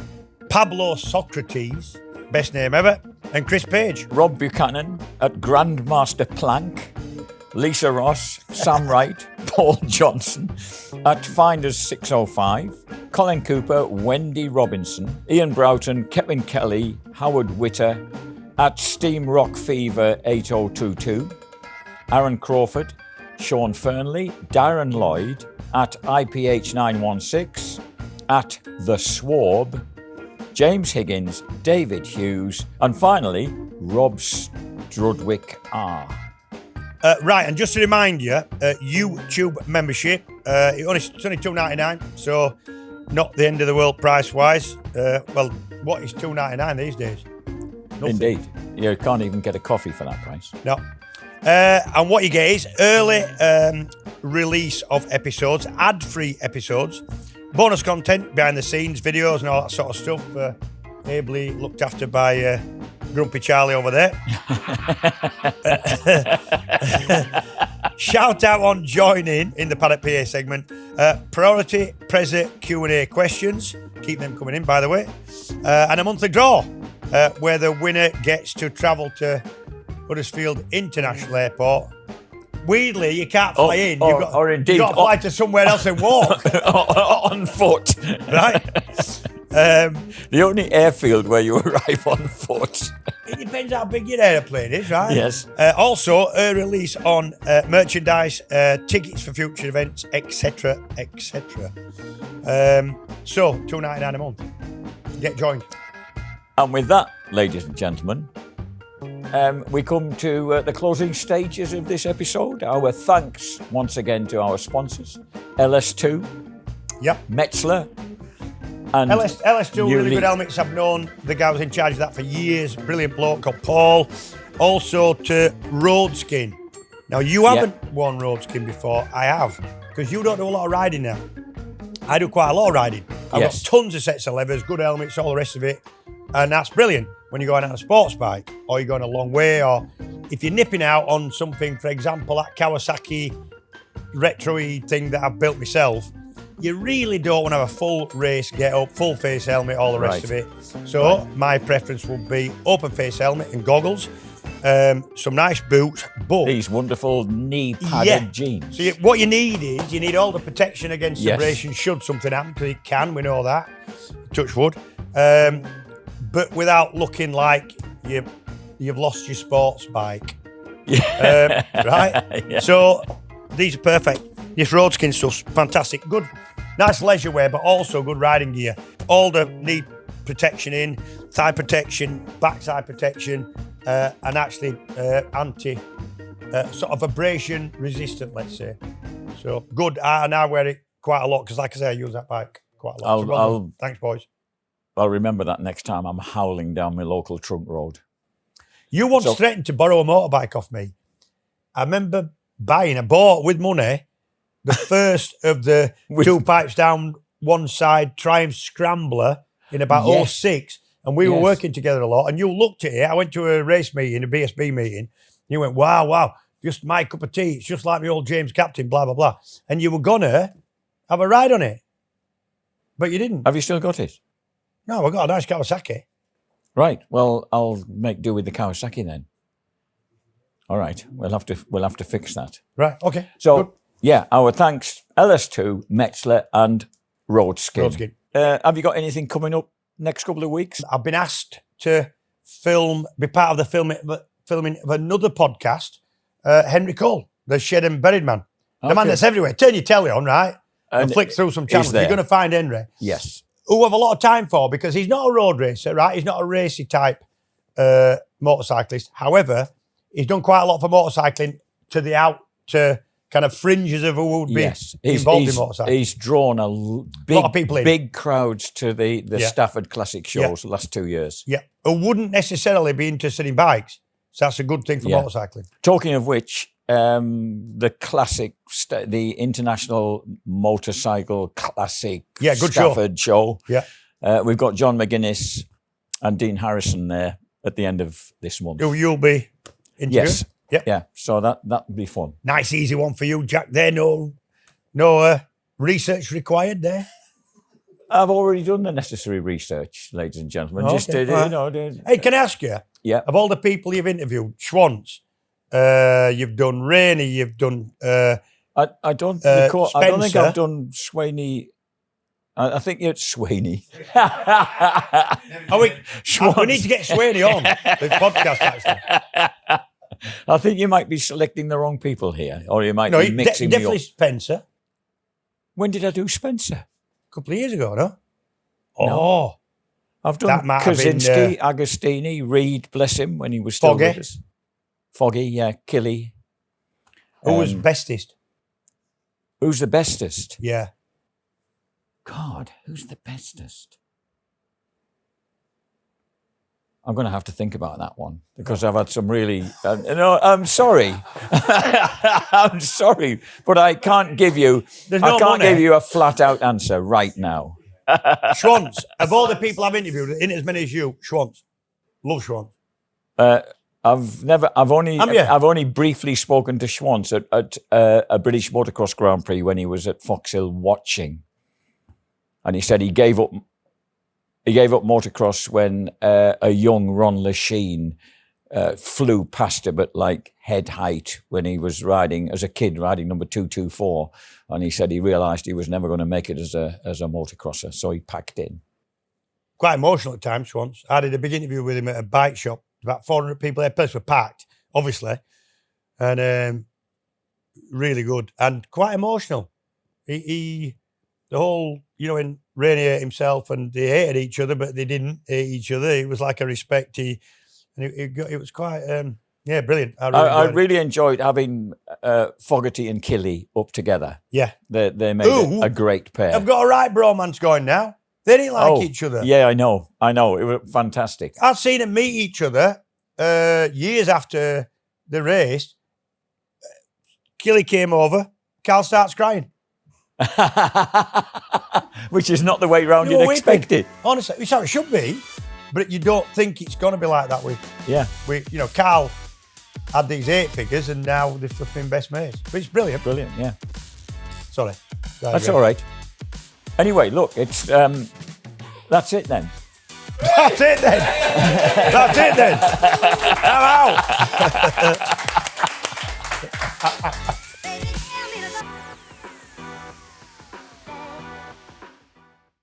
Pablo Socrates, best name ever, and Chris Page.
Rob Buchanan at Grandmaster Plank, Lisa Ross, Sam Wright, Paul Johnson at Finders 605, Colin Cooper, Wendy Robinson, Ian Broughton, Kevin Kelly, Howard Witter at Steam Rock Fever 8022, Aaron Crawford, Sean Fernley, Darren Lloyd at IPH 916, at The Swab, James Higgins, David Hughes, and finally Rob Strudwick R.
Right, and just to remind you, YouTube membership, it's only $2.99, so not the end of the world price-wise. Well, what is $2.99 these days? Nothing.
Indeed. You can't even get a coffee for that price.
No. And what you get is early release of episodes, ad-free episodes, bonus content, behind-the-scenes videos and all that sort of stuff, ably looked after by Grumpy Charlie over there. Shout out on joining in the Paddock PA segment. Priority Prezza Q&A questions. Keep them coming in, by the way. And a monthly draw where the winner gets to travel to Huddersfield International Airport. Weirdly, you can't fly in. You've got to fly to somewhere else and walk.
On foot.
Right?
The only airfield where you arrive on foot.
It depends how big your aeroplane is, right?
Yes.
Also, a release on merchandise, tickets for future events, etc., etc. So, $2.99 a month. Get joined.
And with that, ladies and gentlemen, we come to the closing stages of this episode. Our thanks once again to our sponsors, LS2, Metzler, and
LS2, really good helmets. I've known the guy who was in charge of that for years. Brilliant bloke called Paul. Also to Roadskin. Now, you haven't worn Roadskin before. I have, because you don't do a lot of riding now. I do quite a lot of riding. I've got tons of sets of levers, good helmets, all the rest of it. And that's brilliant when you're going on a sports bike or you're going a long way, or if you're nipping out on something, for example, that Kawasaki retro-y thing that I've built myself. You really don't want to have a full race get up, full face helmet, all the rest of it. So my preference would be open face helmet and goggles, some nice boots, but
these wonderful knee padded jeans.
So what you need is you need all the protection against abrasion should something happen, because it can, we know that, touch wood, but without looking like you've lost your sports bike. Right? So these are perfect. This Roadskin stuff's fantastic. Good, nice leisure wear, but also good riding gear. All the knee protection in, thigh protection, backside protection, and actually anti, sort of abrasion resistant, let's say. So good. And I wear it quite a lot because, like I say, I use that bike quite a lot. Thanks, boys.
I'll remember that next time I'm howling down my local trunk road.
You once threatened to borrow a motorbike off me. I remember I bought with money the first of the two pipes down one side Triumph Scrambler in about 06, and we were working together a lot, and you looked at it. I went to a race meeting, a BSB meeting, and you went, wow, just my cup of tea. It's just like my old James Captain, blah, blah, blah. And you were going to have a ride on it, but you didn't.
Have you still got it?
No, I've got a nice Kawasaki.
Right, well, I'll make do with the Kawasaki then. All right, we'll have to fix that.
Right, okay.
So, good. Our thanks, LS2, Metzler, and Roadskin. Have you got anything coming up next couple of weeks?
I've been asked to be part of the filming of another podcast, Henry Cole, the Shed and Buried Man. The man that's everywhere. Turn your telly on, right? And flick through some channels. You're going to find Henry.
Yes.
Who have a lot of time for, because he's not a road racer, right? He's not a racy type motorcyclist. However, he's done quite a lot for motorcycling to the out to kind of fringes of who would be involved in motorcycling.
He's drawn a
lot of people in.
Big crowds to the Stafford Classic shows the last 2 years.
Yeah, who wouldn't necessarily be interested in bikes. So that's a good thing for motorcycling.
Talking of which, the classic, the International Motorcycle Classic Stafford show.
Yeah.
We've got John McGuinness and Dean Harrison there at the end of this month.
Who you'll be interviewing?
Yes. Yeah. So that'll be fun.
Nice, easy one for you, Jack. There, no research required there.
I've already done the necessary research, ladies and gentlemen.
Hey, can I ask you?
Yeah.
Of all the people you've interviewed, Schwantz, you've done Rainey, you've done.
I don't think I've done Swaney. I think it's Swaney.
We need to get Swaney on the podcast, actually.
I think you might be selecting the wrong people here, or you might be mixing
definitely
me up.
Spencer.
When did I do Spencer?
A couple of years ago, no?
No. I've done Kaczynski, Agostini, Reed, bless him, when he was still with us. Foggy, yeah, Killy.
Who was bestest?
Who's the bestest?
Yeah.
God, who's the bestest? I'm going to have to think about that one because I've had some really. I'm sorry. I'm sorry, but I can't give you. I can't give you a flat out answer right now.
Schwantz, of all the people I've interviewed, in as many as you, Schwantz, love Schwantz.
I've only briefly spoken to Schwantz at a British Motocross Grand Prix when he was at Foxhill watching, and he said he gave up. He gave up motocross when a young Ron Lachine flew past him at like head height when he was riding as a kid, riding number 224, and he said he realised he was never going to make it as a motocrosser, so he packed in.
Quite emotional at times once. I did a big interview with him at a bike shop. About 400 people there. Place were packed, obviously, and really good and quite emotional. He the whole, when Rainey hate himself and they hated each other, but they didn't hate each other. It was like a respect. It was quite, brilliant.
I really enjoyed having Fogarty and Killy up together.
Yeah.
They made a great pair.
I've got a right bromance going now. They didn't like each other.
Yeah, I know. It was fantastic.
I've seen them meet each other years after the race. Killy came over. Carl starts crying.
Which is not the way round you'd expect it.
Honestly, it's how it should be, but you don't think it's going to be like that. Carl had these 8 figures and now they're flipping best mates. But it's brilliant.
Brilliant, yeah.
Sorry.
That's all right. Anyway, look, it's that's it then.
That's it then. That's it then. I'm out.